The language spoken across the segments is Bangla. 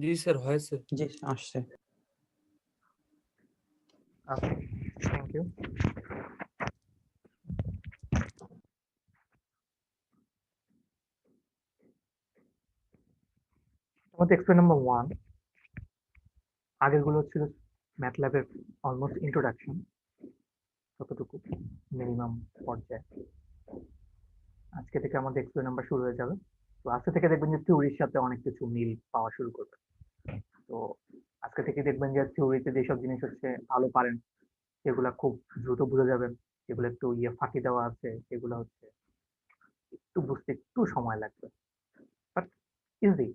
জি স্যার হয়েছে। জি আসছে। Okay, thank you. আমাদের এক্সপেরিমেন্ট নাম্বার 1 আগেরগুলো ছিল ম্যাথল্যাবের অলমোস্ট ইন্ট্রোডাকশন, যতটুকু মিনিমাম পর্যায়ে। আজকে থেকে আমাদের এক্সপেরিমেন্ট নাম্বার শুরু হয়ে যাবে। তো আজকে থেকে দেখবেন যে থিওরির সাথে অনেক কিছু মিল পাওয়া শুরু করবে। তো আজকে থেকে দেখবেন যে থিওরিতে যেসব জিনিস হচ্ছে ভালো পারেন সেগুলা খুব দ্রুত বুঝে যাবেন, যেগুলো একটু ফাঁকি দেওয়া আছে সেগুলো হচ্ছে একটু বুঝতে একটু সময় লাগবে, বাট ইজি।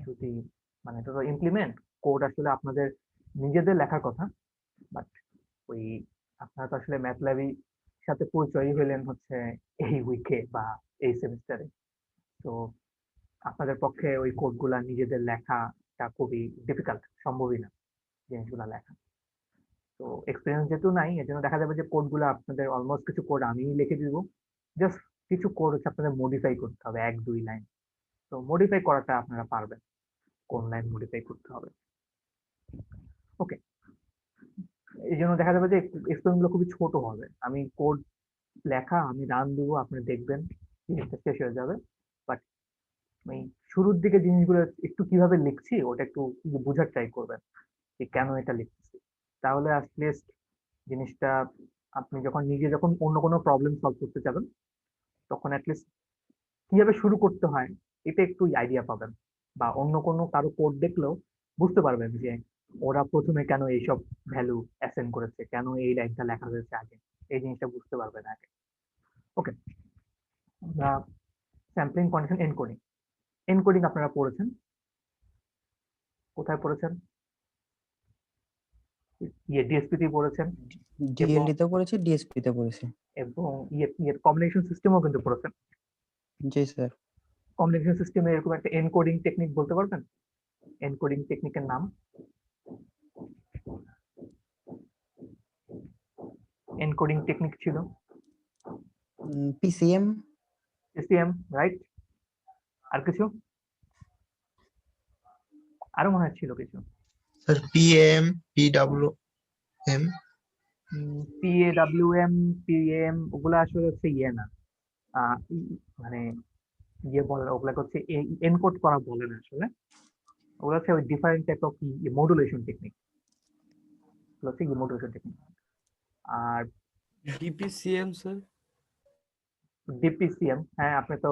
যদি মানে ধরো ইমপ্লিমেন্ট কোড আসলে আপনাদের নিজেদের লেখার কথা, বাট ওই আপনারা তো আসলে ম্যাথল্যাবই সাথে পরিচয়ই হলেন হচ্ছে এই উইকে বা এই সেমিস্টারে। তো আপনাদের পক্ষে ওই কোডগুলা নিজেদের লেখাটা খুবই ডিফিকাল্ট, সম্ভবই না জিনিসগুলা লেখা। তো এক্সপিরিয়েন্স যেহেতু নাই, এর জন্য দেখা যাবে যে কোডগুলো আপনাদের অলমোস্ট কিছু কোড আমিই লিখে দিব। জাস্ট কিছু কোড হচ্ছে আপনাদের মডিফাই করতে হবে, 1-2 লাইন। তো মডিফাই করাটা আপনারা পারবেন, কোন লাইন মডিফাই করতে হবে। ওকে, এই জন্য দেখা যাবে যে এক্সপেরিমেন্ট গুলো খুবই ছোট হবে। আমি কোড লেখা আমি রান দিব, আপনি দেখবেন জিনিসটা শেষ হয়ে যাবে। বাট এই শুরুর দিকে জিনিসগুলো একটু কিভাবে লিখছি ওটা একটু বোঝার ট্রাই করবেন যে কেন এটা লিখছি। তাহলে অ্যাটলিস্ট জিনিসটা আপনি যখন অন্য কোনো প্রবলেম সলভ করতে যাবেন তখন অ্যাটলিস্ট কিভাবে শুরু করতে হয় এটা একটু আইডিয়া পাবেন, বা অন্য কোনো কারো কোড দেখলেও বুঝতে পারবেন যে ওরা প্রথমে কেন এইসব ভ্যালু অ্যাসাইন করেছে, কেন এই লাইনটা লেখা হয়েছে আগে, এই জিনিসটা বুঝতে পারবেন আগে। ওকে, আমরা স্যাম্পলিং কন্ডিশন এনকোডিং। এনকোডিং আপনারা পড়েছেন, কোথায় পড়েছেন? ডিএসপি তে পড়েছেন এবং ডিএলডি তে পড়েছি, ডিএসপি তে পড়েছি। এবং কম্বিনেশন সিস্টেমও কিন্তু পড়েছেন। জি স্যার। কম্বিনেশন সিস্টেমে এরকম একটা এনকোডিং টেকনিক বলতে পারবেন? এনকোডিং টেকনিকের নাম এনকোডিং টেকনিক ছিল পিসিএম। CCM, right? আর কিছু? আরো মনে হয় ছিল কিছু। Sir PM, PWM. PAWM, PM ওগুলা আসলে হচ্ছে না, মানে বলে ওগুলাকে হচ্ছে এনকোড করা বলে না আসলে। ওগুলো হচ্ছে ওই different type of modulation technique, হচ্ছে মডুলেশন টেকনিক। আর ডিপিসিএম স্যার। ডিপিসিএম, হ্যাঁ আপনি তো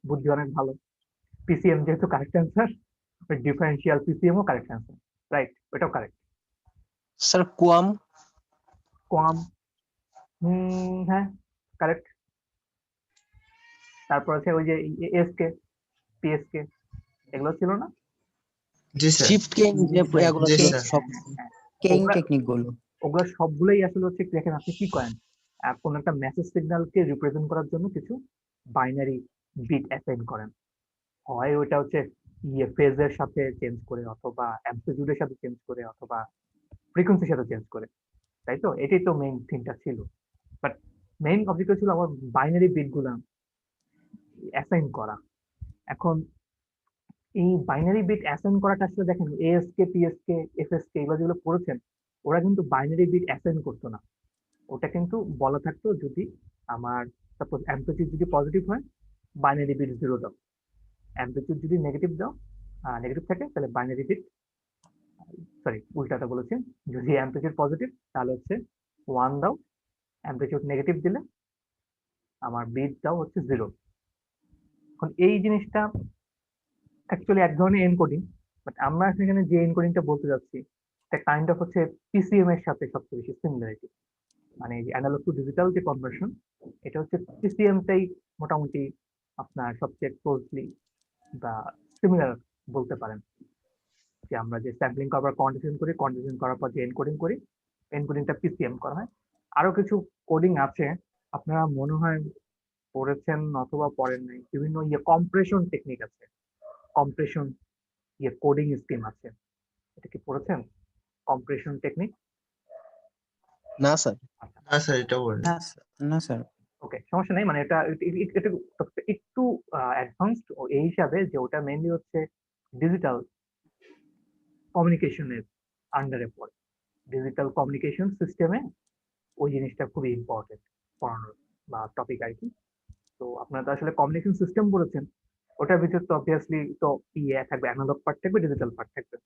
বুদ্ধি অনেক ভালো। পিসিএম যেহেতু কারেক্ট অ্যান্সার, ডিফারেন্সিয়াল পিসিএম ও কারেক্ট অ্যান্সার, রাইট? ওটাও কারেক্ট। স্যার কোয়াম। কোয়াম, হ্যাঁ কারেক্ট। তারপর আছে ওই যে এসকে, পিএসকে, এগুলো ছিল না? জি স্যার। শিফট কেইং যে এগুলো জি ছিল স্যার। সব কেইং ওগুলা টেকনিক গুলো। ওগুলা সবগুলোই আসলে হচ্ছে দেখেন আপনি কি করেন, কোন একটা মেসেজ সিগন্যালকে রিপ্রেজেন্ট করার জন্য কিছু বাইনারি বিট অ্যাসাইন করেন। হয় ওইটা হচ্ছে ফেজের সাথে চেঞ্জ করে, অথবা অ্যামপ্লিটিউডের সাথে চেঞ্জ করে, অথবা ফ্রিকোয়েন্সির সাথে চেঞ্জ করে, তাই তো? এটাই তো মেইন থিংটা ছিল। বাট মেইন অবজেক্ট ছিল আমার বাইনারি বিট গুলা অ্যাসাইন করা। এখন এই বাইনারি বিট অ্যাসাইন করাটা আসলে দেখেন এএসকে, পিএসকে, এফএসকে এগুলো যেগুলো পড়েছেন ওরা কিন্তু বাইনারি বিট অ্যাসাইন করতো না। ওটা কিন্তু বলা থাকতো যদি আমার সাপোজ অ্যাম্পলিটিউড যদি পজিটিভ হয় বাইনারি বিট 0 দাও, অ্যাম্পলিটিউড যদি নেগেটিভ দাও, নেগেটিভ থাকে তাহলে বাইনারি বিট, সরি উল্টাটা বলেছি, যদি অ্যাম্পলিটিউড পজিটিভ তাহলে হচ্ছে 1 দাও, অ্যাম্পলিটিউড নেগেটিভ দিলে আমার বিট দাও হচ্ছে 0। এখন এই জিনিসটা অ্যাকচুয়ালি এক ধরনের এনকোডিং, বাট আমরা সেখানে যে এনকোডিংটা বলতে যাচ্ছি এটা কাইন্ড অফ হচ্ছে পিসিএম এর সাথে সবচেয়ে বেশি সিমিলারিটি। মানে যে অ্যানালগ টু ডিজিটাল যে কনভার্সন, এটা হচ্ছে পিসিএমটাই মোটামুটি আপনার সবচেয়ে ক্লোজলি বা সিমিলার বলতে পারেন। যে আমরা যে স্যাম্পলিং করার পর কন্ডিশন করি, কন্ডিশন করার পর যে এনকোডিং করি, এনকোডিংটা পিসিএম করা হয়। আরো কিছু কোডিং আছে আপনারা মনে হয় পড়েছেন অথবা পড়েন নাই, বিভিন্ন কম্প্রেশন টেকনিক আছে, কম্প্রেশন কোডিং স্কিম আছে, এটা কি পড়েছেন? Compression technique? না স্যার। না স্যার, এটা বলেন। না স্যার। ওকে, সমস্যা নেই। মানে এটা এটা একটু অ্যাডভান্সড এই হিসাবে যে ওটা মেইনলি হচ্ছে ডিজিটাল কমিউনিকেশনের আন্ডারে পড়ে। ডিজিটাল কমিউনিকেশন সিস্টেমে ওই জিনিসটা খুবই ইম্পর্টেন্ট পড়ানোর বা টপিক আর কি। তো আপনারা তো আসলে কমিউনিকেশন সিস্টেম পড়েছেন, ওটার ভিতর তো অবভিয়াসলি তো ইয়ে থাকবে, অ্যানালগ পার্ট থাকবে, ডিজিটাল পার্ট থাকবে।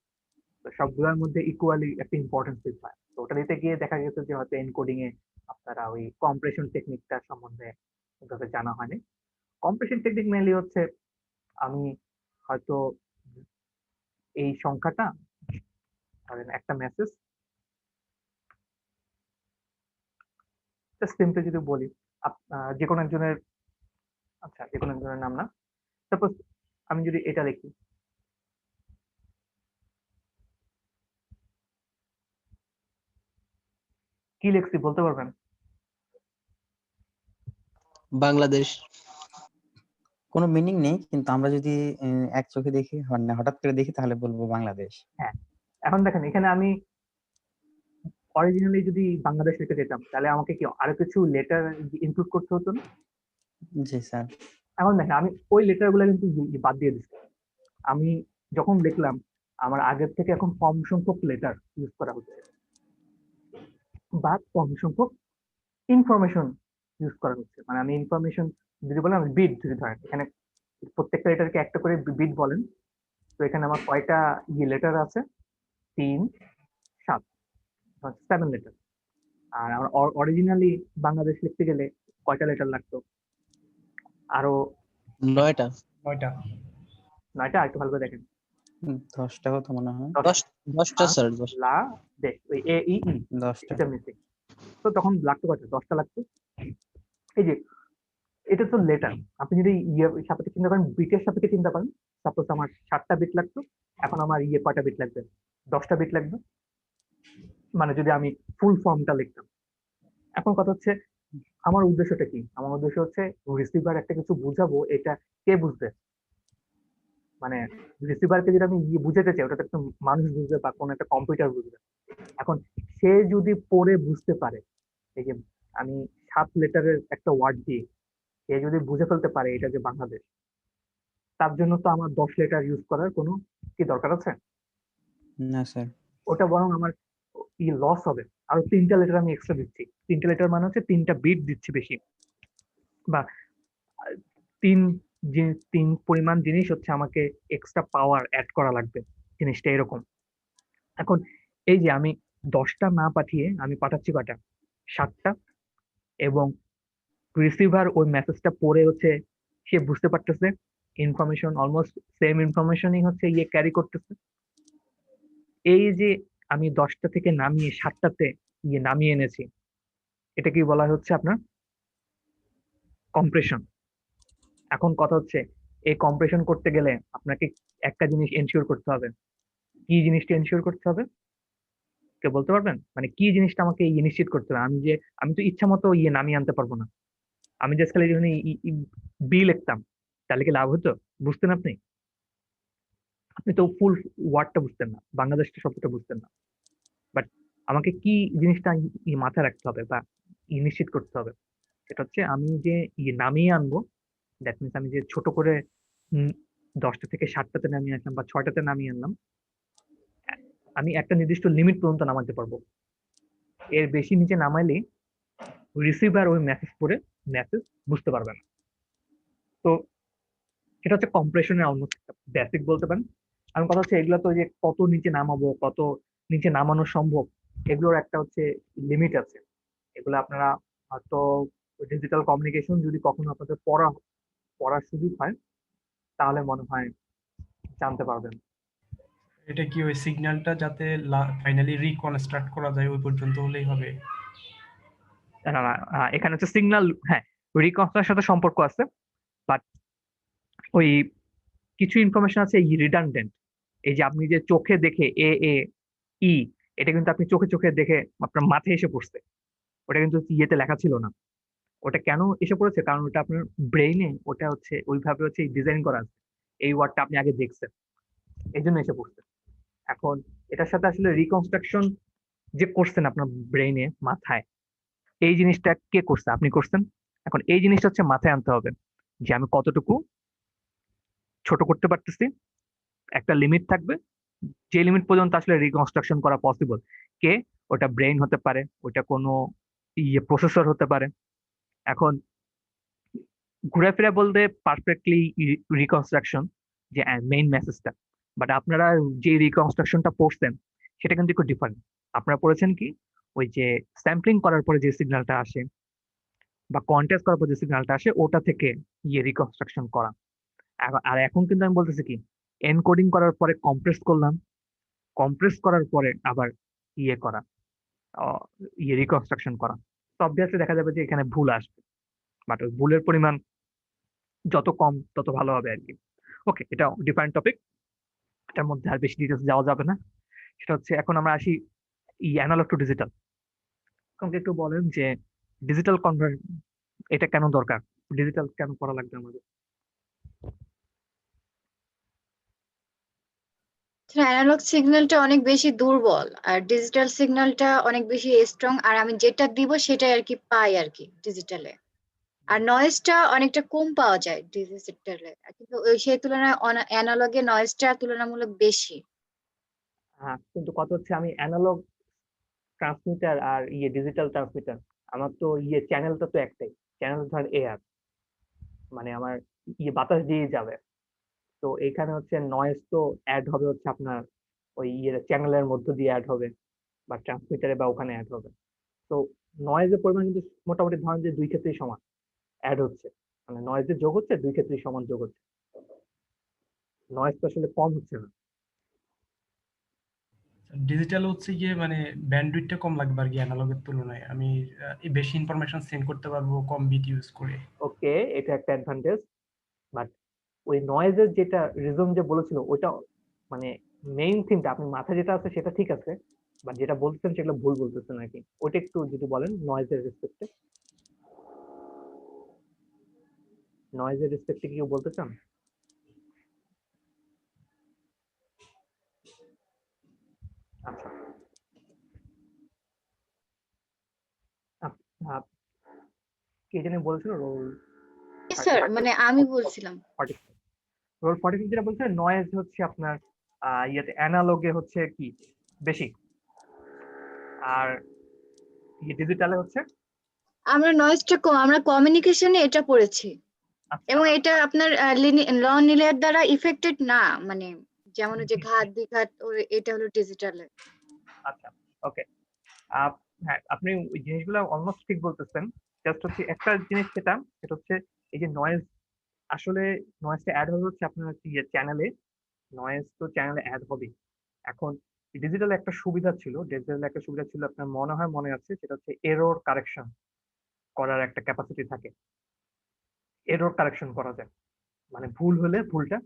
তো সবগুলোর মধ্যে ইকুয়ালি একটা ইম্পর্টেন্স দিতে হয়। তো ওটা দিতে গিয়ে দেখা গেছে যে হয়তো এনকোডিং এ আপনারা ওই কম্প্রেশন টেকনিকটা সম্বন্ধে ওভাবে জানা হয়নি। কম্প্রেশন টেকনিক মেনলি হচ্ছে আমি হয়তো এই সংখ্যাটা, ধরেন একটা মেসেজ, সিম্পলি যদি বলি যে কোনো একজনের, আচ্ছা যে কোনো একজনের নাম না, সাপোজ আমি যদি এটা লিখি, কি লিখছি বলতে পারবেন? বাংলাদেশ। কোনো মিনিং নেই, কিন্তু আমরা যদি এক চোখে দেখি, মানে হঠাৎ করে দেখি, তাহলে বলবো বাংলাদেশ। হ্যাঁ, এখন দেখেন এখানে আমি অরিজিনালি যদি বাংলাদেশ লিখে যেতাম তাহলে আমাকে কি আরো কিছু লেটার ইনক্লুড করতে হতো না? জি স্যার। এখন দেখেন আমি ওই লেটার গুলো কিন্তু বাদ দিয়ে দিচ্ছি। আমি যখন লিখলাম আমার আগের থেকে এখন কম সংখ্যক লেটার ইউজ করা হচ্ছে বা কম সংখ্যক ইনফরমেশন ইউজ করা হচ্ছে। মানে আমি ইনফরমেশন যদি বলেন, আমি বিট যদি ধরেন, এখানে প্রত্যেকটা লেটারকে একটা করে বিট বলেন, তো এখানে আমার কয়টা লেটার আছে? 3, 7, 7 লেটার। আর আমার অরিজিনালি বাংলাদেশ লিখতে গেলে কয়টা লেটার লাগতো? আরো 9টা। 9টা। 9টা। আর একটু ভালো করে দেখেন, 10টা হতো মনে হয়। 10টা স্যার। লা দেশ ওই এ ই ই 10টা। এটা মিসিং। তো তখন লাগতো কয়টা? 10টা লাগতো। এই যে এটা তো লেটার, আপনি যদি ইয়ে সাপেক্ষে চিন্তা করেন, বিটের সাপেক্ষে চিন্তা করেন, সাপোজ আমার 7টা বিট লাগতো, এখন আমার ইয়ে কয়টা বিট লাগবে? 10টা বিট লাগবে। মানে যদি আমি ফুল ফর্মটা লিখতাম। এখন কথা হচ্ছে আমার উদ্দেশ্যটা কি? আমার উদ্দেশ্য হচ্ছে রিসিভার একটা কিছু বুঝাবো, এটা কে বুঝবে? মানে রিসিভারকে যদি আমি বুঝাতে চাই, ওটা তো একটা মানুষ বুঝবে বা কোনো একটা কম্পিউটার বুঝবে। এখন সে যদি পড়ে বুঝতে পারে, এই যে আমি 7 লেটারের একটা ওয়ার্ড দিয়ে সে যদি বুঝে ফেলতে পারে এটা যে বাংলাদেশ, তার জন্য তো আমার 10 লেটার ইউজ করার কোনো কি দরকার আছে? না স্যার। ওটা বরং আমার লস হবে। আরো 3টা লেটার আমি এক্সট্রা দিচ্ছি। 3টা লেটার মানে হচ্ছে 3টা বিট দিচ্ছি বেশি, বা 3 তিন পরিমাণ জিনিস হচ্ছে আমাকে এক্সট্রা পাওয়ার অ্যাড করা লাগবে। জিনিসটা এরকম। এখন এই যে আমি 10টা না পাঠিয়ে আমি পাঠাচ্ছি কয়টা? 7টা। এবং রিসিভার ওই মেসেজটা পড়ে হচ্ছে সে বুঝতে পারতেছে, ইনফরমেশন অলমোস্ট সেম ইনফরমেশনই হচ্ছে ইয়ে ক্যারি করতেছে। এই যে আমি 10টা থেকে নামিয়ে 7টাতে ইয়ে নামিয়ে এনেছি, এটা কি বলা হচ্ছে আপনার কম্প্রেশন। এখন কথা হচ্ছে এই কম্প্রেশন করতে গেলে আপনাকে একটা জিনিস এনশিওর করতে হবে। কি জিনিসটা এনশিওর করতে হবে কে বলতে পারবেন? মানে কি জিনিসটা আমাকে ইয়ে নিশ্চিত করতে হবে? আমি তো ইচ্ছা মতো ইয়ে নামিয়ে আনতে পারবো না। আমি জাস্ট খালি যখন বি লিখতাম তাহলে কি লাভ হতো? বুঝতেন আপনি? আপনি তো ফুল ওয়ার্ডটা বুঝতেন না, বাংলাদেশটা শব্দটা বুঝতেন না। বাট আমাকে কি জিনিসটা মাথায় রাখতে হবে বা নিশ্চিত করতে হবে, সেটা হচ্ছে আমি যে নামিয়ে আনবো, দ্যাট মিনস আমি যে ছোট করে 10টা থেকে 7টাতে নামিয়ে আসলাম বা 6টাতে নামিয়ে আনলাম, আমি একটা নির্দিষ্ট লিমিট পর্যন্ত নামাতে পারবো। এর বেশি নিচে নামাইলে রিসিভার ওই মেসেজ পড়ে মেসেজ বুঝতে পারবে না। তো এটা হচ্ছে কম্প্রেশনের অলমোস্ট বেসিক বলতে পারেন। আর কথা হচ্ছে এগুলো তো যে কত নিচে নামাবো, কত নিচে নামানো সম্ভব, এগুলোর একটা হচ্ছে লিমিট আছে। এগুলো আপনারা হয়তো ডিজিটাল কমিউনিকেশন যদি কখনো আপনাদের পড়ার সুযোগ হয় তাহলে মনে হয় জানতে পারবেন। এটা কি ওই সিগন্যালটা যাতে ফাইনালি রিকনস্ট্রাক্ট করা যায় ওই পর্যন্ত হলেই হবে? না না, এখানে হচ্ছে সিগন্যাল, হ্যাঁ রিকনস্ট্রাকশনের সাথে সম্পর্ক আছে, বাট ওই কিছু ইনফরমেশন আছে রিডান্ডেন্ট। এই যে আপনি যে চোখে দেখে এ এ ই, এটা কিন্তু আপনি চোখে চোখে দেখে আপনার মাথায় এসে পড়ছে, ওটা কিন্তু ইয়েতে লেখা ছিল না। ওটা কেন এসে পড়েছে? কারণ ওটা আপনার ব্রেইনে ওটা হচ্ছে ওইভাবে হচ্ছে ডিজাইন করা আছে, এই ওয়ার্ডটা আপনি আগে দেখছেন, এই জন্য এসে পড়ছে। এখন এটার সাথে আসলে রিকনস্ট্রাকশন যে করছেন আপনার ব্রেইনে মাথায়, এই জিনিসটা কে করছে? আপনি করছেন। এখন এই জিনিসটা হচ্ছে মাথায় আনতে হবে যে আমি কতটুকু ছোট করতে পারতেছি, একটা লিমিট থাকবে, যে লিমিট পর্যন্ত আসলে রিকনস্ট্রাকশন করা পসিবল। কে? ওটা ব্রেইন হতে পারে, ওটা কোনো প্রসেসর হতে পারে। এখন ঘুরে ফিরে বলতে পারফেক্টলি রিকনস্ট্রাকশন যে মেইন মেসেজটা, বাট আপনারা যে রিকনস্ট্রাকশনটা পড়ছেন সেটা কিন্তু একটু ডিফারেন্ট। আপনারা পড়েছেন কি ওই যে স্যাম্পলিং করার পরে যে সিগন্যালটা আসে বা কন্টেস্ট করার পর যে সিগন্যালটা আসে ওটা থেকে রিকনস্ট্রাকশন করা। আর এখন কিন্তু আমি বলতেছি কি এনকোডিং করার পরে কম্প্রেস করলাম, কম্প্রেস করার পরে আবার করা রিকনস্ট্রাকশন করা। তো অবভিয়াসলি দেখা যাবে যে এখানে ভুল আসবে, বাট ওই ভুলের পরিমাণ যত কম তত ভালো হবে আর কি। ওকে, এটা ডিফারেন্ট টপিক, এটার মধ্যে আর বেশি ডিটেলস যাওয়া যাবে না। সেটা হচ্ছে এখন আমরা আসি অ্যানালগ টু ডিজিটাল। আমাকে একটু বলেন যে ডিজিটাল কনভার্ট এটা কেন দরকার, ডিজিটাল কেন করা লাগবে আমাদের? অ্যানালগ সিগন্যালটা অনেক বেশি দুর্বল আর ডিজিটাল সিগন্যালটা অনেক বেশি স্ট্রং, আর আমি যেটা দিব সেটাই আর কি পাই আর কি ডিজিটালে। আর নয়েজটা অনেকটা কম পাওয়া যায় ডিজিটালে, কিন্তু সেই তুলনায় অ্যানালগে নয়েজটা তুলনামূলক বেশি। হ্যাঁ, কিন্তু কথা হচ্ছে আমি অ্যানালগ ট্রান্সমিটার আর ডিজিটাল ট্রান্সমিটার, আমার তো চ্যানেলটা তো একটাই, চ্যানেল ধর এয়ার, মানে আমার বাতাস দিয়ে যাবে। তো এখানে হচ্ছে নয়েজ তো অ্যাড হবে হচ্ছে আপনার ওই চ্যানেলের মধ্য দিয়ে অ্যাড হবে বা ট্রান্সমিটারে বা ওখানে অ্যাড হবে। তো নয়েজের পরিমাণ কিন্তু মোটামুটি ধরেন যে দুই ক্ষেত্রেই সমান অ্যাড হচ্ছে, মানে নয়েজের যোগ হচ্ছে দুই ক্ষেত্রেই সমান যোগ হচ্ছে, নয়েজ তো আসলে কম হচ্ছে না। ডিজিটাল হচ্ছে গিয়ে মানে ব্যান্ডউইথটা কম লাগবে আর কি অ্যানালগের তুলনায়। আমি বেশি ইনফরমেশন সেন্ড করতে পারবো কম বিট ইউজ করে। ওকে, এটা একটা অ্যাডভান্টেজ, বাট ওই নয়েজের যেটা রিজন যে বলেছিল ওইটা মানে মেইন থিমটা আপনি মাথায় যেটা আছে সেটা ঠিক আছে, বাট যেটা বলতেছেন সেগুলো ভুল বলতেছেন আর কি। ওইটা একটু যদি বলেন নয়েজের রেসপেক্টে, নয়েজের রেসপেক্টে কি কেউ বলতে চান? আচ্ছা, আপ- আপ- কে জানি বলেছিল রোল স্যার মানে আমি বলছিলাম। 45, রোল 45 যেটা বলছে নয়েজ হচ্ছে আপনার অ্যানালগে হচ্ছে কি বেশি, আর ডিজিটালে হচ্ছে আমরা নয়েজটা কম, আমরা কমিউনিকেশনে এটা পড়েছি, আচ্ছা এবং এটা আপনার ল নিলের দ্বারা ইফেক্টেড না, মানে যেমন ওই যে ঘাত বিঘাত এটা হলো ডিজিটালে। আচ্ছা ওকে। হ্যাঁ, আপনি ওই জিনিসগুলো অলমোস্ট ঠিক বলতেছেন। জাস্ট হচ্ছে একটা জিনিস সেটা হচ্ছে এই যে নয়েজ, আসলে নয়েজটা অ্যাড হবে হচ্ছে আপনার চ্যানেলে, নয়েজ তো চ্যানেলে অ্যাড হবে। এখন ডিজিটাল একটা সুবিধা ছিল, আপনার মনে আছে, সেটা হচ্ছে এরর কারেকশন করার একটা ক্যাপাসিটি থাকে, এরর কারেকশন করা যায়, মানে ভুল হলে ভুলটা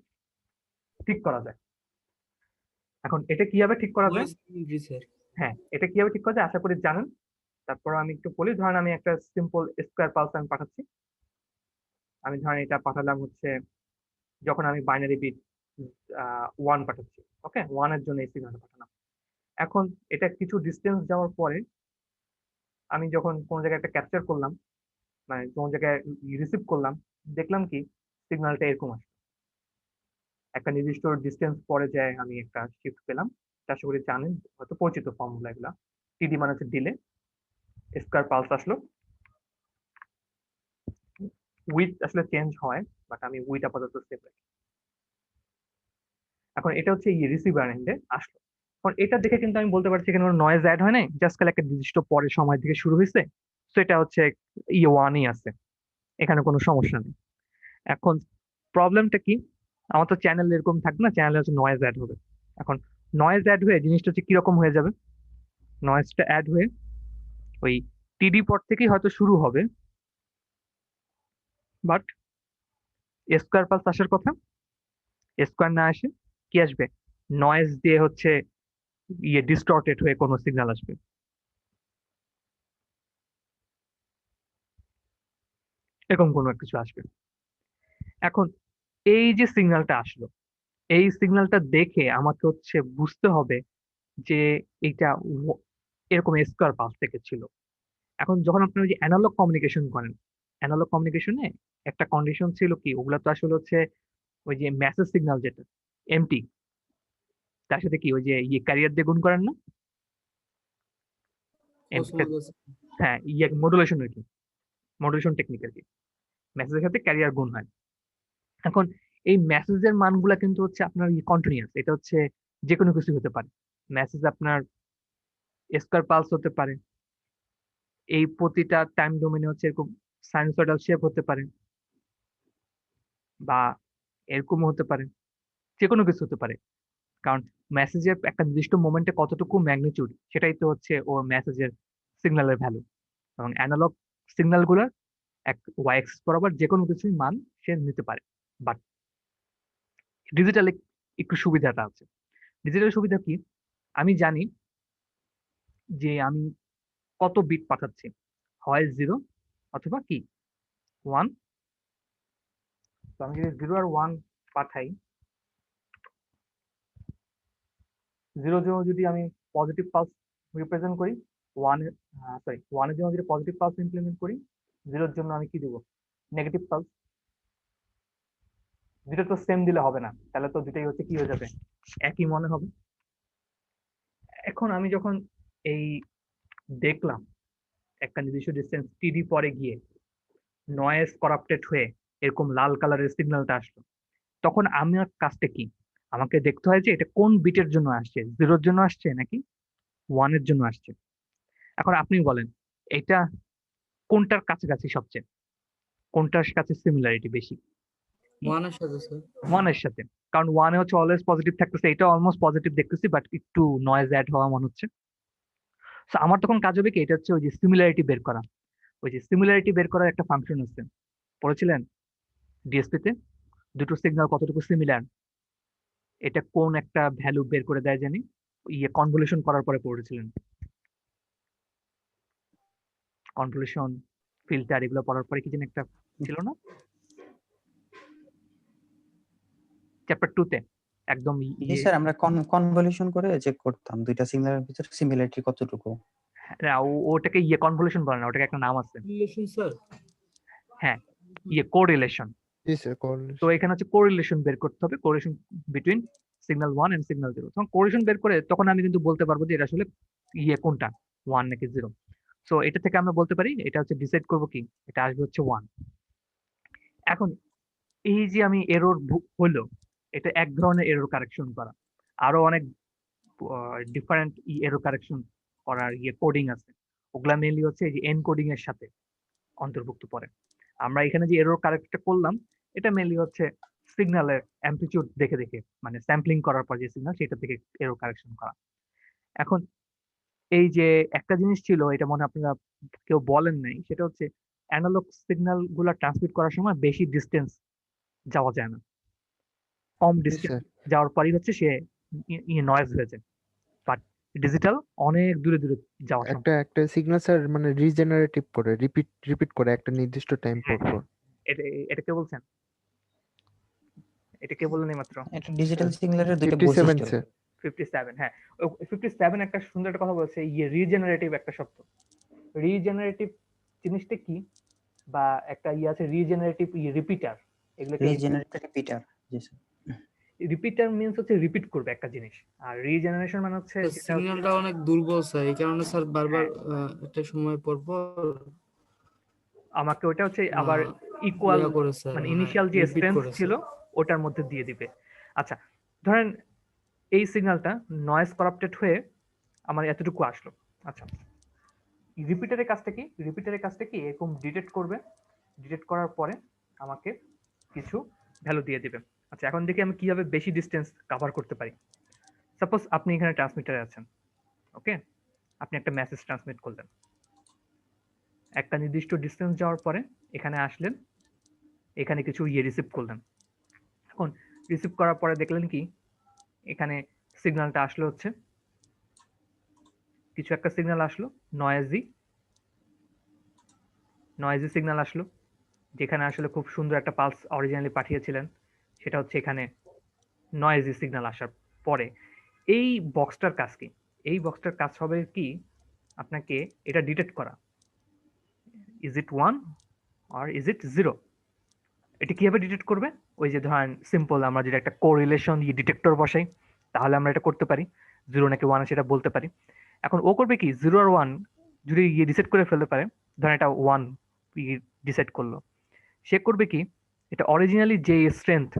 ঠিক করা যায়। এখন এটা কিভাবে ঠিক করা যায়? জি স্যার। হ্যাঁ, এটা কিভাবে ঠিক করা যায় আশা করি জানেন। তারপর আমি একটু বলি, ধরেন আমি একটা সিম্পল স্কোয়ার পালস আমি পাঠাচ্ছি। আমি ধরেন এটা পাঠালাম হচ্ছে যখন আমি বাইনারি বিট 1 পাঠাচ্ছি, ওকে, 1 এর জন্য এই সিগন্যালটা পাঠালাম। এখন এটা কিছু ডিস্টেন্স যাওয়ার পরে আমি যখন কোন জায়গায় একটা ক্যাপচার করলাম, মানে কোন জায়গায় রিসিভ করলাম, দেখলাম কি সিগন্যালটা এরকম আসে। একটা নির্দিষ্ট ডিস্টেন্স পরে যায় আমি একটা শিফট পেলাম। এটা আশা করি জানেন, হয়তো পরিচিত ফর্মুলা এগুলা। টিডি মানে হচ্ছে ডিলে, স্কোয়ার পালস আসলো, উইথ আসলে চেঞ্জ হয়, বাট আমি উইথ আপাতত সেভ রাখি। এখন এটা হচ্ছে রিসিভার এন্ডে আসলো। এখন এটা দেখে কিন্তু আমি বলতে পারছি এখানে কোনো নয়েজ অ্যাড হয় নাই, জাস্ট খালি একটা নির্দিষ্ট পরের সময় থেকে শুরু হয়েছে, তো এটা হচ্ছে ওয়ানই আছে, এখানে কোনো সমস্যা নেই। এখন প্রবলেমটা কি, আমার তো চ্যানেল এরকম থাকবে না, চ্যানেলে হচ্ছে নয়েজ অ্যাড হবে। এখন নয়েজ অ্যাড হয়ে জিনিসটা হচ্ছে কিরকম হয়ে যাবে, নয়েজটা অ্যাড হয়ে ওই টিডি পট থেকেই হয়তো শুরু হবে, বাট স্কোয়ার পালস আসার কথা, স্কোয়ার না আসে কি আসবে, নয়েজ দিয়ে হচ্ছে ডিস্টর্টেড হয়ে কোনো সিগন্যাল আসবে। এরকম কোনো কিছু আসবে। এখন এই যে সিগন্যালটা আসলো, এই সিগন্যালটা দেখে আমাকে হচ্ছে বুঝতে হবে যে এটা এরকম স্কোয়ার পালস থেকে ছিল। এখন যখন আপনি ওই যে অ্যানালগ কমিউনিকেশন করেন, অ্যানালগ কমিউনিকেশনে একটা কন্ডিশন ছিল কি, ওগুলা তো আসলে হচ্ছে ওই যে মেসেজ সিগন্যাল যেটা এমটি, তার সাথে কি ওই যে ইয়ে ক্যারিয়ার দিয়ে গুণ করেন না? হ্যাঁ, ইয়ে মডুলেশন আর কি, মডুলেশন টেকনিক আর কি, মেসেজের সাথে ক্যারিয়ার গুণ হয়। এখন এই মেসেজের মানগুলা কিন্তু হচ্ছে আপনার কন্টিনিউয়াস, এটা হচ্ছে যে কোনো কিছু হতে পারে। মেসেজ আপনার স্কয়ার পালস হতে পারে, এই প্রতিটা টাইম ডোমেনে হচ্ছে এরকম সাইনোসয়েডাল শেপ হতে পারে, বা এরকম হতে পারে, যে কোনো কিছু হতে পারে। কারণ মেসেজের একটা নির্দিষ্ট মোমেন্টে কতটুকু ম্যাগনিটিউড, সেটাই তো হচ্ছে ওর মেসেজের সিগন্যালের ভ্যালু। এবং অ্যানালগ সিগন্যাল গুলার এক ওয়াই এক্সিস বরাবর যে কোনো কিছুই মান সে নিতে পারে। বাট ডিজিটালে একটু সুবিধাটা আছে। ডিজিটাল সুবিধা কি, আমি জানি যে আমি কত বিট পাঠাচ্ছি, হয় 0 অথবা কি 1। তো আমি যদি 0 আর 1 পাঠাই, 0 জন্য যদি আমি পজিটিভ পালস রিপ্রেজেন্ট করি, 1 এর জন্য যদি পজিটিভ পালস ইমপ্লিমেন্ট করি, 0 এর জন্য আমি কি দেব, নেগেটিভ পালস। দুটো তো সেম দিলে হবে না, তাহলে তো দুটাই হচ্ছে কি হয়ে যাবে, একই মনে হবে। এখন আমি যখন এই দেখলাম একটা নির্দিষ্ট ডিস্টেন্স টিডি পরে গিয়ে নয়েজ করাপ্টেড হয়ে এরকম লাল কালারের সিগন্যালটা আসলো, তখন আমার কাজটা কি, আমাকে দেখতে হয় যে এটা কোন বিটের জন্য আসছে, 0 এর জন্য আসছে নাকি 1 এর জন্য আসছে। এখন আপনি বলেন এটা কোনটার কাছাকাছি সবচেয়ে, কোনটার কাছে সিমিলারিটি বেশি? 1 এর সাথে স্যার। 1 এর সাথে, কারণ 1 এ হচ্ছে অলওয়েজ পজিটিভ থাকতেছে, এটা অলমোস্ট পজিটিভ দেখতেছি বাট একটু নয়েজ অ্যাড হওয়া মনে হচ্ছে। সো আমার তখন কাজ হবে কি, এটা হচ্ছে ওই যে সিমিলারিটি বের করা। ওই যে সিমিলারিটি বের করার একটা ফাংশন আছে, পড়েছিলেন ডিএসপি তে, দুটো সিগন্যাল কতটুকু সিমিলার, এটা কোন একটা ভ্যালু বের করে দেয় জানি, ইয়ে কনভলিউশন করার পরে পড়েছিলেন, কনভলিউশন ফিল্টার এগুলো পড়ার পরে কি জানি একটা ছিল না, চ্যাপ্টার 2 তে একদম জি স্যার, আমরা কনভলিউশন করে চেক করতাম দুইটা সিগন্যালের ভিতরে সিমিলারিটি কতটুকু। ওটাকে ইয়ে কনভলিউশন বলে না, ওটাকে একটা নাম আছে, রিলেশন স্যার। হ্যাঁ ইয়ে কোরিলেশন। জি স্যার, তো এখানে হচ্ছে কোরিলেশন বের করতে হবে, correlation between signal 1 and signal 0। তখন কোরিলেশন বের করে তখন আমি কিন্তু বলতে পারবো যে এটা আসলে ইয়ে কোনটা, 1 নাকি 0। সো এটা থেকে আমরা বলতে পারি এটা হচ্ছে ডিসাইড করব কি, এটা আসবে হচ্ছে 1। এখন এই যে আমি এরর হলো, এটা এক ধরনের এরর কারেকশন করা, আরো অনেক ডিফারেন্ট এরর কারেকশন করার ইয়ে কোডিং আছে, ওগুলা মেইনলি হচ্ছে এই যে এনকোডিং এর সাথে অন্তর্ভুক্ত পড়ে। আমরা এখানে যে এরর কারেক্টটা করলাম, এটা মেইনলি হচ্ছে সিগন্যালের অ্যামপ্লিটিউড দেখে দেখে, মানে স্যাম্পলিং করার পর যে সিগন্যাল সেটা থেকে এরর কারেকশন করা। এখন এই যে একটা জিনিস ছিল, এটা মনে হয় আপনারা কেউ বলেন নাই, সেটা হচ্ছে অ্যানালগ সিগন্যাল গুলা ট্রান্সমিট করার সময় বেশি ডিস্টেন্স যাওয়া যায় না, কম জি ডিস্টেন্স স্যার। যাওয়ার পরই হচ্ছে সে নয়েজ হয়ে যায়। বাট ডিজিটাল অনেক দূরে দূরে যাওয়া সম্ভব। একটা সিগন্যাল স্যার মানে রিজেনারেটিভ করে রিপিট করে একটা নির্দিষ্ট টাইম পর পর। এটা এটা কে বলছেন, এটা কে বললেন মাত্র? এটা ডিজিটাল সিগন্যালের দুইটা 57 বৈশিষ্ট্য। স্যার। 57, হ্যাঁ 57 একটা সুন্দর একটা কথা বলছে, ইয়ে রিজেনারেটিভ একটা শব্দ। রিজেনারেটিভ জিনিসটা কি, বা একটা ইয়ে আছে রিজেনারেটিভ রিপিটার, এগুলোকে রিজেনারেটর রিপিটার। জি স্যার। রিপিটার মিন্স হচ্ছে রিপিট করবে একটা জিনিস, আর রিজেনারেশন মানে হচ্ছে সিগন্যালটা অনেক দুর্বল স্যার, এই কারণে স্যার বারবার একটা সময় পর পর আমাকে ওটা হচ্ছে আবার ইকুয়াল মানে ইনিশিয়াল যে স্ট্রেংথ ছিল ওটার মধ্যে দিয়ে দিবে। আচ্ছা ধরেন এই সিগন্যালটা নয়েজ করাপ্টেড হয়ে আমার এতটুকু আসলো। আচ্ছা রিপিটারের কাজটা কি এরকম ডিটেক্ট করবে, ডিটেক্ট করার পরে আমাকে কিছু ভ্যালু দিয়ে দিবে। আচ্ছা এখন দেখি আমি কিভাবে বেশি ডিস্টেন্স কভার করতে পারি। সাপোজ আপনি এখানে ট্রান্সমিটারে আছেন, ওকে, আপনি একটা মেসেজ ট্রান্সমিট করলেন, একটা নির্দিষ্ট ডিস্টেন্স যাওয়ার পরে এখানে আসলেন, এখানে কিছু ইয়ে রিসিভ করলেন। এখন রিসিভ করার পরে দেখলেন কি এখানে সিগন্যালটা আসলো হচ্ছে কিছু একটা সিগন্যাল আসলো, নয়েজি সিগন্যাল আসলো, যেখানে আসলে খুব সুন্দর একটা পালস অরিজিনালি পাঠিয়েছিলেন, সেটা হচ্ছে এখানে নয়েজি সিগন্যাল আসার পরে এই বক্সটার কাজ কি, এই বক্সটার কাজ হবে কি আপনাকে এটা ডিটেক্ট করা, is it 1 R is it 0। এটা কিভাবে ডিটেক্ট করবে, ওই যে ধরেন সিম্পল আমরা যেটা একটা কোরিলেশন ডিটেক্টর বসাই, তাহলে আমরা এটা করতে পারি, 0 নাকি 1 সেটা বলতে পারি। এখন ও করবে কি, 0 আর 1 যদি ডিসাইড করে ফেলতে পারে, ধরেন এটা 1 ডিসাইড করলো, সে করবে কি, এটা অরিজিনালি যে স্ট্রেংথ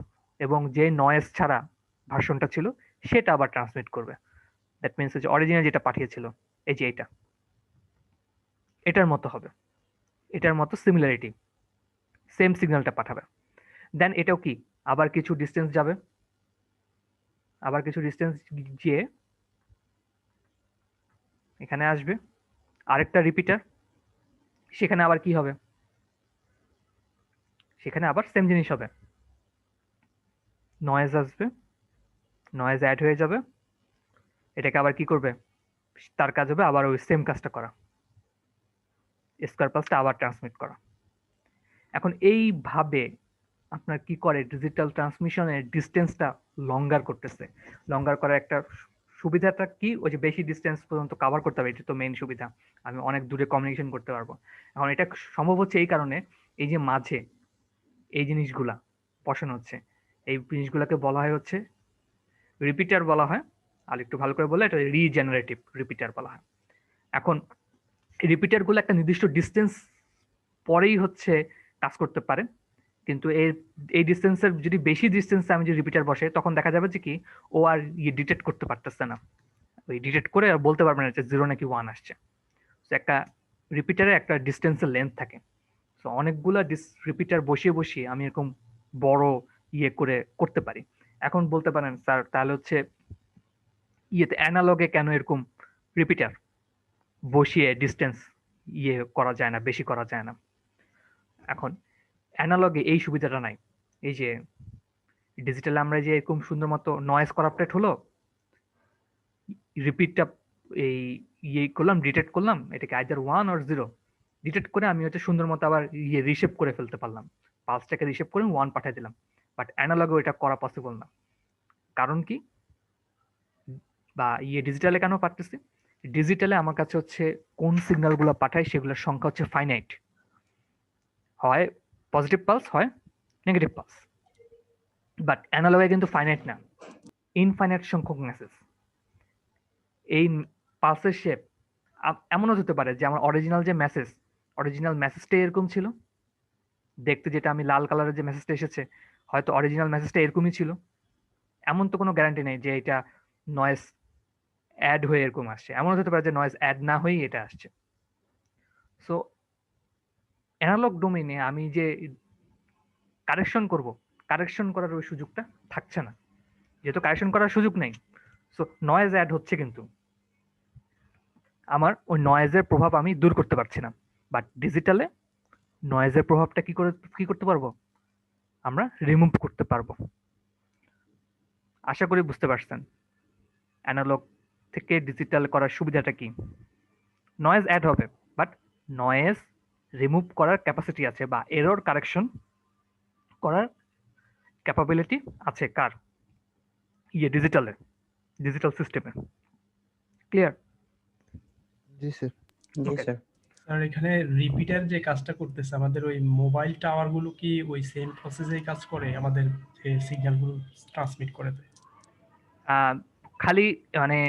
এবং যে নয়েজ ছাড়া ভার্সনটা ছিল সেটা আবার ট্রান্সমিট করবে। দ্যাট মিনস যে অরিজিনাল যেটা পাঠিয়েছিল, এই যে এটার মতো হবে, এটার মতো সিমিলারিটি, সেম সিগন্যালটা পাঠাবে। দেন এটাও কি আবার কিছু ডিস্টেন্স যাবে, আবার কিছু ডিস্টেন্স গিয়ে এখানে আসবে আরেকটা রিপিটার, সেখানে আবার কি হবে, সেখানে আবার সেম জিনিস হবে, নয়েজ আসবে, নয়েজ অ্যাড হয়ে যাবে, এটাকে আবার কি করবে, তার কাজ হবে আবার ওই সেম কাজটা করা, স্কয়ার পালসটা আবার ট্রান্সমিট করা। এখন এইভাবে আপনার কি করে, ডিজিটাল ট্রান্সমিশনের ডিস্টেন্সটা লঙ্গার করতেছে। লঙ্গার করার একটা সুবিধাটা কি, ওই যে বেশি ডিস্টেন্স পর্যন্ত কভার করতে হবে, এটা তো মেইন সুবিধা, আমি অনেক দূরে কমিউনিকেশন করতে পারবো। এখন এটা সম্ভব হচ্ছে এই কারণে, এই যে মাঝে এই জিনিসগুলা বসানো হচ্ছে, এই জিনিসগুলোকে বলা হয় হচ্ছে রিপিটার বলা হয়, আর একটু ভালো করে বলে এটা রিজেনারেটিভ রিপিটার বলা হয়। এখন রিপিটার গুলো একটা নির্দিষ্ট ডিস্টেন্স পরেই হচ্ছে কাজ করতে পারে, কিন্তু এই ডিস্টেন্সের যদি বেশি ডিস্টেন্সে আমি যদি রিপিটার বসে, তখন দেখা যাবে যে কি ও আর ডিটেক্ট করতে পারতেছে না, ওই ডিটেক্ট করে আর বলতে পারবে না যে 0 নাকি 1 আসছে। একটা রিপিটারে একটা ডিস্টেন্সের লেন্থ থাকে, তো অনেকগুলা রিপিটার বসিয়ে বসিয়ে আমি এরকম বড় করে করতে পারি। এখন বলতে পারেন স্যার তাহলে হচ্ছে অ্যানালগে কেন এরকম রিপিটার বসিয়ে ডিস্টেন্স করা যায় না, বেশি করা যায় না? এখন অ্যানালগে এই সুবিধাটা নাই। এই যে ডিজিটাল আমরা যে এরকম সুন্দর মতো নয়েজ করাপ্টেড হলো, রিপিটটা এই করলাম, ডিটেক্ট করলাম, এটাকে আইদার 1 অর 0 ডিটেক্ট করে আমি হচ্ছে সুন্দর মতো আবার রিশেপ করে ফেলতে পারলাম, পালসটাকে রিশেপ করে 1 পাঠিয়ে দিলাম। বাট অ্যানালগে এটা করা পসিবল না। কারণ কি, বা ডিজিটালে কেন পারতেছি, ডিজিটালে আমার কাছে হচ্ছে কোন সিগন্যালগুলো পাঠায় সেগুলোর সংখ্যা হচ্ছে ফাইনাইট, হয় পজিটিভ পালস হয় নেগেটিভ পালস। বাট অ্যানালগে কিন্তু ফাইনাইট না, ইনফাইনাইট সংখ্যক মেসেজ। এই পালসের শেপ এমনও হতে পারে যে আমার অরিজিনাল মেসেজটা এরকম ছিল দেখতে, যেটা আমি লাল কালারের যে মেসেজটা এসেছে হয়তো অরিজিনাল মেসেজটা এরকমই ছিল, এমন তো কোনো গ্যারান্টি নেই যে এটা নয়েজ অ্যাড হয়ে এরকম আসছে, এমন হতে পারে যে নয়েজ অ্যাড না হয়েই এটা আসছে। সো অ্যানালগ ডোমেইনে আমি যে কারেকশন করার ওই সুযোগটা থাকছে না, যেহেতু কারেকশন করার সুযোগ নেই, সো নয়েজ অ্যাড হচ্ছে, কিন্তু আমার ওই নয়েজের প্রভাব আমি দূর করতে পারছি না। বাট ডিজিটালে নয়েজের প্রভাবটা কি করতে পারবো, আমরা রিমুভ করতে পারবো। আশা করি বুঝতে পারছেন অ্যানালগ থেকে ডিজিটাল করার সুবিধাটা কি। নয়েজ অ্যাড হবে, বাট নয়েজ রিমুভ করার ক্যাপাসিটি আছে, বা এরর কারেকশন করার ক্যাপাবিলিটি আছে কার, ডিজিটাল সিস্টেমে। ক্লিয়ার? জি স্যার। জি Okay. স্যার। আর এখানে রিপিটার যে কাজটা করতেছে, আমাদের ওই মোবাইল টাওয়ার গুলো কি ওই সেম প্রসেসেই কাজ করে, আমাদের যে সিগন্যাল গুলো ট্রান্সমিট করে দেয়? খালি মানে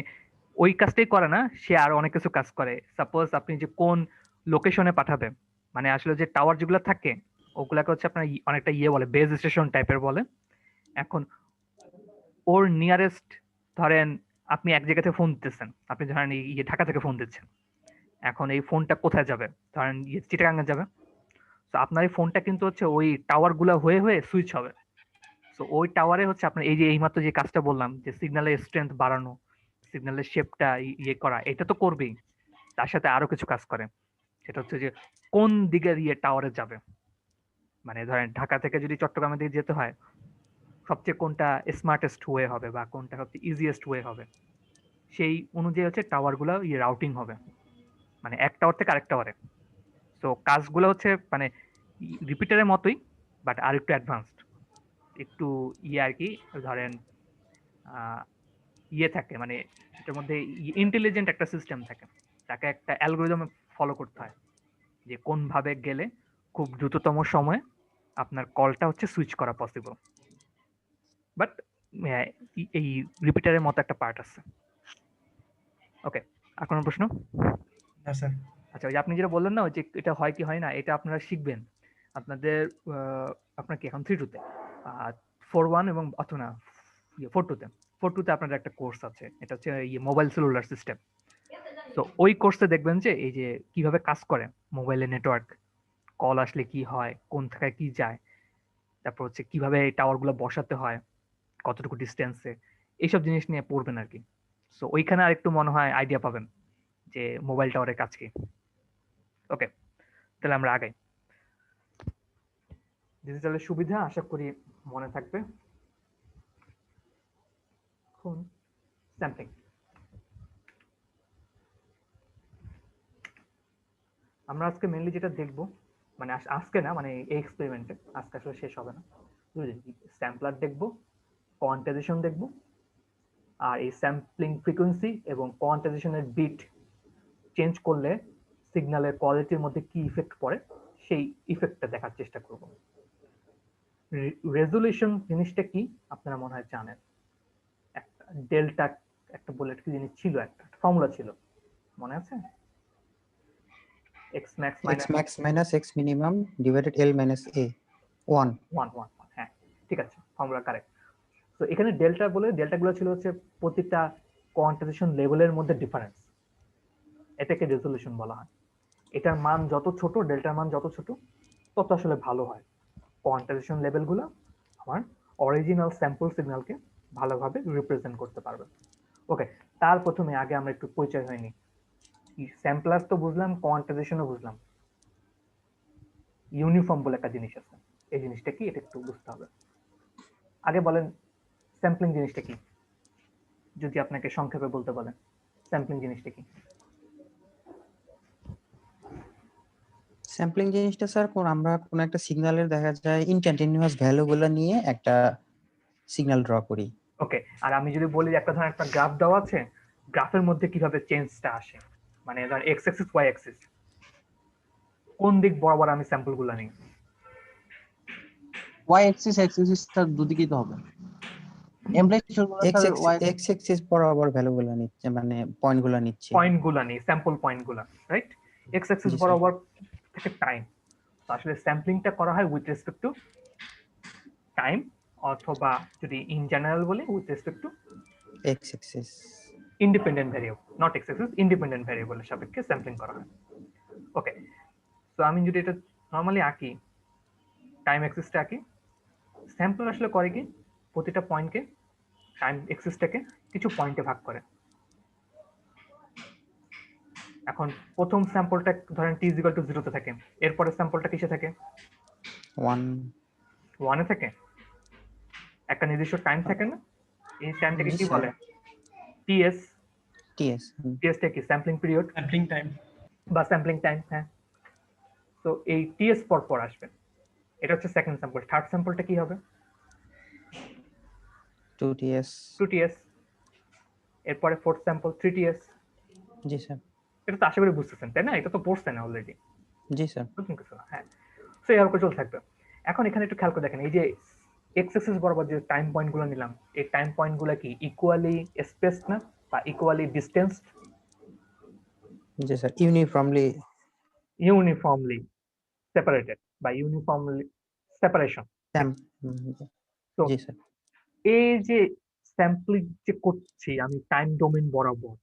ওই কাজটাই করে না, সে আরো অনেক কিছু কাজ করে। সাপোজ আপনি যে কোন লোকেশনে পাঠাবেন, মানে আসলে যে টাওয়ার যেগুলো থাকে ওগুলাকে হচ্ছে আপনার অনেকটা বলে, বেজ স্টেশন টাইপের বলে। এখন ওর নিয়ারেস্ট, ধরেন আপনি এক জায়গা থেকে ফোন দিতেছেন, আপনি ধরেন ঢাকা থেকে ফোন দিচ্ছেন, এখন এই ফোনটা কোথায় যাবে, ধরেন চিটাগাঙ্গে যাবে, তো আপনার এই ফোনটা কিন্তু হচ্ছে ওই টাওয়ার গুলা হয়ে হয়ে সুইচ হবে। তো ওই টাওয়ারে হচ্ছে আপনার এই যে এইমাত্র যে কাজটা বললাম, যে সিগন্যালের স্ট্রেংথ বাড়ানো, সিগন্যালের শেপটা করা, এটা তো করবেই, তার সাথে আরো কিছু কাজ করে, সেটা হচ্ছে যে কোন দিকের টাওয়ারে যাবে, মানে ধরেন ঢাকা থেকে যদি চট্টগ্রামের দিকে যেতে হয়, সবচেয়ে কোনটা স্মার্টেস্ট ওয়ে হবে বা কোনটা সবচেয়ে ইজিয়েস্ট ওয়ে হবে, সেই অনুযায়ী হচ্ছে টাওয়ার গুলো রাউটিং হবে, মানে এক টাওয়ার থেকে আরেক টাওয়ারে। তো কাজগুলো হচ্ছে মানে রিপিটারের মতোই, বাট আর একটু অ্যাডভান্সড, একটু আর কি, ধরেন থাকে, মানে এটার মধ্যে ইন্টেলিজেন্ট একটা সিস্টেম থাকে, তাকে একটা অ্যালগোরিদম ফলো করতে হয় যে কোন ভাবে গেলে খুব দ্রুততম সময়ে আপনার কলটা হচ্ছে সুইচ করা পসিবল। বাট এই রিপিটারের মতো একটা পার্ট আছে। ওকে, আর কোনো প্রশ্ন? না স্যার। আচ্ছা, ওই যে আপনি যেটা বললেন না, ওই যে এটা হয় কি হয় না, এটা আপনারা শিখবেন আপনাদের আপনার কি এখন 3-2 তে, 4-1 এবং অথবা না 4-2 তে। 4-2 তে আপনাদের একটা কোর্স আছে, এটা হচ্ছে মোবাইল সেলুলার সিস্টেম। তো ওই কোর্সে দেখবেন যে এই যে কিভাবে কাজ করে মোবাইলের নেটওয়ার্ক, কল আসলে কি হয়, কোন থেকে কি যায়, তারপর হচ্ছে কিভাবে এই টাওয়ার গুলো বসাতে হয়, কতটুকু ডিস্টেন্সে, এইসব জিনিস নিয়ে পড়বেন আর কি। সো ওইখানে আর একটু মনে হয় আইডিয়া পাবেন যে মোবাইল টাওয়ারের কাজ কি। ওকে, তাহলে আমরা আগাই। ডিজিটালের সুবিধা আশা করি মনে থাকবে। এখন স্যাম্পলিং। আমরা আজকে মেইনলি যেটা দেখব, মানে আজকে না, মানে এই এক্সপেরিমেন্টে আজকে আসলে শেষ হবে না, স্যাম্পলার দেখব, কোয়ান্টাইজেশন দেখব, আর এই স্যাম্পলিং ফ্রিকোয়েন্সি এবং কোয়ান্টাইজেশনের বিট চেঞ্জ করলে সিগন্যালের কোয়ালিটির মধ্যে কি ইফেক্ট পড়ে সেই ইফেক্টটা দেখার চেষ্টা করব। রেজুলেশন জিনিসটা কি আপনারা মনে হয় জানেন। একটা ডেল্টা একটা বলে একটা জিনিস ছিল, একটা ফর্মুলা ছিল, মনে আছে? x max x max minus x minimum divided L minus A 1 1 হ্যাঁ ঠিক আছে, ফর্মুলা কারেক্ট। তো এখানে ডেল্টা বলে, ডেল্টা গুলো ছিল হচ্ছে প্রতিটা কোয়ান্টাইজেশন লেভেলের মধ্যে ডিফারেন্স, এটাকে রেজুলেশন বলা হয়। এটার মান যত ছোট, ডেল্টার মান যত ছোট, তত আসলে ভালো হয়। কোয়ান্টাইজেশন লেভেলগুলো আমার অরিজিনাল স্যাম্পল সিগন্যালকে ভালোভাবে রিপ্রেজেন্ট করতে পারবে। ওকে, তার প্রথমে আগে আমরা একটু পরিচয় হয়নি, স্যাম্পলার তো বুঝলাম, কোয়ান্টাইজেশনও বুঝলাম, ইউনিফর্ম বলে একটা জিনিস আছে, এই জিনিসটা কি এটা একটু বুঝতে হবে। আগে বলেন স্যাম্পলিং জিনিসটা কি, যদি আপনাকে সংক্ষেপে বলতে বলেন স্যাম্পলিং জিনিসটা কি? স্যাম্পলিং জিনিসটা স্যার আমরা কোন একটা সিগন্যালের দেখা যায় ইনস্ট্যান্টেনিয়াস ভ্যালুগুলো নিয়ে একটা সিগন্যাল ড্র করি। ওকে, আর আমি যদি বলি একটা ধরেন একটা গ্রাফ দেওয়া আছে, গ্রাফের মধ্যে কিভাবে চেঞ্জটা আসে, মানে ধর এক্স অ্যাক্সিস ওয়াই অ্যাক্সিস, কোন দিক বরাবর আমি স্যাম্পলগুলো নিই? ওয়াই অ্যাক্সিস তার দুদিকেই তো হবে। টেম্পারেচার গুলো x sir y x axis বরাবর ভ্যালুগুলো নিচ্ছে, মানে পয়েন্টগুলো নিচ্ছে। পয়েন্টগুলো নিই, স্যাম্পল পয়েন্টগুলো, রাইট? এক্স অ্যাক্সিস জি স্যার। বরাবর থেকে টাইম। তো আসলে স্যাম্পলিংটা করা হয় উইথ রেসপেক্ট টু টাইম, অথবা যদি ইন জেনারেল বলি with respect to x axis independent variable, not x Axis, independent ভ্যারিয়েবলের সাপেক্ষে স্যাম্পলিং করা হয়। ওকে, তো আমি যদি এটা নরমালি আঁকি, টাইম অ্যাক্সিসটা আঁকি, স্যাম্পলার আসলে করে কি প্রতিটা পয়েন্টকে, টাইম অ্যাক্সিসটাকে কিছু পয়েন্টে ভাগ করে। এখন প্রথম স্যাম্পলটা ধরেন t = 0 তে থাকে, এরপরে স্যাম্পলটা কিসে থাকে? 1 এ থাকে। একটা নির্দিষ্ট টাইম থাকে না, এই টাইমটাকে জি কি স্যার। বলে? টিএস। টিএস টিএসটা কি? Sampling period sampling time. বা স্যাম্পলিং টাইম, হ্যাঁ। তো এই টিএস পর আসবে, এটা হচ্ছে সেকেন্ড স্যাম্পল। থার্ড স্যাম্পলটা কি হবে? 2ts 2ts। এরপরে ফোর্থ স্যাম্পল 3ts। জি স্যার। এটা তো আশা করি বুঝতেছেন, তাই না? এটা তো পড়ছেন অলরেডি, জি স্যার। নতুন কিছু না, হ্যাঁ। সো এরকম করে চলতে থাকবে। এখন এখানে একটু খেয়াল করে দেখেন, এই যে এক্স অ্যাক্সিস বরাবর যে টাইম পয়েন্টগুলো নিলাম, এই টাইম পয়েন্টগুলো কি ইকুয়ালি স্পেস না, বা ইকুয়ালি ডিসটেন্স? জি স্যার। ইউনিফর্মলি সেপারেটেড বা ইউনিফর্মলি সেপারেশন। তো জি স্যার। এই যে স্যাম্পলিং যে করছি আমি টাইম ডোমেন বরাবর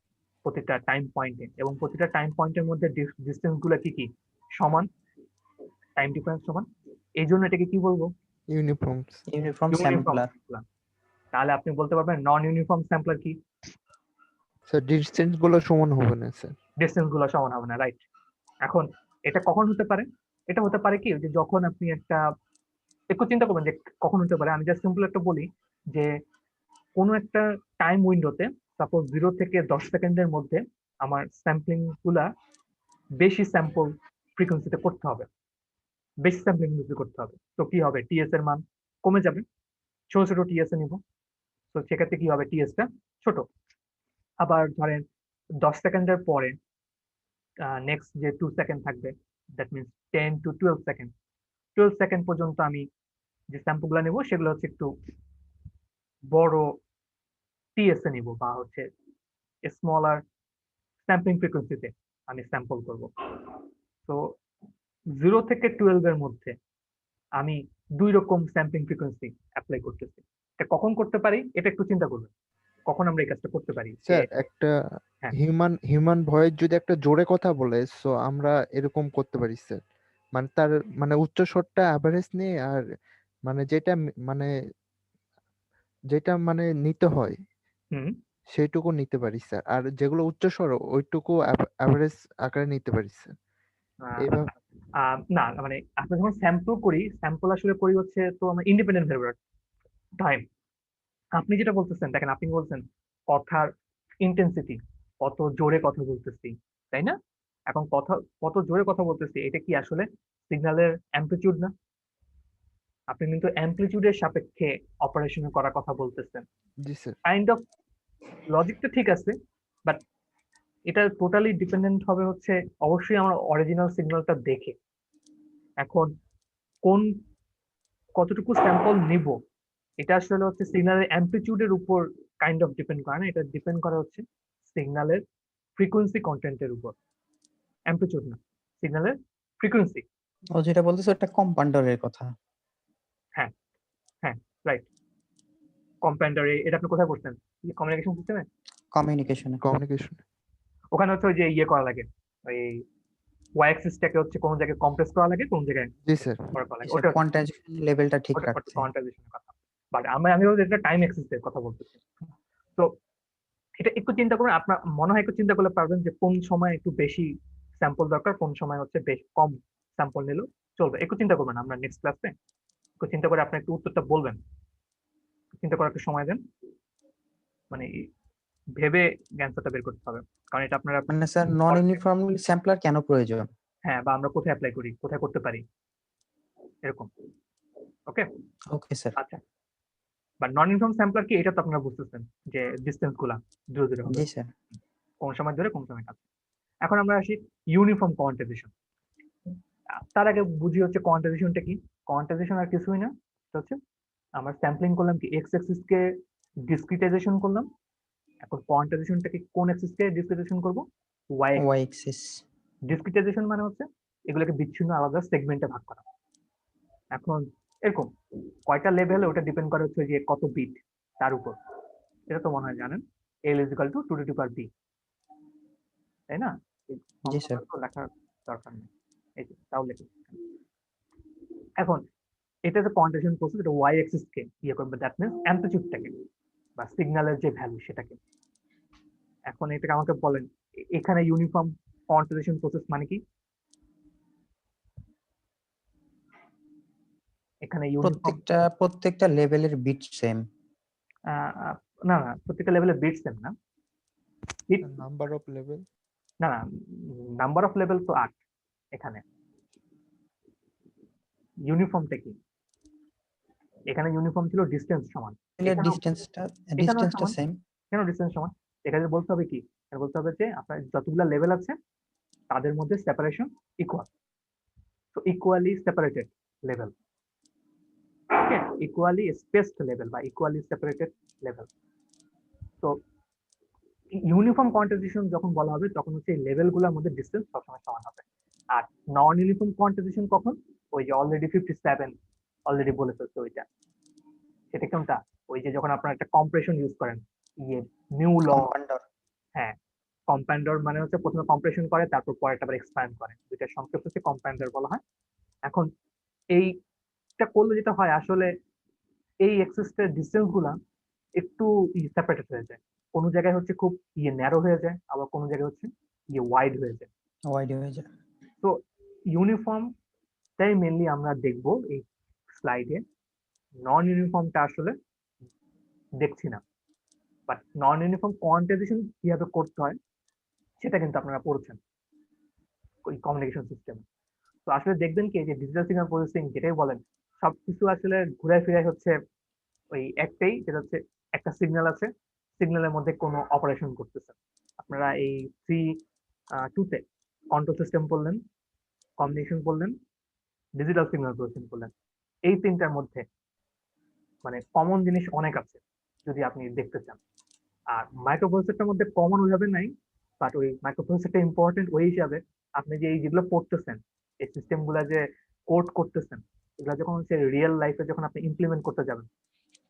প্রতিটা টাইম পয়েন্টে, এবং প্রতিটা টাইম পয়েন্টের মধ্যে ডিসটেন্স গুলো কি কি সমান, টাইম ডিফারেন্স সমান, এই জন্য এটাকে কি বলবো? Uniform uniform uniform sampler. Sampler. তাহলে আপনি বলতে পারবেন নন ইউনিফর্ম স্যাম্পলার কি? স্যার ডিসটেন্স গুলো সমান হবে না স্যার। ডিসটেন্স গুলো সমান হবে না, রাইট। এখন এটা কখন হতে পারে? এটা হতে পারে কি, যে যখন আপনি একটা, একটু চিন্তা করবেন যে কখন হতে পারে। আমি জাস্ট সিম্পল একটা বলি, যে কোনো একটা টাইম উইন্ডোতে সাপোজ 0 থেকে 10 সেকেন্ডের মধ্যে আমার স্যাম্পলিং গুলা বেশি স্যাম্পল ফ্রিকোয়েন্সিতে করতে হবে, বেশি স্যাম্পলিং করতে হবে। তো কি হবে? টিএস এর মান কমে যাবে, ছোট ছোট টিএস এ নিব, তো সেক্ষেত্রে কি হবে? টিএসটা ছোট। আবার ধরেন 10 সেকেন্ডের পরে নেক্সট যে 2 সেকেন্ড থাকবে, that means 10 to 12 second, 12 second পর্যন্ত আমি যে স্যাম্পল গুলো নেবো সেগুলো হচ্ছে একটু বড় টিএসএ নিব বা হচ্ছে স্মলার স্যাম্পলিং ফ্রিকোয়েন্সিতে আমি স্যাম্পল করব। তো 0 থেকে 12 এর মধ্যে আমি 2 রকম স্যাম্পলিং ফ্রিকোয়েন্সি অ্যাপ্লাই করতেছি। এটা কখন করতে পারি এটা একটু চিন্তা করবেন, কখন আমরা এই কাজটা করতে পারি। যে স্যার একটা হ্যাঁ হিউম্যান ভয়েস যদি একটা জোরে কথা বলে, সো আমরা এরকম করতে পারি স্যার। মানে তার মানে উচ্চ স্বরটা অ্যাভারেজ নিয়ে, আর মানে যেটা মানে নিতে হয় হুম সেইটুকু নিতে পারি স্যার, আর যেগুলো উচ্চ স্বর ওইটুকু অ্যাভারেজ আকারে নিতে পারি স্যার। এইভাবে না মানে আমরা যখন স্যাম্পল করি, স্যাম্পল আসলে করি হচ্ছে তো আমরা ইন্ডিপেন্ডেন্ট ভেরিয়েবল টাইম। আপনি যেটা বলতেছেন দেখেন, আপনি বলছেন কথার ইন্টেন্সিটি, কত জোরে কথা বলতেছি, তাই না? এখন কথা কত জোরে কথা বলতেছি এটা কি আসলে সিগন্যালের অ্যাম্পলিটিউড না? আপনি কিন্তু অ্যাম্পলিটিউডের সাপেক্ষে অপারেশন করার কথা বলতেছেন। জি স্যার। কাইন্ড অফ লজিকটা ঠিক আছে, বাট এটা টোটালি ডিপেন্ডেন্ট হবে হচ্ছে অবশ্যই আমার অরিজিনাল সিগন্যালটা দেখে। এখন কোন কতটুকু স্যাম্পল নিব এটা আসলে হচ্ছে সিগন্যালের অ্যাম্পলিটিউডের উপর কাইন্ড অফ ডিপেন্ড করে না, এটা ডিপেন্ড করে হচ্ছে সিগন্যালের ফ্রিকোয়েন্সি কন্টেন্টের উপর, অ্যাম্পলিটিউড না, সিগন্যালের ফ্রিকোয়েন্সি। ও যেটা বলতেছে ওটা কম্পাউন্ডারের কথা। হ্যাঁ হ্যাঁ রাইট, কম্পাউন্ডারে এটা আপনি কোথায় করছেন? কমিউনিকেশন সিস্টেমে কমিউনিকেশনে। কমিউনিকেশন। ওখানে হচ্ছে ওই যে ইয়ে করা লাগে, ওই ওয়াই অ্যাক্সিসটাকে হচ্ছে কোন জায়গায় কম্প্রেস করা লাগে, কোন জায়গায় জি স্যার। করা লাগে, এসব ওটা কোয়ান্টাইজেশন লেভেলটা ঠিক ওটা রাখছে। কোয়ান্টাইজেশনের কথা। বাট আমি বলতে এটা টাইম অ্যাক্সিসের কথা বলতেছি। তো এটা একটু চিন্তা করুন, আপনার মনে হয় একটু চিন্তা করলে পারবেন যে কোন সময় একটু বেশি স্যাম্পল দরকার, কোন সময় হচ্ছে বেশ কম স্যাম্পল নিলেও চলবে। একটু চিন্তা করবেন, আমরা নেক্সট ক্লাসে একটু চিন্তা করে আপনি একটু উত্তরটা বলবেন। চিন্তা করার একটু সময় দেন, মানে ভেবে অ্যান্সারটা বের করতে হবে, কারণ এটা আপনারা মানে স্যার নন ইউনিফর্ম স্যাম্পলার কেন প্রয়োজন? হ্যাঁ, বা আমরা কোথায় অ্যাপ্লাই করি, কোথায় করতে পারি, এরকম। ওকে ওকে স্যার। আচ্ছা, বা নন ইউনিফর্ম স্যাম্পলার কি এটা তো আপনারা বুঝতেছেন যে ডিসটেন্স গুলা দূরে দূরে হবে, জি স্যার। কোন সময় ধরে কোন সময় কাছে। এখন আমরা আসি ইউনিফর্ম কোয়ান্টাইজেশন। তার আগে বুঝি হচ্ছে কোয়ান্টাইজেশনটা কি। কোয়ান্টাইজেশন আর কিছুই না, সেটা হচ্ছে আমরা স্যাম্পলিং করলাম কি এক্স অ্যাক্সিস কে ডিসক্রিটাইজেশন করলাম। এখন কোয়ান্টাইজেশনটাকে কোন অ্যাক্সিস কে ডিসক্রিটাইজেশন করব? Y Y axis. ডিসক্রিটাইজেশন মানে হচ্ছে এগুলোকে বিচ্ছিন্ন আলাদা সেগমেন্টে ভাগ করা। এখন এরকম কয়টা লেভেল ওটা ডিপেন্ড করে হচ্ছে যে কত বিট তার উপর। এটা তো মনে হয় জানেন, L = 2 to the power b, তাই না? জি স্যার। তো লেখার দরকার নেই, এই যে তাও লিখে। এখন এটা যে কোয়ান্টাইজেশন প্রসেস, এটা ওয়াই অ্যাক্সিস কে ইয়ে করবে, দ্যাট মিন্স অ্যাম্পলিটিউডটাকে বা সিগন্যালের যে ভ্যালু সেটাকে। এখন এটাকে আমাকে বলেন এখানে ইউনিফর্ম কোয়ান্টাইজেশন প্রসেস মানে কি? এখানে ইউনিফর্ম প্রত্যেকটা লেভেলের বিট সেম। না না, প্রত্যেকটা লেভেলে বিট সেম না, নাম্বার অফ লেভেল। না না, নাম্বার অফ লেভেল তো 8। এখানে ইউনিফর্মটা কি? এখানে ইউনিফর্ম ছিল ডিসটেন্স সমান, ডিসটেন্সটা সমান। সেম। কেন ডিসটেন্স সমান? এখানে বলতে হবে কি, এখানে বলতে হবে যে আপনার যতগুলা লেভেল আছে তাদের মধ্যে সেপারেশন ইকুয়াল, তো ইকুয়ালি সেপারেটেড লেভেল, ওকে, ইকুয়ালি স্পেসড লেভেল বা ইকুয়ালি সেপারেটেড লেভেল। তো ইউনিফর্ম কোয়ান্টাইজেশন যখন বলা হবে তখন হচ্ছে এই লেভেলগুলোর মধ্যে ডিসটেন্স সবসময় সমান হবে। আর নন ইউনিফর্ম কোয়ান্টাইজেশন কখন? ওই যে অলরেডি 57 অলরেডি বলে ফেলছে ওইটা। সেটা কোনটা? ওই যে যখন আপনারা একটা কম্প্রেশন ইউজ করেন, ইয়ে নিউ ল। হ্যাঁ, কম্পাউন্ডার মানে হচ্ছে প্রথমে কম্প্রেশন করে তারপর পরেরটা আবার এক্সপ্যান্ড করে, দুইটা সংক্ষেপ হচ্ছে কম্পাউন্ডার বলা হয়। এখন এইটা করলে যেটা হয় আসলে এই এক্সিসের ডিসটেন্স গুলা একটু সেপারেটেড হয়ে যায়, কোনো জায়গায় হচ্ছে খুব ন্যারো হয়ে যায়, আবার কোনো জায়গায় হচ্ছে ওয়াইড হয়ে যায়। ওয়াইড হয়ে যায়। তো ইউনিফর্মটাই মেনলি আমরা দেখব এই স্লাইডে, নন ইউনিফর্মটা আসলে দেখছি না। বাট নন ইউনিফর্ম কোয়ান্টাইজেশন কিভাবে করতে হয় সেটা কিন্তু আপনারা পড়ছেন ওই কমিউনিকেশন সিস্টেম। তো আসলে দেখবেন কি যে ডিজিটাল সিগন্যাল প্রসেসিং যেটাই বলেন, সবকিছু আসলে ঘুরায় ফিরায় হচ্ছে ওই একটাই, যেটা হচ্ছে একটা সিগন্যাল আছে, সিগন্যালের মধ্যে কোনো অপারেশন করতেছে। আপনারা এই 3-2 তে কন্ট্রোল সিস্টেম পড়লেন, কমিউনিকেশন পড়লেন, ডিজিটাল সিগন্যাল প্রসেসিং পড়লেন। এই তিনটার মধ্যে মানে কমন জিনিস অনেক আছে, যদি আপনি দেখতে চান। আর মাইক্রোপ্রসেসরটার মধ্যে কমন ওইভাবে নাই, বাট ওই মাইক্রোপ্রসেসরটা ইম্পর্টেন্ট ওই হিসাবে আপনি যে এই যেগুলো পড়তেছেন, এই সিস্টেম গুলা যে কোড করতেছেন, এগুলো যখন হচ্ছে রিয়েল লাইফে যখন আপনি ইমপ্লিমেন্ট করতে যাবেন,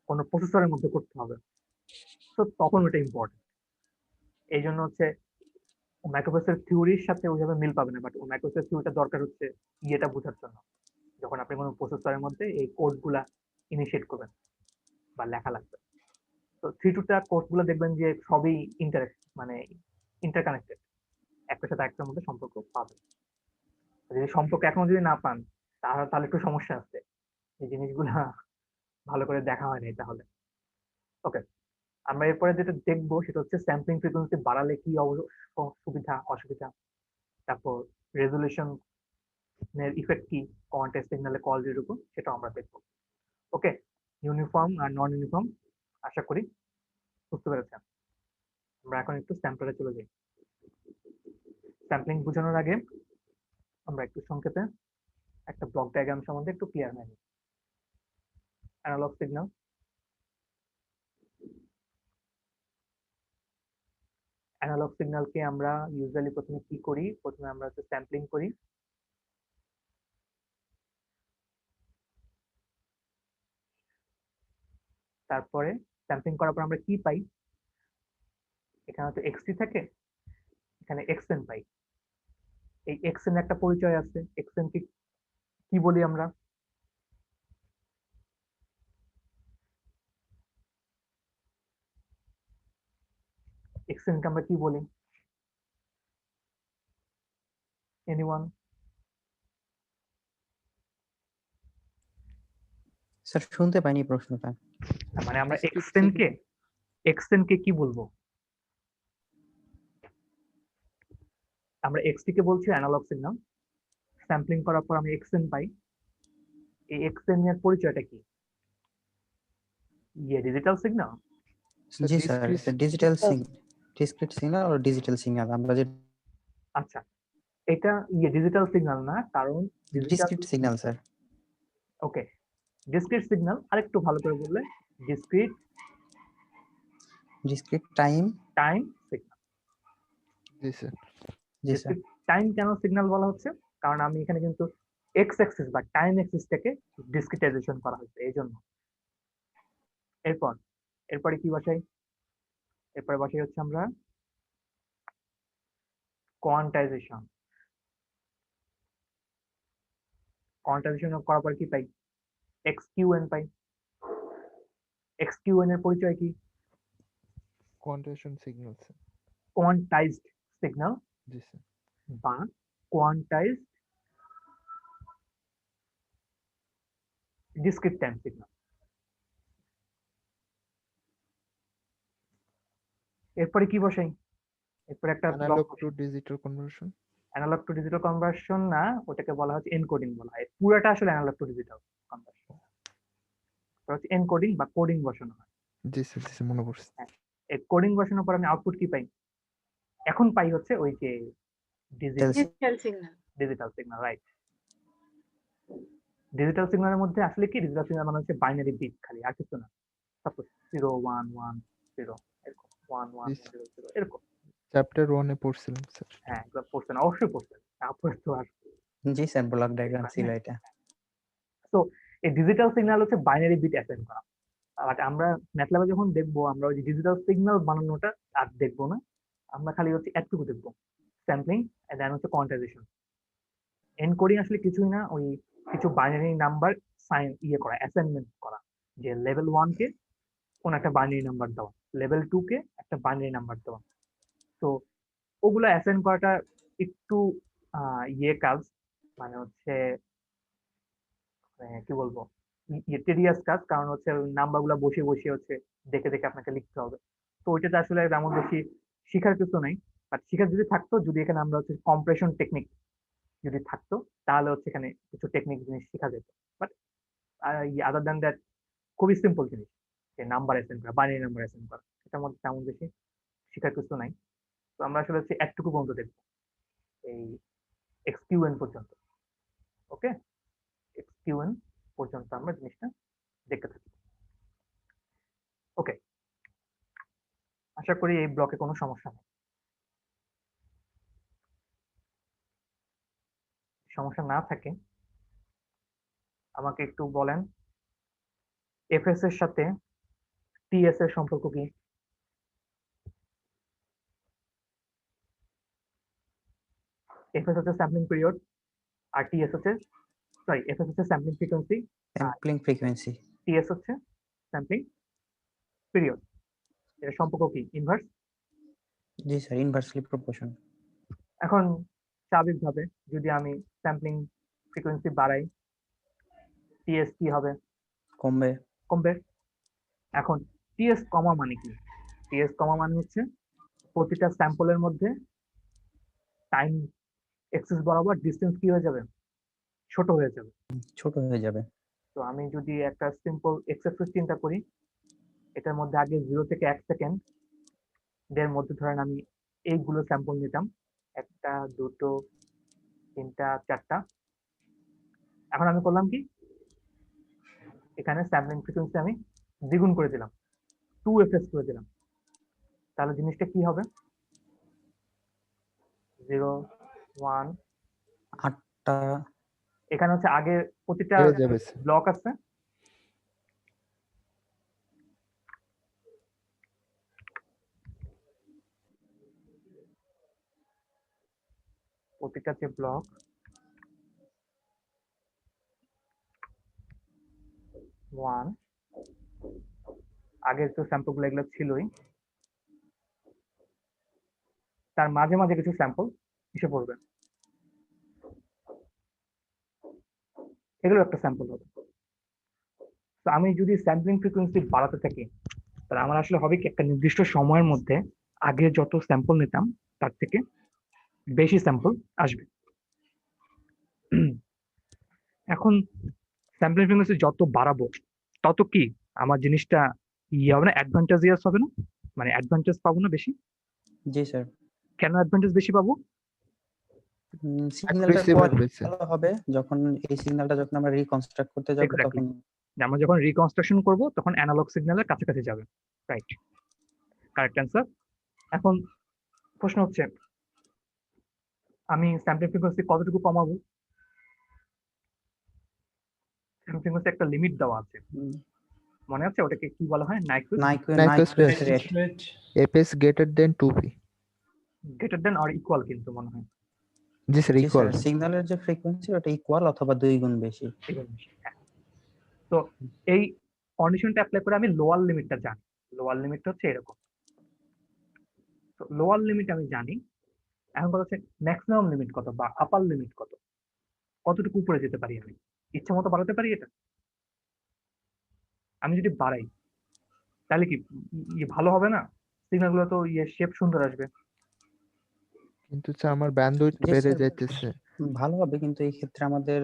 কোনো প্রসেসরের মধ্যে করতে হবে, তো তখন ওটা ইম্পর্টেন্ট। এই জন্য হচ্ছে মাইক্রোপ্রসেসর থিওরির সাথে ওইভাবে মিল পাবে না, বাট ওই মাইক্রোপ্রসেসর থিওরিটা দরকার হচ্ছে ইয়েটা বোঝার জন্য, যখন আপনি কোনো প্রসেসরের মধ্যে এই কোড গুলা ইনিশিয়েট করবেন বা লেখা লাগবে। তো 3 to 4 কোর্স গুলো দেখবেন যে সবই মানে ইন্টারকানেক্টেড, একটার সাথে একটার মধ্যে সম্পর্ক পাবেন। যদি সম্পর্ক এখনো যদি না পান, তাহলে একটু সমস্যা আছে, এই জিনিসগুলা ভালো করে দেখা হয়নি তাহলে। ওকে, আমরা এরপরে যেটা দেখবো সেটা হচ্ছে স্যাম্পলিং ফ্রিকোয়েন্সি বাড়ালে কি সুবিধা অসুবিধা, তারপর রেজুলেশন এর ইফেক্ট কি কোয়ান্টাইজ সিগন্যালে কোয়ালিটির উপর, সেটা আমরা দেখবো। ওকে, ইউনিফর্ম আর নন ইউনিফর্ম আশা করি বুঝতে পেরেছেন। আমরা এখন একটু স্যাম্পলে চলে যাই। স্যাম্পলিং বোঝানোর আগে আমরা একটু সংক্ষেপে একটা ব্লক ডায়াগ্রাম সম্বন্ধে একটু ক্লিয়ার হয়ে নিই। অ্যানালগ সিগন্যাল, অ্যানালগ সিগন্যালকে আমরা ইউজুয়ালি প্রথমে কি করি, প্রথমে আমরা হচ্ছে স্যাম্পলিং করি। তারপরে স্যাম্পলিং করার পর আমরা কি পাই, এখানে তো এক্সটি থাকে, এখানে এক্সএন পাই। এই এক্সএন একটা পরিচয় আছে, এক্সএন কি কি বলি আমরা, এক্সএন কে আমরা কি বলি, এনিওয়ান? স্যার শুনতে পাইনি প্রশ্নটা। মানে আমরা Discrete এক্সএন কে কি বলবো? আমরা এক্সটি কে বলছি অ্যানালগ সিগন্যাল, স্যাম্পলিং করার পর আমি এক্সএন পাই। এই এক্সএন এর পরিচয়টা কি? Digital signal. Sir, জি sir, discrete digital discrete signal আর ডিজিটাল সিগন্যাল আমরা যে আচ্ছা, এটা ডিজিটাল সিগন্যাল না, কারণ digital, discrete signal sir. Okay, discrete signal আরেকটু ভালো করে বললে, ডিসক্রিট টাইম। সিগন্যাল। জি স্যার। জি স্যার। ডিসক্রিট টাইম কেন সিগন্যাল বলা হচ্ছে, কারণ আমি এখানে কিন্তু এক্স অ্যাক্সিস বা টাইম অ্যাক্সিসটাকে ডিসক্রিটাইজেশন করা হয়েছে এই জন্য। এরপরে কি বসাই, এরপরে বসাই হচ্ছে আমরা কোয়ান্টাইজেশন। কোয়ান্টাইজেশন করার পর কি পাই, এক্সকিউএন পাই। এক্সকিউএন এর পরিচয় কি? Quantization signal sir. Quantized signal জি স্যার। বা কোয়ান্টাইজড ডিসক্রিট টাইম সিগন্যাল। এরপরে কি বসাই, এরপরে একটা analog to digital conversion. Analog to digital conversion না, ওটাকে বলা হচ্ছে এনকোডিং বলা হয়। পুরোটা আসলে অ্যানালগ টু ডিজিটাল কনভার্সন, হচ্ছে এনকোডিং বা কোডিং বসানো হয়। জি স্যার, জি স্যার, মনে পড়ছে। এই কোডিং বসানোর পর আমি আউটপুট কি পাই, এখন পাই হচ্ছে ওই যে digital signal. Digital signal, right. Digital সিগন্যালের মধ্যে আসলে কি, ডিজিটাল সিগন্যাল মানে হচ্ছে বাইনারি বিট খালি, আর কিছু না। সাপোজ 0 1 1 0 এরকম, 1 1 0 0 এরকম। চ্যাপ্টার 1 এ পড়ছিলাম স্যার। হ্যাঁ, এগুলো পড়ছেন, অবশ্যই পড়ছেন, তারপরে তো আর। জি স্যার, ব্লক ডায়াগ্রাম ছিল এটা। তো এই ডিজিটাল সিগন্যাল হচ্ছে বাইনারি বিট অ্যাসাইন করা। বাট আমরা ম্যাটল্যাবে যখন দেখবো, আমরা ওই ডিজিটাল সিগন্যাল বানানোটা আর দেখবো না, আমরা খালি হচ্ছে একটুকু দেখবো, স্যাম্পলিং এন্ড দেন হচ্ছে কোয়ান্টাইজেশন। এনকোডিং আসলে কিছুই না, ওই কিছু বাইনারি নাম্বার করা, অ্যাসাইনমেন্ট করা, যে লেভেল 1 কে কোন একটা বাইনারি নাম্বার দেওয়া, লেভেল 2 কে একটা বাইনারি নাম্বার দেওয়া। তো ওগুলো অ্যাসাইন করাটা একটু কাজ, মানে হচ্ছে কি বলবো, টেডিয়াস কাজ, কারণ হচ্ছে নাম্বার গুলা বসে বসে হচ্ছে দেখে দেখে আপনাকে লিখতে হবে। তো ওইটাতে আসলে তেমন বেশি শিখার কিছু নাই। বাট শিখার যদি থাকতো, যদি এখানে আমরা হচ্ছে কম্প্রেশন টেকনিক যদি থাকতো, তাহলে হচ্ছে এখানে কিছু টেকনিক জিনিস শেখা যেত। বাট আদার দ্যান দ্যাট খুবই সিম্পল জিনিস, যে নাম্বার অ্যাসাইন করা, বাইনারি নাম্বার অ্যাসাইন করা, এটার মধ্যে তেমন বেশি শিখার কিছু নাই। তো আমরা আসলে হচ্ছে একটুকু পর্যন্ত দেখবো, এই এক্সকিউএন পর্যন্ত। ওকে, এক্সকিউএন পর্যন্ত আমরা জিনিসটা দেখতে থাকি। ওকে, আশা করি এই ব্লকে কোনো সমস্যা নেই। সমস্যা না থাকে আমাকে একটু বলেন এফএস এর সাথে টিএস এর সম্পর্ক কি? এফএস হচ্ছে স্যাম্পলিং পিরিয়ড আর টিএস হচ্ছে এফএস হচ্ছে sampling frequency, sampling frequency. TS হচ্ছে স্যাম্পলিং পিরিয়ড। এর সম্পর্ক কি? ইনভার্স। জি স্যার, ইনভার্সলি প্রপোর্শন। এখন স্বাভাবিকভাবে যদি আমি স্যাম্পলিং ফ্রিকোয়েন্সি বাড়াই টিএস কি হবে? কমবে। কমবে। এখন টিএস কমা মানে কি? টিএস কমা মানে হচ্ছে প্রতিটা স্যাম্পলের মধ্যে টাইম এক্সিস বরাবর ডিসটেন্স কি হয়ে যাবে? ছোট হয়ে যাবে। ছোট হয়ে যাবে। তো আমি যদি একটা সিম্পল এক্স অ্যাক্সিস চিন্তা করি, এটার মধ্যে আগে 0 থেকে 1 সেকেন্ড এর মধ্যে ধরেন আমি এইগুলো স্যাম্পল নিতাম, 1টা 2টো 3টা 4টা। এখন আমি করলাম কি, এখানে স্যাম্পলিং ফ্রিকোয়েন্সি আমি দ্বিগুণ করে দিলাম, 2fs করে দিলাম। তাহলে জিনিসটা কি হবে? 0 1 8টা এখানে হচ্ছে আগে প্রতিটা বেড়ে যাবে স্যার। ব্লক আছে, প্রতিটা যে ব্লক ওয়ান, আগের তো স্যাম্পল গুলো এগুলো ছিলই, তার মাঝে মাঝে কিছু স্যাম্পল এসে পড়বে, এগুলো একটা স্যাম্পল হবে। তো আমি যদি স্যাম্পলিং ফ্রিকোয়েন্সি বাড়াতে থাকি তাহলে আমার আসলে হবে কি, একটা নির্দিষ্ট সময়ের মধ্যে আগে যত স্যাম্পল নিতাম তার থেকে বেশি স্যাম্পল আসবে। এখন স্যাম্পলিং ফ্রিকোয়েন্সি যত বাড়াবো তত কি আমার জিনিসটা ইয়ে হবে না, অ্যাডভান্টেজিয়াস হবে না, মানে অ্যাডভান্টেজ পাবো না বেশি? জি স্যার। কেন অ্যাডভান্টেজ বেশি পাবো? সিগন্যালটা Accuracy বাড়বে স্যার। ভালো হবে যখন এই সিগন্যালটা যখন আমরা রিকনস্ট্রাক্ট করতে যাব Exactly. তখন আমরা যখন রিকনস্ট্রাকশন করব তখন অ্যানালগ সিগন্যালের কাছাকাছি যাবে। Right, correct answer. এখন প্রশ্ন হচ্ছে আমি স্যাম্পলিং ফ্রিকোয়েন্সি কতটুকু কমাবো? স্যাম্পলিং ফ্রিকোয়েন্সি একটা লিমিট দেওয়া আছে, মনে আছে ওটাকে কি বলা হয়? Nyquist rate. fs greater than 2p। Greater than or equal কিন্তু মনে হয়। জি স্যার, জি ইকুয়াল। স্যার, সিগন্যালের যে ফ্রিকোয়েন্সি ওটা ইকুয়াল অথবা 2 গুণ বেশি। হ্যাঁ। তো এই কন্ডিশনটা অ্যাপ্লাই করে আমি লোয়ার লিমিটটা জানি। লোয়ার লিমিটটা হচ্ছে এরকম। তো লোয়ার লিমিট আমি জানি, এখন কথা হচ্ছে ম্যাক্সিমাম লিমিট কত বা আপার লিমিট কত, কতটুকু উপরে যেতে পারি আমি? ইচ্ছে মতো বাড়াতে পারি এটা? আমি যদি বাড়াই তাহলে কি ভালো হবে না? সিগন্যাল গুলো তো শেপ সুন্দর আসবে। কিন্তু স্যার আমার ব্যান্ডউইথ জি বেড়ে স্যার, যাইতেছে। ভালো হবে কিন্তু এই ক্ষেত্রে আমাদের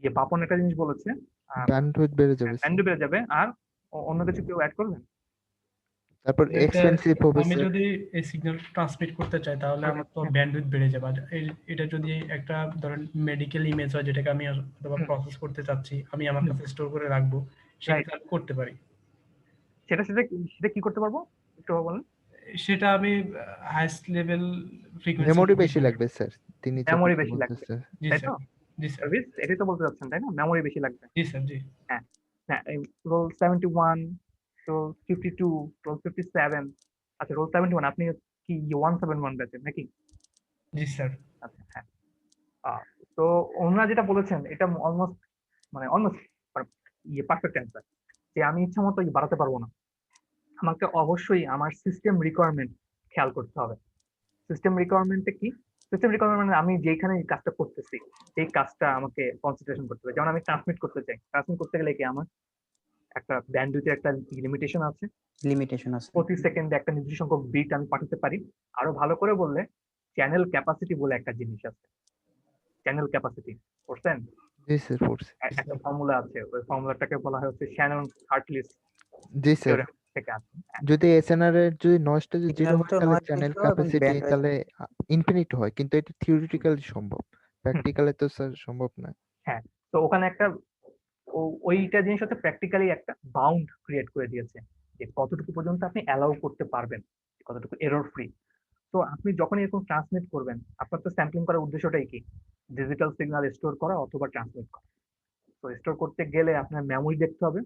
পাপন একটা জিনিস বলেছে, ব্যান্ডউইথ বেড়ে যাবে স্যার। ব্যান্ড বেড়ে যাবে। আর অন্য কিছু কেউ অ্যাড করবেন? তারপর এক্সপেন্সিভ হবে আমি স্যার। যদি এই সিগন্যাল ট্রান্সমিট করতে চাই তাহলে আমার তো ব্যান্ডউইথ বেড়ে যাবে। আর এটা যদি একটা ধরেন মেডিকেল ইমেজ হয় যেটাকে আমি অথবা প্রসেস করতে চাচ্ছি, আমি আমার কাছে স্টোর করে রাখবো, সেটা আমি করতে পারি। সেটা সেটা সেটা কি করতে পারবো একটু বলেন? সেটা আমি হাইস্ট লেভেল ফ্রিকোয়েন্সি মেমোরি বেশি লাগবে স্যার। তিনি যে মেমোরি কথা বেশি লাগবে, বলতেছে। জি তাই স্যার। তো? জি স্যার। সার্ভিস এটাই তো বলতে চাচ্ছেন তাই না? মেমোরি বেশি লাগবে। জি স্যার। জি। হ্যাঁ হ্যাঁ, রোল 71, রোল 52, রোল 57। আচ্ছা, রোল 71 আপনি কি 171 ব্যাচের নাকি? জি স্যার। আচ্ছা হ্যাঁ। তো ওনারা যেটা বলেছেন এটা অলমোস্ট পারফেক্ট অ্যান্সার, যে আমি ইচ্ছা মতো বাড়াতে পারবো না, আমাকে অবশ্যই আমার সিস্টেম রিকোয়ারমেন্ট খেয়াল করতে হবে। সিস্টেম রিকোয়ারমেন্টে কি? সিস্টেম রিকোয়ারমেন্ট মানে আমি যেখানে কাজটা করতেছি এই কাজটা আমাকে কনসিডারেশন করতে হবে। যেমন আমি ট্রান্সমিট করতে চাই, ট্রান্সমিট করতে গেলে কি আমার একটা ব্যান্ডউইথের একটা লিমিটেশন আছে, প্রতি সেকেন্ডে একটা নির্দিষ্ট সংখ্যক বিট আমি পাঠাতে পারি। আরো ভালো করে বললে চ্যানেল ক্যাপাসিটি বলে একটা জিনিস আছে। চ্যানেল ক্যাপাসিটি পড়ছেন? জি স্যার, পড়ছি। একটা ফর্মুলা আছে, ওই ফর্মুলাটাকে বলা হয় হচ্ছে শ্যানন হার্টলিস জি স্যার। থিওরেম থেকে আছে। যদি এসএনআর এর যদি নয়েজটা যদি 0 হয় তাহলে নয়েজ চ্যানেল বেশি হয় এবং ক্যাপাসিটি bandwidth তাহলে ইনফিনিট হয়, কিন্তু এটা থিওরিটিক্যালি সম্ভব, প্র্যাকটিক্যালি তো স্যার সম্ভব না। হ্যাঁ, তো ওখানে একটা ওইটা জিনিস হচ্ছে প্র্যাকটিক্যালি একটা বাউন্ড ক্রিয়েট করে দিয়েছে, যে কতটুকু পর্যন্ত আপনি অ্যালাউ করতে পারবেন, কতটুকু এরর ফ্রি। তো আপনি যখন এরকম ট্রান্সমিট করবেন, আপনার তো স্যাম্পলিং করার উদ্দেশ্যটাই কি? ডিজিটাল সিগন্যাল স্টোর করা অথবা ট্রান্সমিট করা। তো স্টোর করতে গেলে আপনার মেমোরি দেখতে হবে,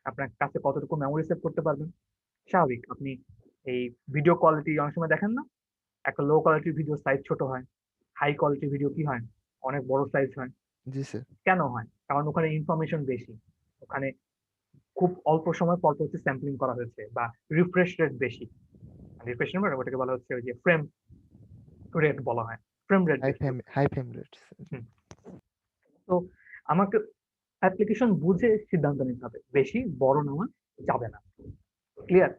আপনার কাছে কতটুকু মেমোরি সেভ করতে পারবেন। স্বাভাবিক, আপনি এই ভিডিও কোয়ালিটি অনেক সময় দেখেন না, একটা লো কোয়ালিটির ভিডিও সাইজ ছোট হয়, হাই কোয়ালিটির ভিডিও কি হয়, অনেক বড় সাইজ হয়। জি স্যার। কেন হয়? কারণ ওখানে ইনফরমেশন বেশি, ওখানে খুব অল্প সময় পর হচ্ছে স্যাম্পলিং করা হয়েছে, বা রিফ্রেশ রেট বেশি। রিফ্রেশ রেট ওটাকে বলা হচ্ছে ওই যে ফ্রেম রেট বলা হয়, ফ্রেম রেট বেশি। High frame rate. তো আমাকে অ্যাপ্লিকেশন বুঝে সিদ্ধান্ত নিতে হবে, বেশি বড় নেওয়া যাবে না। ক্লিয়ার?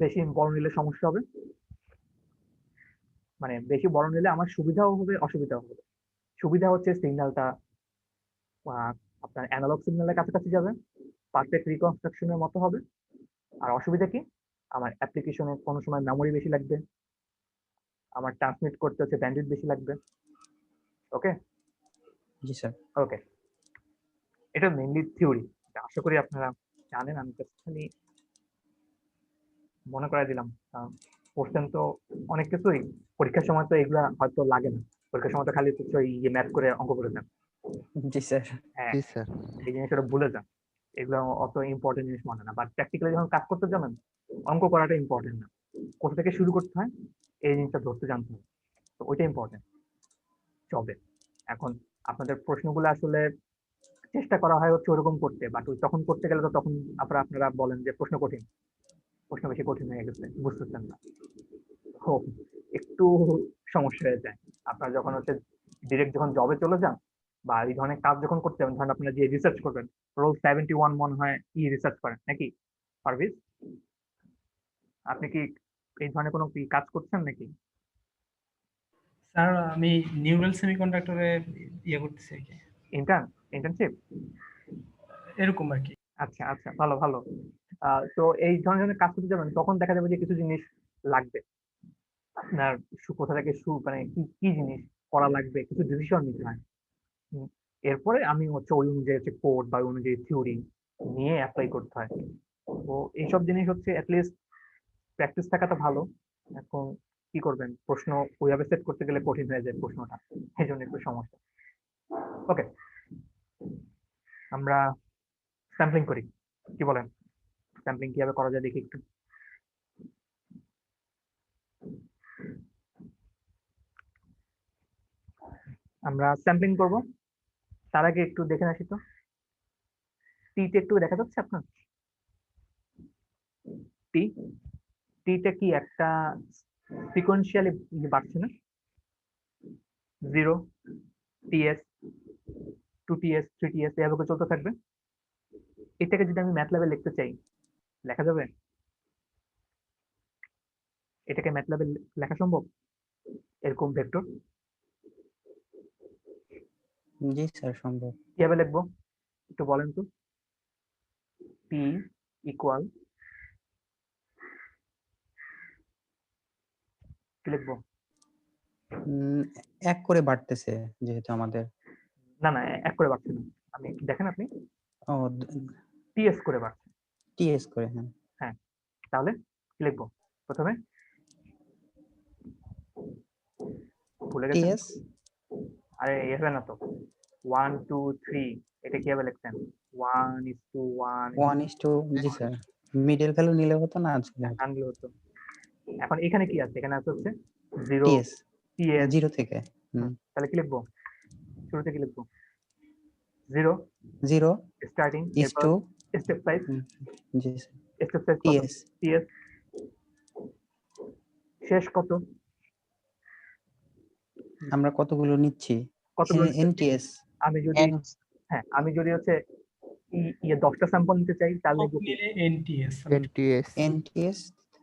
বেশি বড় নিলে সমস্যা হবে, মানে বেশি বড় নিলে আমার সুবিধাও হবে অসুবিধাও হবে। সুবিধা হচ্ছে সিগন্যালটা আপনার অ্যানালগ সিগন্যালের কাছাকাছি যাবে, পারফেক্ট রিকনস্ট্রাকশনের মতো হবে। আর অসুবিধা কি? আমার অ্যাপ্লিকেশনে কোনো সময় মেমোরি বেশি লাগবে, আমার ট্রান্সমিট করতে হচ্ছে ব্যান্ডউইথ বেশি লাগবে। ওকে জি স্যার। ওকে, এটা মেইনলি থিওরি, আশা করি আপনারা জানেন। আমি জাস্ট খালি মনে করাই দিলাম, পড়ছেন তো অনেক কিছুই, পরীক্ষার সময় তো এগুলা হয়তো লাগে না, পরীক্ষার সময় তো খালি হচ্ছে ওই ম্যাথ করে অঙ্ক করে দেন। জি স্যার। হ্যাঁ, জি স্যার। এই জিনিসটা ভুলে যান, এগুলো অত ইম্পর্টেন্ট জিনিস মনে না। বাট প্র্যাকটিক্যালি যখন কাজ করতে যাবেন, অঙ্ক করাটা ইম্পর্টেন্ট না, কোথা থেকে শুরু করতে হয় এই জিনিসটা ধরতে জানতে হবে। তো ওইটা ইম্পর্টেন্ট জবে। এখন আপনাদের প্রশ্নগুলো আসলে চেষ্টা করা হয় হচ্ছে ওরকম করতে, বাট তখন করতে গেলে তো তখন আপনারা বলেন যে প্রশ্ন কঠিন, প্রশ্ন বেশি কঠিন হয়ে গেছে, বুঝতেছেন না, তো একটু সমস্যা হয়ে যায়। আপনারা যখন হচ্ছে ডিরেক্ট যখন জবে চলে যান, বা এই ধরনের কাজ যখন করতে যাবেন, ধরেন আপনারা যে রিসার্চ করবেন, রোল 71 মনে হয় রিসার্চ করেন নাকি পারভিজ? আপনি কি এই ধরনের কোনো কি কাজ করছেন নাকি? স্যার আমি নিউরাল সেমিকন্ডাক্টরে ইয়ে করতেছি আর কি, ইন্টার্নশিপ এরকম আর কি। আচ্ছা আচ্ছা, ভালো ভালো। তো এই ধরনের কাজ করতে যাবেন, তখন দেখা যাবে যে কিছু জিনিস লাগবে আপনার, কোথা থেকে মানে কি কি জিনিস করা লাগবে, কিছু ডিসিশন নিতে হয়। এরপরে আমি হচ্ছে ওই অনুযায়ী হচ্ছে কোড বা ওই অনুযায়ী থিওরি নিয়ে অ্যাপ্লাই করতে হয়। তো এইসব জিনিস হচ্ছে অ্যাটলিস্ট প্র্যাকটিস থাকাটা ভালো। এখন কি করবেন, প্রশ্ন ওইভাবে সেট করতে গেলে কঠিন হয়ে যায় প্রশ্নটা, এই জন্য একটু সমস্যা। ওকে, আমরা স্যাম্পলিং করি, কি বলেন? স্যাম্পলিং কিভাবে করা যায় দেখি একটু। আমরা স্যাম্পলিং করব, তার আগে একটু দেখে আসি তো, টিটা একটু দেখা যাচ্ছে আপনার? টিটা কি একটা সিকোয়েন্সিয়ালি বাড়ছে না? 0 টিএস 2ts 3ts এভাবে করে চলতে থাকবে। এটাকে যদি আমি ম্যাটল্যাবে লিখতে চাই, লেখা যাবে? এটাকে ম্যাটল্যাবে লেখা সম্ভব এরকম ভেক্টর? জি স্যার, সম্ভব। কিভাবে লিখবো একটু বলেন তো? পি ইকুয়াল কি লিখবো? এক করে বাড়তেছে যেহেতু আমাদের। না না, এক করে বাড়ছে না, আমি দেখেন আপনি ও, টিএস করে বাড়ছে। টিএস করে, হ্যাঁ। হ্যাঁ, তাহলে কি লিখবো প্রথমে? ভুলে গেছেন? টিএস। আরে এভাবে না তো, 1 2 3 এটা কিভাবে লিখছেন? 1:1 1:2। জি স্যার, মিডল ভ্যালু নিলে হতো না আজকে? আনলে হতো। এখন এখানে কি আছে? এখানে আছে হচ্ছে 0 টিএস টিএস। 0 থেকে। তাহলে কি লিখবো? শুরুতে কি লিখবো? 0 0 starting, is to। Step size, জি স্যার। স্টেপ সাইজ কত? TS TS. শেষ কত? আমরা কতগুলো নিচ্ছি? কতগুলো? এনটিএস। আমি যদি আমি যদি হচ্ছে 10টা স্যাম্পল নিতে চাই তাহলে সব মিলে এনটিএস। এনটিএস।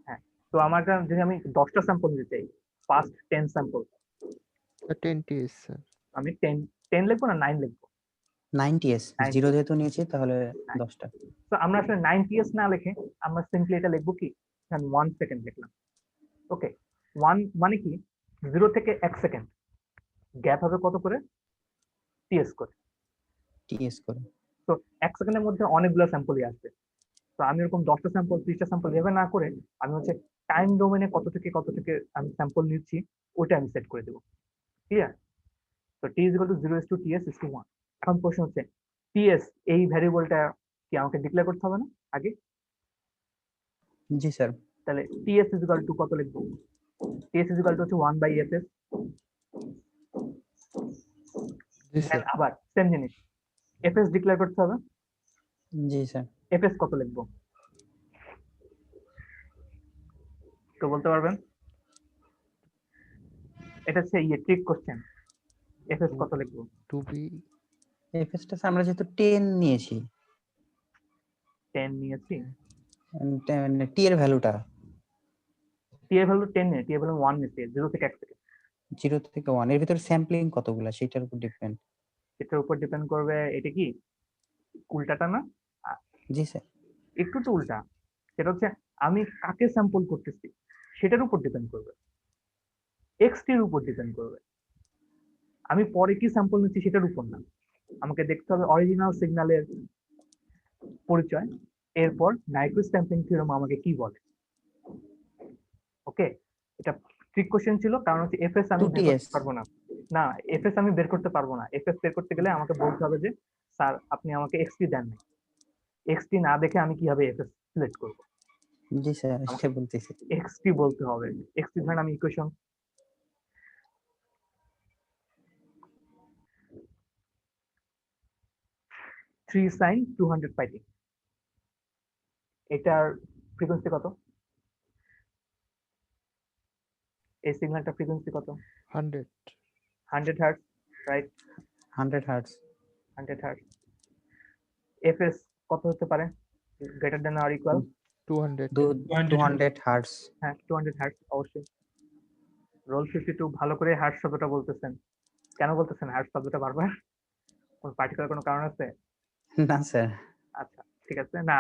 হ্যাঁ, তো আমার যদি আমি 10টা স্যাম্পল নিতে চাই, ফার্স্ট 10 স্যাম্পল 10ts স্যার। আমি 10 লিখবো না 9 লিখবো? 9ts। 0 যেহেতু নিয়েছি তাহলে 10টা। তো আমরা আসলে 9ts না লিখে আমরা সিম্পলি এটা লিখবো কি, 1 সেকেন্ড লিখলাম। ওকে, 1 মানে কি 0 থেকে 1 সেকেন্ড গ্যাপ হবে কত করে? টিএস করে। টিএস করে। তো 1 সেকেন্ডের মধ্যে অনেকগুলো স্যাম্পলই আসবে, তো আমি এরকম 10টা স্যাম্পল 30টা স্যাম্পল এভাবে না করে আমি হচ্ছে টাইম ডোমেনে কত থেকে আমি স্যাম্পল নিচ্ছি ওটা আমি সেট করে দেবো। ক্লিয়ার? তো t is equal to 0 is to ts is to 1। এখন প্রশ্ন হচ্ছে ts এই ভ্যারিয়েবলটা কি আমাকে ডিক্লেয়ার করতে হবে না আগে? জি স্যার। তাহলে ts is equal to কত লিখবো? ts is equal to হচ্ছে 1 by fs। জি স্যার। দেন আবার সেম জিনিস fs ডিক্লেয়ার করতে হবে। জি স্যার। fs কত লিখবো? তো বলতে পারবেন? এটা হচ্ছে ট্রিক কোশ্চেন। fs কত লিখবো? 2b এফএসটা আমরা যেহেতু 10 নিয়েছি 10 নিয়েছি। মানে টি এর ভ্যালুটা t এর ভ্যালু 10 নেই, t এর ভ্যালু 1 নিয়েছি 0 থেকে 1 থেকে। 0 থেকে 1 এর ভিতর স্যাম্পলিং কতগুলা সেটার উপর ডিপেন্ড। এটার উপর ডিপেন্ড করবে। এটা কি উল্টাটা না? জি স্যার। একটু তো উল্টা। সেটা হচ্ছে আমি কাকে স্যাম্পল করতেছি সেটার উপর ডিপেন্ড করবে, xt এর উপর ডিপেন্ড করবে। আমি পরে কি স্যাম্পল নিচ্ছি সেটার উপর না, আমাকে দেখতে হবে অরিজিনাল সিগন্যালের পরিচয়, এরপর নাইকুইস্ট স্যাম্পলিং থিওরেম আমাকে কি বলে। ওকে, এটা ট্রিক কোশ্চেন ছিল, কারণ হচ্ছে এফএস আমি বের করতে পারবো না। না, এফএস আমি বের করতে পারবো না। এফএস বের করতে গেলে আমাকে বলতে হবে যে স্যার আপনি আমাকে এক্সটি দেন না, এক্সটি না দেখে আমি কিভাবে এফএস সিলেক্ট করব। জি স্যার, এটা বলতেছি। এক্সটি বলতে হবে। এক্সটি ধরেন আমি ইকুয়েশন 3 sin 200 পাইটি, এটার ফ্রিকোয়েন্সি কত? এই সিগন্যালটা ফ্রিকোয়েন্সি কত? 100 hertz, right? 100 hertz. 100 hertz. FS কত হতে পারে? Greater than or equal 200 hertz. হ্যাঁ, 200 হার্টজ অবশ্যই। রোল 52 ভালো করে হার্টজ শব্দটা বলতেছেন, কেন বলতেছেন হার্টজ শব্দটা বারবার? কোন পার্টিকুলার কোনো কারণ আছে? না স্যার। আচ্ছা ঠিক আছে, না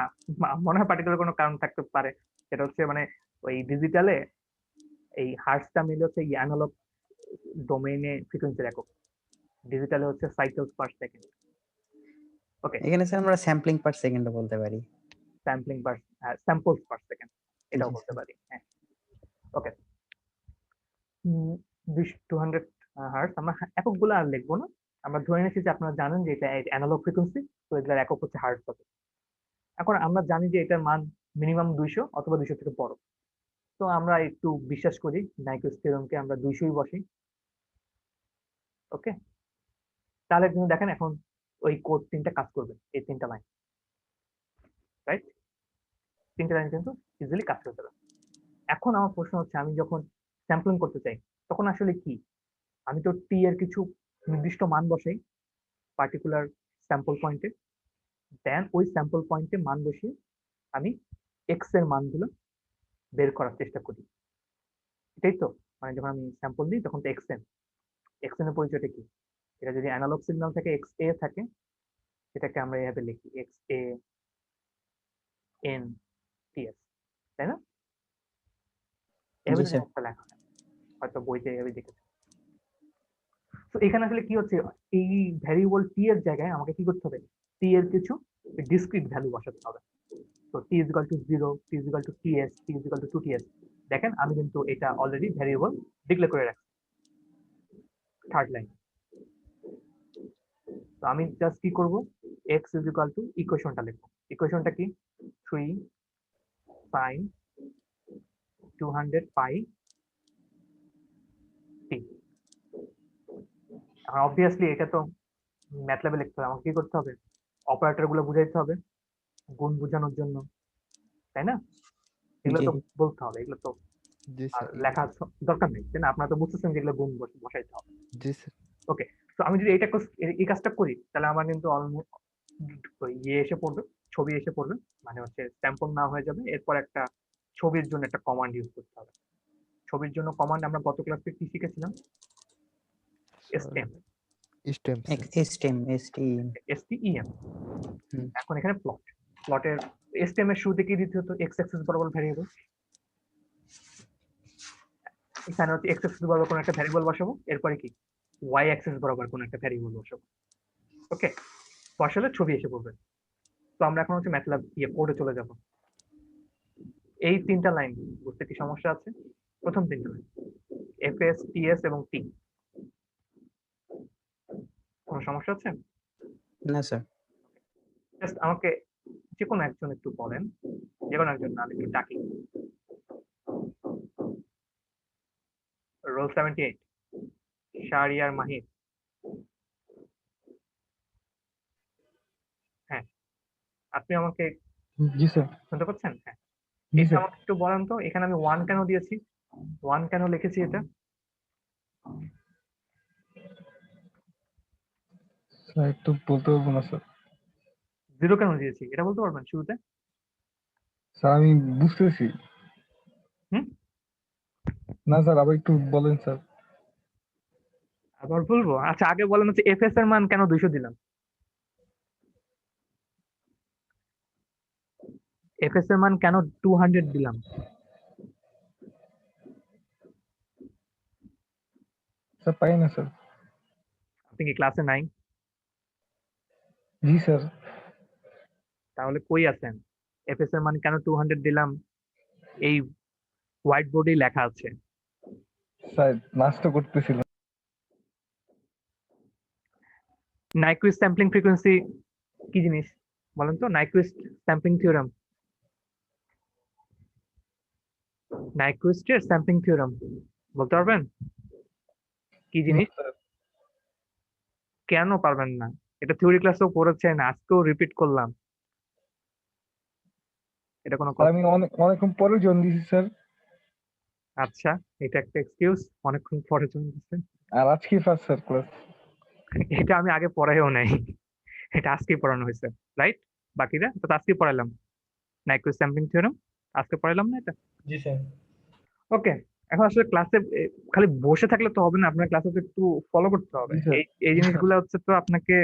মনে হয় পার্টিকুলার কোনো কারণ থাকতে পারে। সেটা হচ্ছে মানে ওই ডিজিটালে এই হার্টজটা মিলে হচ্ছে অ্যানালগ ডোমেইনে ফ্রিকোয়েন্সির একক, ডিজিটালে হচ্ছে সাইকেলস পার সেকেন্ড। ওকে, এখানে স্যার আমরা স্যাম্পলিং পার সেকেন্ড বলতে পারি। স্যাম্পলিং পার স্যাম্পলস পার সেকেন্ড এটাও জি, বলতে স্যার। পারি। হ্যাঁ, ওকে। 200 হার্টজ আমরা এককগুলো আর লিখবো না, আমরা ধরে নিচ্ছি যে আপনারা জানেন যে এটা অ্যানালগ ফ্রিকোয়েন্সি, তো এটার একক হচ্ছে হার্টজ হবে। এখন আমরা জানি যে এটার মান মিনিমাম 200 অথবা 200 থেকে বড়, তো আমরা একটু বিশ্বাস করি নাইকুইস্ট থিওরেমকে, আমরা 200ই বসি। ওকে, তাহলে কিন্তু দেখেন এখন ওই কোড 3টা কাজ করবে, এই 3টা লাইন, রাইট? 3টা লাইন কিন্তু ইজিলি কাজ করতে পারে। এখন আমার প্রশ্ন হচ্ছে আমি যখন স্যাম্পলিং করতে চাই তখন আসলে কি, আমি তো টি এর কিছু নির্দিষ্ট মান বসাই পার্টিকুলার স্যাম্পল পয়েন্টে, দেন ওই স্যাম্পল পয়েন্টে মান বসিয়ে আমি এক্স এর মানগুলো বের করার চেষ্টা করি, এটাই তো? মানে যখন আমি স্যাম্পল দিই তখন তো এক্স এন এর পরিচয়টা কি? এটা যদি অ্যানালগ সিগন্যাল থাকে এক্স এ থাকে, সেটাকে আমরা এভাবে লিখি x A N T S, তাই না? এভাবে জিনিসটা লেখা হয়, হয়তো বইতে এভাবে দেখেছি। তো এখানে আসলে কি হচ্ছে, এই ভ্যারিয়েবল টি এর জায়গায় আমাকে কি করতে হবে, টি এর কিছু ডিসক্রিট ভ্যালু বসাতে হবে। তো T is equal to 0, T is equal to TS, T is equal to 2ts। দেখেন আমি কিন্তু এটা অলরেডি ভ্যারিয়েবল ডিক্লেয়ার করে রাখছি থার্ড লাইন। তো আমি জাস্ট কি করব, x ইজ ইকুয়াল টু ইকুয়েশনটা লিখব। ইকুয়েশনটা কি? 3 sin 200 পাই টি। এখন অবভিয়াসলি এটা তো ম্যাথল্যাবে লিখতে হবে, আমাকে কি করতে হবে, অপারেটর গুলো বুঝাইতে হবে গুণ বোঝানোর জন্য, তাই না? এগুলো তো বলতে হবে, এগুলো তো আর লেখা দরকার নেই, তাই না? আপনারা তো বুঝতেছেন যেগুলো গুণ বসাইতে হবে। ওকে, তো আমি যদি এই কাজটা করি তাহলে আমার কিন্তু অলমোস্ট ইয়ে এসে পড়বে, ছবি এসে পড়বে, মানে হচ্ছে স্যাম্পল না হয়ে যাবে। এরপর একটা ছবির জন্য একটা কমান্ড ইউজ করতে হবে। ছবির জন্য কমান্ড আমরা গত ক্লাসে কি শিখেছিলাম? STEM। এখন এখানে প্লটের STEM এর শুরুতে কি দিতে হতো? এক্স অ্যাক্সিস বরাবর ভ্যারিয়েবল। এখানে হচ্ছে এক্স অ্যাক্সিস বরাবর কোনো একটা ভ্যারিয়েবল বসাবো, এরপরে কি ওয়াই অ্যাক্সিস বরাবর কোনো একটা ভ্যারিয়েবল বসাবো। ওকে, বসালে ছবি এসে পড়বে। তো আমরা এখন হচ্ছে ম্যাটল্যাব কোডে চলে যাব। এই 3টা লাইন বুঝতে কি সমস্যা আছে? প্রথম 3টা লাইন এফএস, টিএস এবং টি, কোনো সমস্যা আছে? না স্যার। জাস্ট আমাকে যে কোনো একজন একটু বলেন, যে কোনো একজন, আমি একটু ডাকি। রোল 78, শাহরিয়ার মাহির। হ্যাঁ, আপনি আমাকে জি স্যার। শুনতে পাচ্ছেন? হ্যাঁ, জি এটা স্যার। আমাকে একটু বলেন তো, এখানে আমি 1 কেন দিয়েছি? 1 কেন লিখেছি এটা? স্যার একটু বলতে পারবো না স্যার। 0 কেন দিয়েছি এটা বলতে পারবেন শুরুতে? স্যার আমি বুঝতেছি। হুম? না স্যার, আবার একটু বলেন স্যার। আবার বলবো? আচ্ছা, আগে বলেন হচ্ছে এফএস এর মান কেন 200 দিলাম? এফএস এর মান কেন 200 দিলাম? স্যার পাই না স্যার। আপনি কি ক্লাসে নাই? জি স্যার। তাহলে কই আছেন? এফএস এর মান কেন 200 দিলাম? এই হোয়াইট বোর্ডেই লেখা আছে। স্যার নাস্তা করতেছিলাম। নাইকুইস্ট স্যাম্পলিং ফ্রিকোয়েন্সি কি জিনিস বলেন তো? নাইকুইস্ট স্যাম্পলিং থিওরাম, নাইকুইস্টের স্যাম্পলিং থিওরাম বলতে পারবেন কি জিনিস? কেন পারবেন না? এটা থিওরি ক্লাসেও পড়েছেন, আজকেও রিপিট করলাম। এটা কোনো স্যার কথা? আমি অনেকক্ষণ পরে জয়েন দিয়েছি স্যার। আচ্ছা, এটা একটা এক্সকিউজ, অনেকক্ষণ পরে জয়েন দিচ্ছেন। আর আজকে ফার্স্ট স্যার ক্লাস। এটা আমি আগে পড়াইও নাই, এটা আজকেই পড়ানো হয়েছে, রাইট? বাকিরা তো আজকেই পড়াইলাম নাইকুইস্ট স্যাম্পলিং থিওরাম, আজকে পড়াইলাম না এটা? জি স্যার। ওকে, এখন আসলে ক্লাসে খালি বসে থাকলে তো হবে না, আপনার ক্লাসে তো একটু ফলো করতে হবে। জি স্যার। এই জিনিসগুলো হচ্ছে তো আপনাকে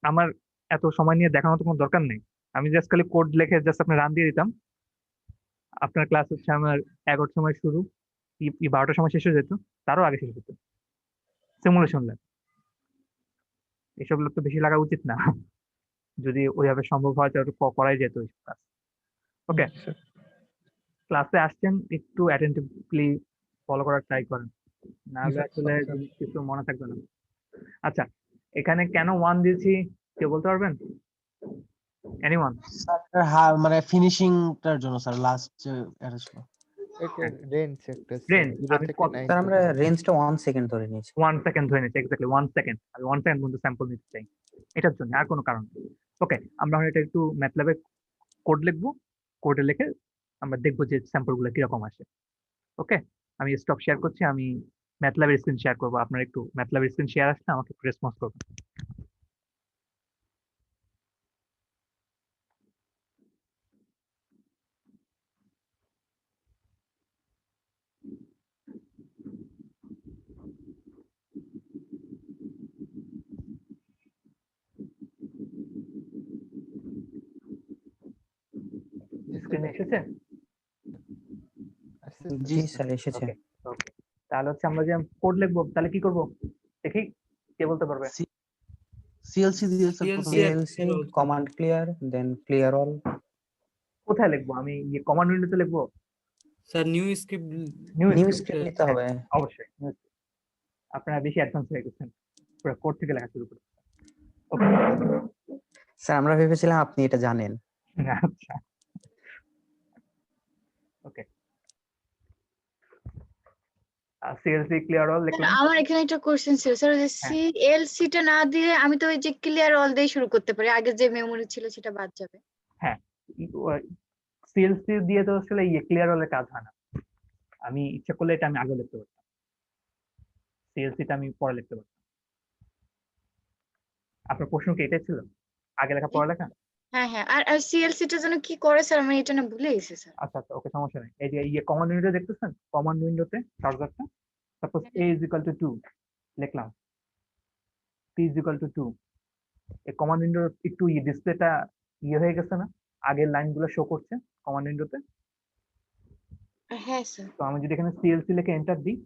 আমার এত সময় নিয়ে দেখানোর তো কোনো দরকার নেই। আমি জাস্ট খালি কোড লিখে জাস্ট আপনি রান দিয়ে দিতাম। আপনার ক্লাস হচ্ছে আমার 11টার সময় শুরু, 12টার সময় শেষ হয়ে যেত, তারও আগে শেষ হতো। সিমুলেশন ল্যাব এসব লোক তো বেশি লাগা উচিত না, যদি ওইভাবে সম্ভব হয় তাহলে করাই যেত ওই ক্লাস। ওকে, জি স্যার। ক্লাসে আসছেন একটু অ্যাটেন্টিভলি ফলো করার ট্রাই করেন, নাহলে স্যার, আসলে sorry, স্যার। জিনিস কিছু মনে থাকবে না। আচ্ছা, এখানে কেন 1 দিয়েছি কেউ বলতে পারবেন? এনিওয়ান? স্যার মানে ফিনিশিংটার জন্য স্যার, লাস্ট যে এটা ছিল। এটা রেঞ্জ একটা স্যার, রেঞ্জ 0 আমি থেকে কত? 9 স্যার আমরা পর্যন্ত। রেঞ্জটা 1 সেকেন্ড ধরে নিয়েছি। 1 সেকেন্ড ধরে নিচ্ছি, এক্স্যাক্টলি 1 সেকেন্ড। আমি 1 সেকেন্ড পর্যন্ত স্যাম্পল নিতে চাই, এটার জন্য, আর কোনো কারণ। ওকে, আমরা এখন এটা একটু ম্যাটল্যাবে কোড লিখবো, কোডে লিখে আমরা দেখবো যে স্যাম্পল গুলো কিরকম আসে। ওকে, আমি স্টপ শেয়ার করছি, আমি ম্যাটল্যাবের স্ক্রিন শেয়ার করবো। আপনার একটু ম্যাটল্যাবের স্ক্রিন শেয়ার আসলে আমাকে একটু রেসপন্স করবেন। স্ক্রিনে এসেছে? জি স্যার এসেছে। ওকে, ওকে, তাহলে হচ্ছে আমরা যে কোড লিখবো, তাহলে কি করবো দেখি, কে বলতে পারবে? সিএলসি দিয়ে স্যার CLC প্রথমে। সিএলসি কমান্ড ক্লিয়ার দেন ক্লিয়ার অল। কোথায় লিখবো? আমি কমান্ড উইন্ডোতে লিখবো? Sir new script new new script? Script নিতে হবে। অবশ্যই, আপনারা বেশি অ্যাডভান্স হয়ে গেছেন, পুরো কোড থেকে লেখা শুরু করুন। ওকে, স্যার আমরা ভেবেছিলাম আপনি এটা জানেন। আচ্ছা, ওকে, সিএলসি ক্লিয়ার অল স্যার, লিখলাম। আমার এখানে একটা কোশ্চেন ছিল স্যার, ওই যে হ্যাঁ। সিএলসি টা না দিয়ে আমি তো ওই যে ক্লিয়ার অল দিয়ে শুরু করতে পারি, আগে যে মেমরি ছিল সেটা বাদ যাবে। হ্যাঁ, সিএলসি দিয়ে তো আসলে ক্লিয়ার অলের কাজ হয় না। আমি ইচ্ছা করলে এটা আমি আগে লিখতে পারতাম, সিএলসিটা আমি পরে লিখতে পারতাম। আপনার প্রশ্ন কি এটাই ছিল, আগে লেখা পরে লেখা? হ্যাঁ হ্যাঁ, আর সিএলসি টা যেন কি করে স্যার, আমি এটা না ভুলে গেছি স্যার। আচ্ছা আচ্ছা, ওকে, সমস্যা নেই। এই যে কমান্ড উইন্ডো দেখতেছেন, কমান্ড উইন্ডোতে কার্সরটা, suppose a is equal to 2 লিখলাম, p is equal to 2, এই কমান্ড উইন্ডোর একটু ডিসপ্লেটা হয়ে গেছে না, আগের লাইনগুলো শো করছে কমান্ড উইন্ডোতে। হ্যাঁ স্যার। তো আমি যদি এখানে সিএলসি লিখে এন্টার দিই,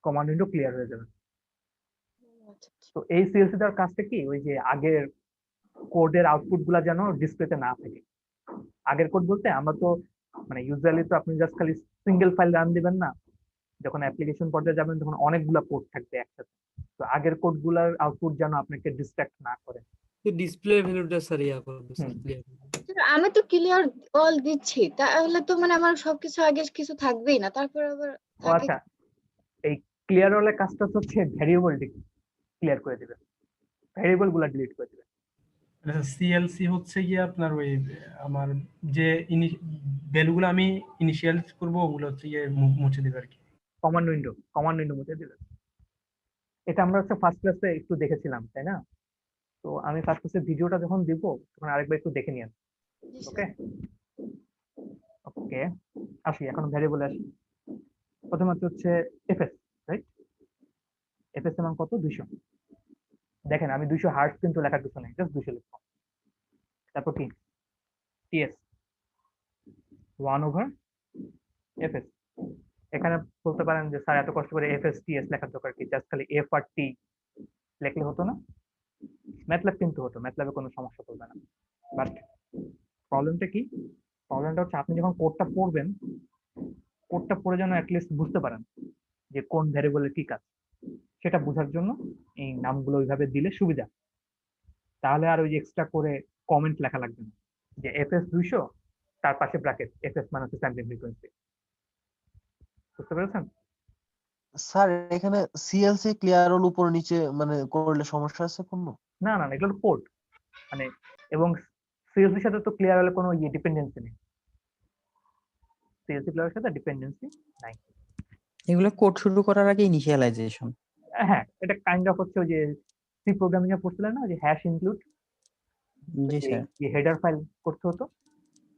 কমান্ড উইন্ডো ক্লিয়ার হয়ে যাবে। তো এই সিএলসি দেওয়ার কাজটা কি, ওই যে আগের কোডের আউটপুট গুলা যেন ডিসপ্লেতে না থাকে। আগের কোড বলতে আমরা তো মানে ইউজুয়ালি তো আপনি জাস্ট খালি সিঙ্গেল ফাইল রান দিবেন না, যখন অ্যাপ্লিকেশন পর্যায়ে যাবেন তখন অনেকগুলা কোড থাকবে একসাথে। তো আগের কোড গুলার আউটপুট যেন আপনাকে ডিস্ট্রাক্ট না করে। তো ডিসপ্লে ভ্যালুটা স্যার ইয়া করবে স্যার, হুম। ক্লিয়ার আমি তো ক্লিয়ার অল দিচ্ছি, তাহলে তো মানে আমার সবকিছু আগে কিছু থাকবেই না, তারপর আবার ও আচ্ছা, এই ক্লিয়ার হলে কাজটা হচ্ছে ভ্যারিয়েবল ক্লিয়ার করে দিবে, ভ্যারিয়েবল গুলা ডিলিট করে দিবে। সিএলসি হচ্ছে গিয়ে আপনার ওই আমার যে ভ্যালুগুলো আমি ইনিশিয়াল করব ওগুলো হচ্ছে গিয়ে মুছে দিবে আর কি। কমান্ড উইন্ডো মধ্যে দিবে। এটা আমরা হচ্ছে ফার্স্ট ক্লাসে একটু দেখেছিলাম, তাই না? তো আমি ফার্স্ট ক্লাসে ভিডিওটা যখন দিব তখন আরেকবার একটু দেখে নিন। ওকে ওকে, আসি এখন ভ্যারিয়েবল আসি। প্রথমে হচ্ছে এফএস, রাইট? এফএস এর মান কত? 200। দেখেন আমি 200 হার্টজ কিন্তু লেখার কিছু নেই, জাস্ট 200 লিখব। তারপর কি? TS 1 over FS. এখানে বলতে পারেন যে স্যার এত কষ্ট করে এফএস টিএস লেখার দরকার কি, জাস্ট খালি এফ আর টি লিখলে হতো না? ম্যাটল্যাব কিন্তু হতো, ম্যাটল্যাবে কোনো সমস্যা পড়বে না। বাট প্রবলেমটা কি? প্রবলেমটা হচ্ছে আপনি যখন কোডটা পড়বেন, কোডটা পড়ে যেন অ্যাটলিস্ট বুঝতে পারেন যে কোন ভ্যারিয়েবলের কি কাজ, সেটা বোঝার জন্য এই নামগুলো ওইভাবে দিলে সুবিধা। তাহলে আর ওই যে এক্সট্রা করে কমেন্ট লেখা লাগবে না যে এফএস 200 তার পাশে ব্র্যাকেট এফএস মানে হচ্ছে স্যাম্পলিং ফ্রিকোয়েন্সি। বুঝতে পেরেছেন? স্যার এখানে সিএলসি ক্লিয়ার হল উপর নিচে মানে করলে সমস্যা আছে কোনো? না না না, এগুলো কোড মানে, এবং সিএলসির সাথে তো ক্লিয়ার হলে কোনো ডিপেন্ডেন্সি নেই, সিএলসি ক্লিয়ারের সাথে ডিপেন্ডেন্সি নাই। এগুলো কোড শুরু করার আগে ইনিশিয়ালাইজেশন। হ্যাঁ, এটা কাইন্ড অফ হচ্ছে ওই যে সি প্রোগ্রামিং এ পড়ছিলেন না, যে হ্যাশ ইনক্লুড, জি স্যার। যে হেডার ফাইল করতে হতো,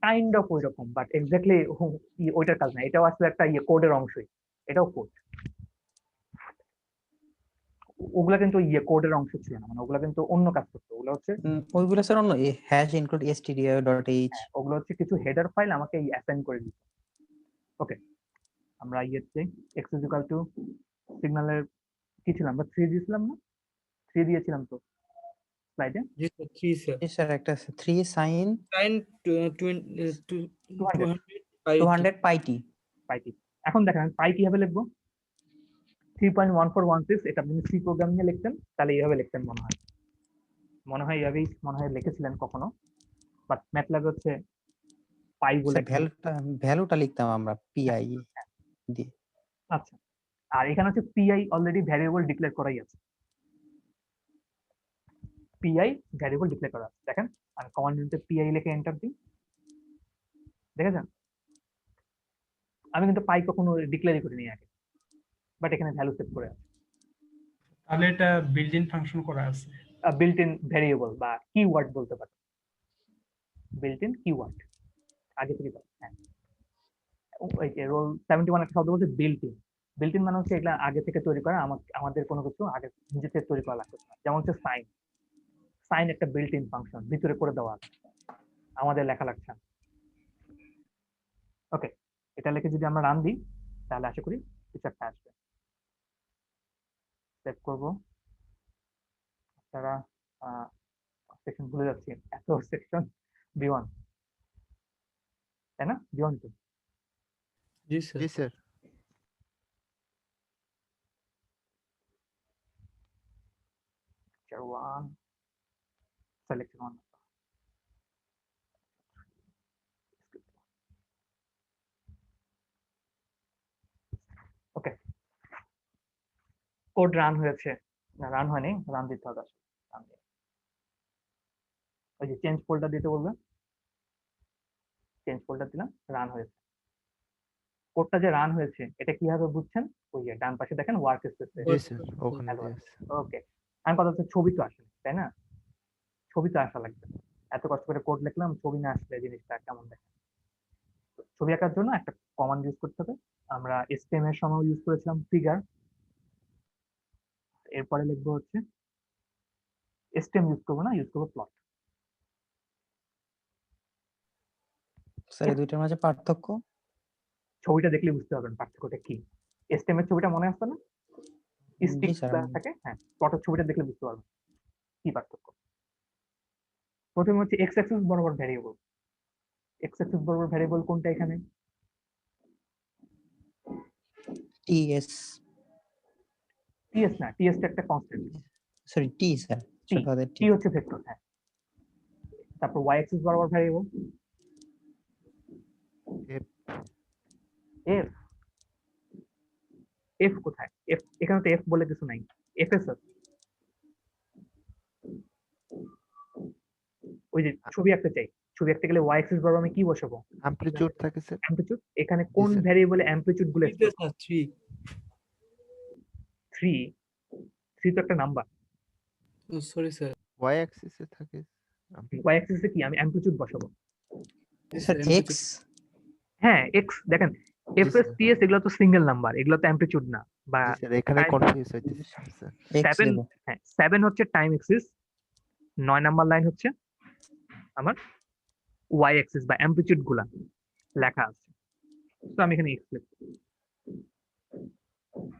কাইন্ড অফ ওই রকম, বাট এক্স্যাক্টলি ওইটার কাজ না। এটাও আসলে একটা কোডের অংশই, এটাও কোড। ওগুলা কিন্তু কোডের অংশ ছিল না, মানে ওগুলা কিন্তু অন্য কাজ করতো। ওগুলো হচ্ছে ওইগুলো স্যার অন্য হ্যাশ ইনক্লুড stdio.h। ওগুলো হচ্ছে কিছু হেডার ফাইল আমাকে অ্যাসাইন করে দিত। ওকে, আমরা ইয়েতে এক্স ইজ ইকুয়াল টু সিগন্যালের কি ছিল, আমরা 3 দিয়েছিলাম না? 3 দিয়েছিলাম তো স্লাইডে। জি স্যার, 3 স্যার। জি স্যার, একটা 3 sin sin 200 pi t। পাইটি। এখন দেখেন আমি পাই কিভাবে লিখবো? 3.1416, এটা আপনি সি প্রোগ্রামিং এ লিখতেন তাহলে এইভাবে লিখতেন এইভাবেই মনে হয় লিখেছিলেন কখনো, বাট ম্যাটল্যাব হচ্ছে পাই বলে স্যার ভ্যালুটা লিখতাম আমরা pi দিয়ে। আচ্ছা, আর এখানে হচ্ছে পিআই অলরেডি ভ্যারিয়েবল ডিক্লেয়ার করাই আছে, পিআই ভ্যারিয়েবল ডিক্লেয়ার করা আছে। দেখেন আমি কমান্ড ইউনিটে পিআই লিখে এন্টার দিই, দেখেছেন? আমি কিন্তু পাই কখনো ডিক্লেয়ারই করিনি আগে, বাট এখানে ভ্যালু সেট করে আছে। তাহলে এটা বিল্ট ইন ফাংশন করা আছে। বিল্ট ইন ভ্যারিয়েবল বা কিওয়ার্ড বলতে পারেন, বিল্ট ইন কিওয়ার্ড আগে থেকে পাবেন। হ্যাঁ, ওই যে রোল 71 একটা শব্দ বলছে বিল্ট ইন। বিল্ট ইন মানে হচ্ছে এগুলা আগে থেকে তৈরি করা, আমাদের কোনো কিছু আগে নিজে থেকে তৈরি করা লাগবে না। যেমন হচ্ছে সাইন একটা বিল্ট ইন ফাংশন, ভিতরে করে দেওয়া আছে, আমাদের লেখা লাগছে। ওকে, এটা লিখে যদি আমরা রান দিই তাহলে আশা করি কিছু একটা আসবে। সেভ করব। আপনারা সেকশন ভুলে যাচ্ছি, এত সেকশন। B1 তাই না? B1 তো জি স্যার। জি স্যার। lecture 1 selection 1। ওকে, কোড রান হয়েছে না? রান হয়নি, রান দিতে হবে। ওই যে চেঞ্জ ফোল্ডার দিতে বলবে, চেঞ্জ ফোল্ডার দিলাম, রান হয়েছে। কোডটা যে রান হয়েছে এটা কিভাবে বুঝছেন? ওই যে ডান পাশে দেখেন ওয়ার্ক স্পেসে। জি স্যার, ওখানে দিয়ে আছে। ওকে, আমি কথা হচ্ছে ছবি তো আসে, তাই না? ছবি তো আসা লাগবে। এত কষ্ট করে কোড লিখলাম, ছবি না আসলে জিনিসটা কেমন দেখে। ছবি আঁকার জন্য একটা কমান্ড ইউজ করতে হবে। আমরা এসটিএম এর সময় ইউজ করেছিলাম ফিগার, এরপরে লিখবো হচ্ছে এসটিএম ইউজ করবো না, ইউজ করবো প্লট। স্যার এই দুইটার মাঝে পার্থক্য? ছবিটা দেখলে বুঝতে পারবেন পার্থক্যটা কি। এসটিএম এর ছবিটা মনে আসছে না? স্টিক জি স্যার। থাকে, হ্যাঁ, প্লটের ছবিটা দেখলে বুঝতে পারবেন কি পার্থক্য। প্রথমে হচ্ছে এক্স অ্যাক্সিস বরাবর ভ্যারিয়েবল। এক্স অ্যাক্সিস বরাবর ভ্যারিয়েবল কোনটা এখানে? টিএস টিএস না, টিএস টা একটা কনস্ট্যান্ট। সরি টি স্যার, টি ছোট হাতের টি হচ্ছে ভেক্টর। হ্যাঁ, তারপর ওয়াই অ্যাক্সিস বরাবর ভ্যারিয়েবল এফ এফ। এফ কোথায়? এফ এখানে তো এফ বলে কিছু নাই। এফ এস ওই যে ছবি আঁকতে চাই, ছবি আঁকতে গেলে ওয়াই অ্যাক্সিস বরাবর আমি কি বসাবো? অ্যামপ্লিটিউড থাকে স্যার। অ্যাম্পলিটিউড। এখানে কোন স্যার। ভ্যারিয়েবলে অ্যাম্পলিটিউড গুলো থ্রি স্যার, থ্রি। 3 তো একটা নাম্বার। Sorry sir. ওয়াই অ্যাক্সিসে থাকে ওয়াই অ্যাক্সিসে কি আমি অ্যাম্পলিটিউড বসাবো? Sir x. হ্যাঁ, এক্স। দেখেন F S sir. T S এগুলো তো সিঙ্গেল নাম্বার, এগুলো তো অ্যাম্পলিটিউড না। বা জি স্যার, এখানে time- কনফিউজ হইতেছি স্যার। এক্স 7 দেব। হ্যাঁ 7 হচ্ছে টাইম অ্যাক্সিস, 9 নাম্বার লাইন হচ্ছে আমার ওয়াই অ্যাক্সিস বা অ্যাম্পলিটিউড গুলা লেখা আছে। তো আমি এখানে এক্স লিখব।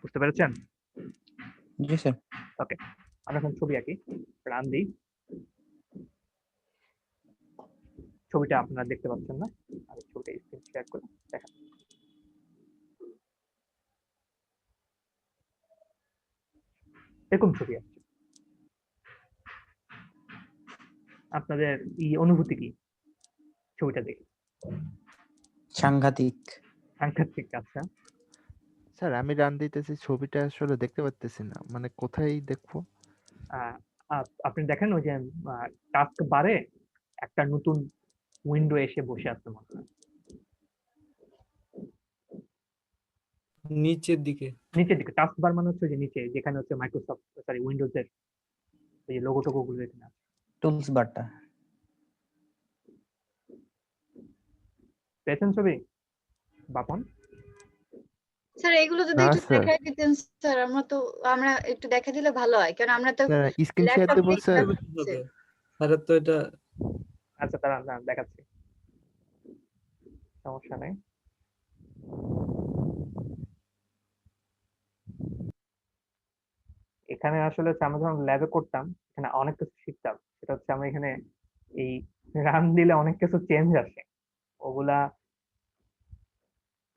বুঝতে পেরেছেন? জি স্যার। ওকে, আমরা এখন ছবি আঁকি, রান দিই। ছবিটা আপনারা দেখতে পাচ্ছেন না, আমি ছবিটা স্ক্রিন শেয়ার করে দেখাচ্ছি। এরকম ছবি আসছে। আপনাদের অনুভূতি কি ছবিটা দেখে? সাংঘাতিক। সাংঘাতিক। আচ্ছা, স্যার আমি রান দিতেছি, ছবিটা আসলে দেখতে পাচ্তেছি না, মানে কোথায় দেখবো? আপনি দেখেন ওই যে টাস্ক বারে একটা নতুন উইন্ডো এসে বসে আছে মনে হয় নিচের দিকে। নিচের দিকে। টাস্ক বার মানে হচ্ছে যে নিচে, যেখানে হচ্ছে মাইক্রোসফট সরি উইন্ডোজ এর এই লোগো টোগো গুলো এখানে আছে। টুলস বারটা। পেয়েছেন ছবি বাপন? স্যার এগুলো যদি না একটু স্যার। দেখাই দিতেন স্যার, আমরা একটু দেখা দিলে ভালো হয়, কারণ আমরা তো স্যার স্ক্রিন শেয়ার ল্যাপটপ দেবো স্যার? স্যারের তো এটা আচ্ছা, দাঁড়ান দেখাচ্ছি, সমস্যা নেই। এখানে আসলে হচ্ছে আমরা যখন ল্যাবে করতাম, এখানে অনেক কিছু শিখতাম। সেটা হচ্ছে আমরা এখানে এই রান দিলে অনেক কিছু চেঞ্জ আসে, ওগুলা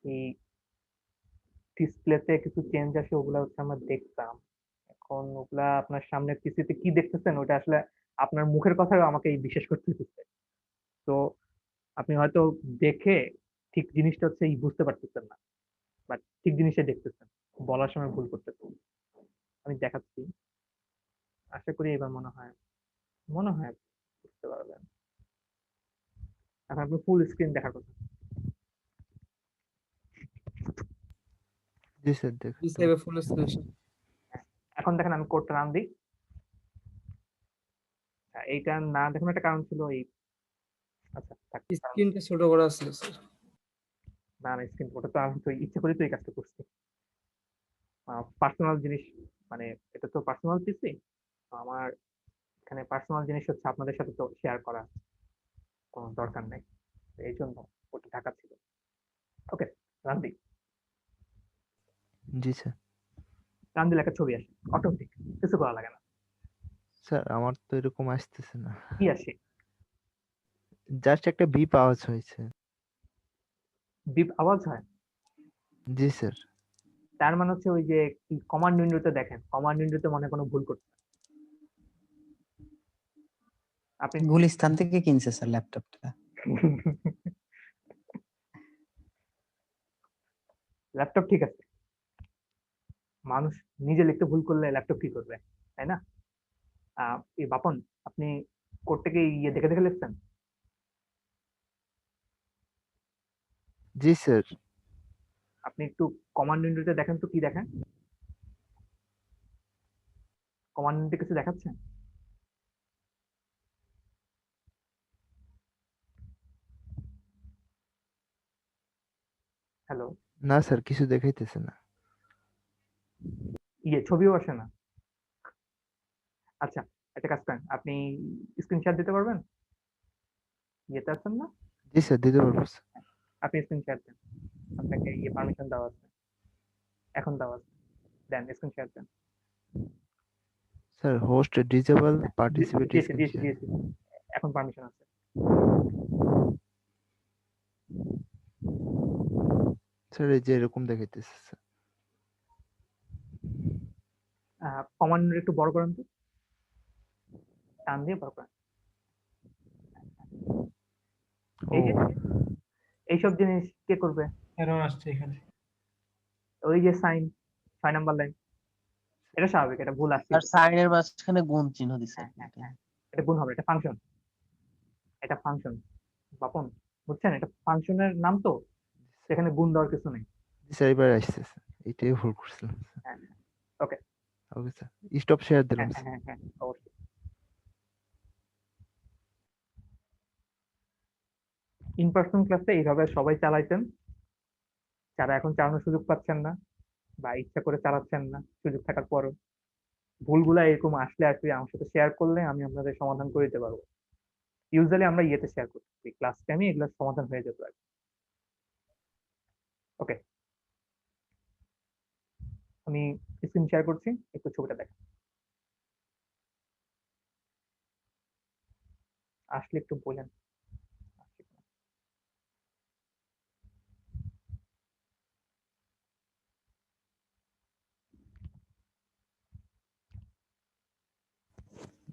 এই ডিসপ্লেতে কিছু চেঞ্জ আসে, ওগুলা হচ্ছে আমরা দেখতাম। এখন ওগুলা আপনার সামনে পিসিতে কি দেখতেছেন ওটা আসলে আপনার মুখের কথাও আমাকে বিশ্বাস করতে হচ্ছে। তো আপনি হয়তো দেখে ঠিক জিনিসটা হচ্ছে বুঝতে পারতেছেন না, বাট ঠিক জিনিসটা দেখতেছেন, বলার সময় ভুল করতেছেন। আমি দেখাচ্ছি, আশা করি এবার মনে হয় বুঝতে পারবেন। এখন আপনি ফুল স্ক্রিন দেখার কথা। জি স্যার দেখ। হিসেবে ফুল স্ক্রিন। এখন দেখেন আমি কোডটা রান দিই। এইটা না দেখানোর একটা কারণ ছিল এই, আচ্ছা থাক, স্ক্রিনটা ছোট করা আছে স্যার। না স্ক্রিন ওটা তো আমি তো ইচ্ছে করে তো এই কাজটা করছি। পার্সোনাল জিনিস, মানে এটা তো পার্সোনাল পিসি, আমার এখানে পার্সোনাল জিনিস হচ্ছে আপনাদের সাথে তো শেয়ার করা কোনো দরকার নেই, এই জন্য ওটা ঢাকা ছিল। ওকে, রান দিই। জি স্যার। রান দিলে একটা ছবি আসে অটোমেটিক, কিছু করা লাগে না। স্যার আমার তো এরকম আসতেছে না, কি আসে? জাস্ট একটা বিপ আওয়াজ হয়েছে। বিপ আওয়াজ হয়? জি স্যার। তার মানে হচ্ছে ওই যে কমান্ড উইন্ডোতে দেখেন, কমান্ড উইন্ডোতে মনে কোনো ভুল করছে আপনি। গুলিস্তান থেকে কিনছে স্যার ল্যাপটপটা। ল্যাপটপ ঠিক আছে, মানুষ নিজে লিখতে ভুল করলে ল্যাপটপ কি করবে, তাই না? এই বাপন, আপনি কোড থেকে দেখে দেখে লিখছেন? জি স্যার। আপনি একটু কমান্ড উইন্ডোতে দেখেন তো কি দেখেন, কমান্ড উইন্ডোতে কিছু দেখাচ্ছে? হ্যালো? না স্যার, কিছু দেখাইতেছে না। ছবিও আসে না? আচ্ছা, একটা কাজ করেন, আপনি স্ক্রিনশট দিতে পারবেন? ইয়েতে আছেন না? জি স্যার দিতে পারবো স্যার। আপনি স্ক্রিনশট দেন, আপনাকে পারমিশন দেওয়া আছে, এখন দেওয়া আছে, দেন স্ক্রিনশট দেন। স্যার হোস্ট ডিসেবল পার্টিসিপেট দিয়েছি স্ক্রিন দিয়েছি শেয়ার। দিয়েছি। এখন পারমিশন আছে। স্যার এই যে এরকম দেখাইতেছে স্যার। কমান্ড একটু বড় করেন তো, টান দিয়ে বড় করেন। ও এই যে এইসব জিনিস কে করবে? এরর আসছে এখানে। ওই যে সাইন 6 নাম্বার লাইন, এটা স্বাভাবিক, এটা ভুল আসছে। আর সাইনের মাঝখানে গুণ চিহ্ন দিছে এটা গুণ হবে, এটা ফাংশন, এটা ফাংশন বাপন, বুঝছেন? এটা ফাংশনের নাম তো, সেখানে গুণ দেওয়ার কিছু নেই। স্যার এবার আসছে স্যার, এটাই ভুল করছিলাম। হ্যাঁ, ওকে ওকে স্যার, স্টপ শেয়ার দিলাম হ্যাঁ স্যার। হ্যাঁ হ্যাঁ অবশ্যই। ইন পার্সন ক্লাসে এইভাবে সবাই চালাইতেন, যারা এখন চালানোর সুযোগ পাচ্ছেন না বা ইচ্ছা করে চালাচ্ছেন না সুযোগ থাকার পরও, ভুলগুলা এরকম আসলে আর কি আমার সাথে শেয়ার করলে আমি আপনাদের সমাধান করে দিতে পারবো। ইউজুয়ালি আমরা ইয়েতে শেয়ার করছি, ক্লাস টাইমে এগুলো সমাধান হয়ে যেত আর কি। ওকে, আমি স্ক্রিন শেয়ার করছি, একটু ছবিটা দেখেন। আসলে একটু বলেন।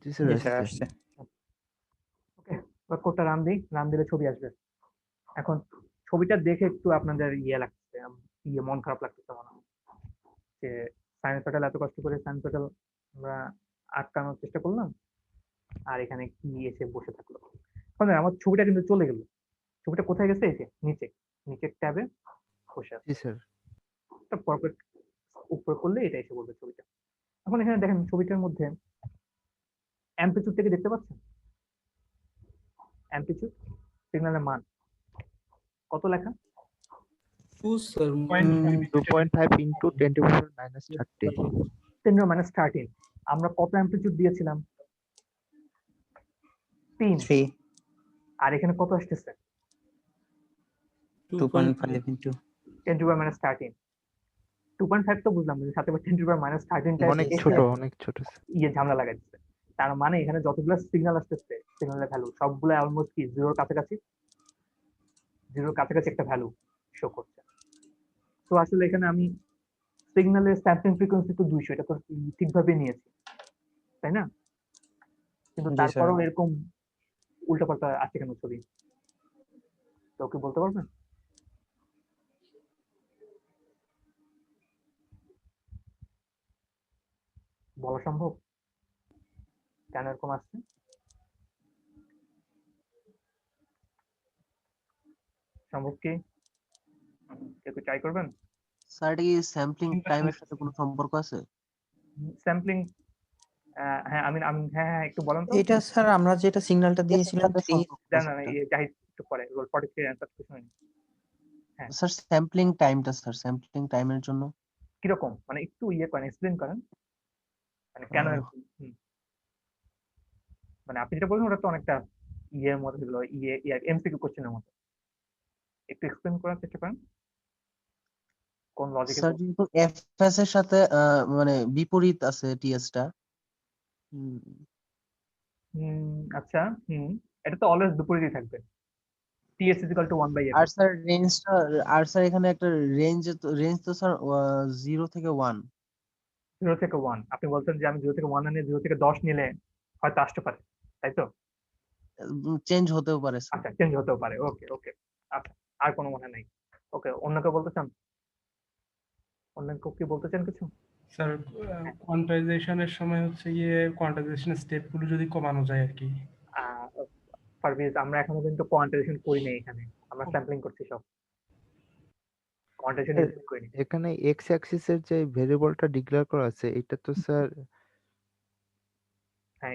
জি স্যার জি আসছে। স্যার আসছে। ওকে, কোডটা রান দিই, রান দিলে ছবি আসবে। এখন ছবিটা দেখে একটু আপনাদের ইয়ে লাগছে, ইয়ে মন খারাপ লাগতেছে মনে হয় যে সাইনোসয়েডাল এত কষ্ট করে সাইনোসয়েডাল আমরা আটকানোর চেষ্টা করলাম, আর এখানে কি এসে বসে থাকলো। এখন আমার ছবিটা কিন্তু চলে গেল, ছবিটা কোথায় গেছে? এই যে নিচে, নিচের ট্যাবে বসে আছে। জি স্যার। পরপর উপরে করলে এটা এসে বলবে ছবিটা। এখন এখানে দেখেন ছবিটার মধ্যে অ্যাম্পলিটিউড থেকে দেখতে পাচ্ছেন, অ্যাম্পলিটিউড সিগন্যালের মান কত লেখা? 2 স্যার 2.5 ইনটু 10 টু পাওয়ার -30। 10⁻13। আমরা কত অ্যাম্পলিটিউড দিয়েছিলাম? 3। 3 আর এখানে কত আসতেছে? 2.5 ইনটু 10⁻13। 2.5 তো বুঝলাম, কিন্তু সাথে 10⁻13টা অনেক ছোট, অনেক ছোট স্যার। ইয়ে ঝামেলা লাগাই দিচ্ছে। তার মানে এখানে যতগুলো সিগন্যাল আসতেছে, সিগন্যালের ভ্যালু সবগুলো অলমোস্ট কি জিরোর কাছাকাছি, জিরোর কাছাকাছি একটা ভ্যালু শো করছে। তো আসলে এখানে আমি সিগন্যালের স্যাম্পলিং ফ্রিকোয়েন্সি তো 200, এটা তো ঠিকভাবে নিয়েছি, তাই না? কিন্তু জি স্যার। তারপরেও এরকম উল্টাপাল্টা আছে কেন ছবি? তো কি বলতে পারবেন? বলা সম্ভব কেন এরকম আসছে? সম্ভব কি? কেউ ট্রাই করবেন? স্যার এটা কি স্যাম্পলিং টাইমের সাথে কোনো সম্পর্ক আছে? স্যাম্পলিং, হ্যাঁ আমি আমি হ্যাঁ হ্যাঁ একটু বলেন তো। এটা স্যার আমরা যেটা সিগন্যালটা দিয়েছিলাম সাথে 3 সম্পর্ক না আছে না না, এটা। জাহিদ একটু পরে, রোল 43 অ্যান্সার কিছু নেই। স্যার স্যাম্পলিং টাইমটা, স্যার স্যাম্পলিং টাইমের জন্য কিরকম মানে একটু ইয়ে করেন, এক্সপ্লেন করেন, মানে কেন এরকম? মানে আপনি যেটা বলছেন ওটা তো অনেকটা ইয়ের মতো হলো, ইয়ে এমসিকিউ কোশ্চেনের মতো, একটু এক্সপ্লেন করার চেষ্টা করেন কোন লজিকে। স্যার যেহেতু এফএস এর সাথে মানে বিপরীত আছে টিএসটা। আচ্ছা, এটা তো অলওয়েজ বিপরীতই থাকবে, ts = 1/f। আর স্যার রেঞ্জটা, আর স্যার এখানে একটা রেঞ্জ তো স্যার 0 থেকে 1। 0 থেকে 1 আপনি বলছেন যে আমি 0 থেকে 1 আনি, 0 থেকে 10 নিলে হয়তো আসতে পারে, তাই তো? চেঞ্জ হতেও পারে স্যার। আচ্ছা, চেঞ্জ হতেও পারে। ওকে ওকে, আচ্ছা, আর কোনো মনে নাই। ওকে, অন্য কেউ বলতে চান? অন্য কেউ কি বলতে চান কিছু? স্যার কোয়ান্টাইজেশনের সময় হচ্ছে গিয়ে কোয়ান্টাইজেশন স্টেপগুলো যদি কমানো যায় আর কি। পারভেজ, আমরা এখনো কিন্তু কোয়ান্টাইজেশন করি নাই, এখানে আমরা স্যাম্পলিং করছি সব, কোয়ান্টাইজেশন ইউজ করিনি। এখানে এক্স অ্যাক্সিস এর যে ভেরিয়েবলটা ডিক্লেয়ার করা আছে এটা তো স্যার, হ্যাঁ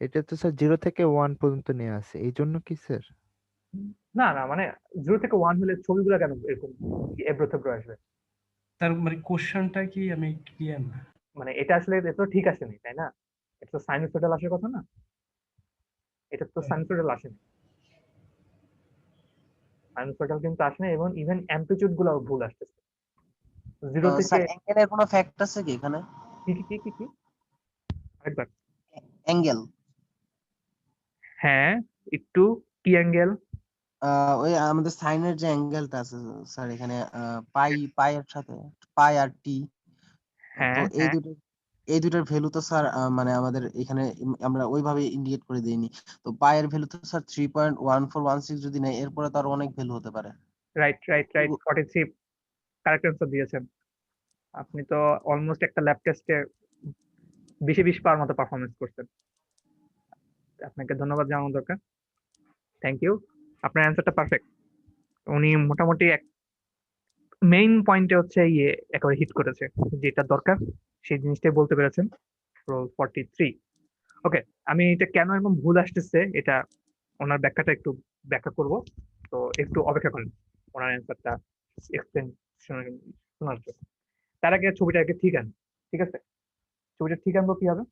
এটা তো স্যার 0 থেকে 1 পর্যন্ত নেওয়া আছে, এই জন্য কি স্যার? না না, মানে 0 থেকে 1 হলে ছবিগুলো কেন এরকম এবড়ো থেবড়ো আসবে? তার মানে কোশ্চেনটা কি আমি ক্লিয়ার না। মানে এটা আসলে এটা তো ঠিক আসেনি, তাই না? এটা তো সাইনোসয়েডাল আসার কথা না, এটা তো সাইনোসয়েডাল আসেনি, সাইনোসয়েডাল কিন্তু আসেনি, এবং ইভেন অ্যাম্পলিটিউড গুলো ভুল আসতেছে 0 থেকে। স্যার অ্যাঙ্গেলের কোনো ফ্যাক্ট আছে কি এখানে? কি কি কি কি কি আরেকবার। অ্যাঙ্গেল হ্যাঁ, একটু কি অ্যাঙ্গেল? ওই আমাদের সাইনের যে অ্যাঙ্গেলটা আছে স্যার এখানে পাই এর সাথে পাই আর টি, তো হ্যাঁ এই হ্যাঁ দুটো এই দুটার ভ্যালু তো স্যার মানে আমাদের এখানে আমরা ওইভাবে ইন্ডিকেট করে দিইনি। তো পাই এর ভ্যালু তো স্যার 3.1416 যদি নেই, এরপরে তো আরো অনেক ভ্যালু হতে পারে। Right right right 43 correct answer দিয়েছেন। আপনি তো অলমোস্ট একটা ল্যাব টেস্টে 20 পাওয়ার মতো পারফরমেন্স করছেন। আপনাকে ধন্যবাদ জানানো দরকার। Thank you. আপনার অ্যান্সারটা পারফেক্ট। উনি মোটামুটি মেইন পয়েন্টে হচ্ছে একেবারে হিট করেছে, যেটা দরকার সেই জিনিসটাই বলতে পেরেছেন। রোল 43। ওকে, আমি এটা কেন এরকম ভুল আসতেছে এটা ওনার ব্যাখ্যাটা একটু ব্যাখ্যা করব, তো একটু অপেক্ষা করেন ওনার অ্যান্সারটা এক্সপ্লেন শোনার জন্য। তার আগে ছবিটাকে ঠিক আন, ঠিক আছে? ছবিটা ঠিক আনবো কিভাবে?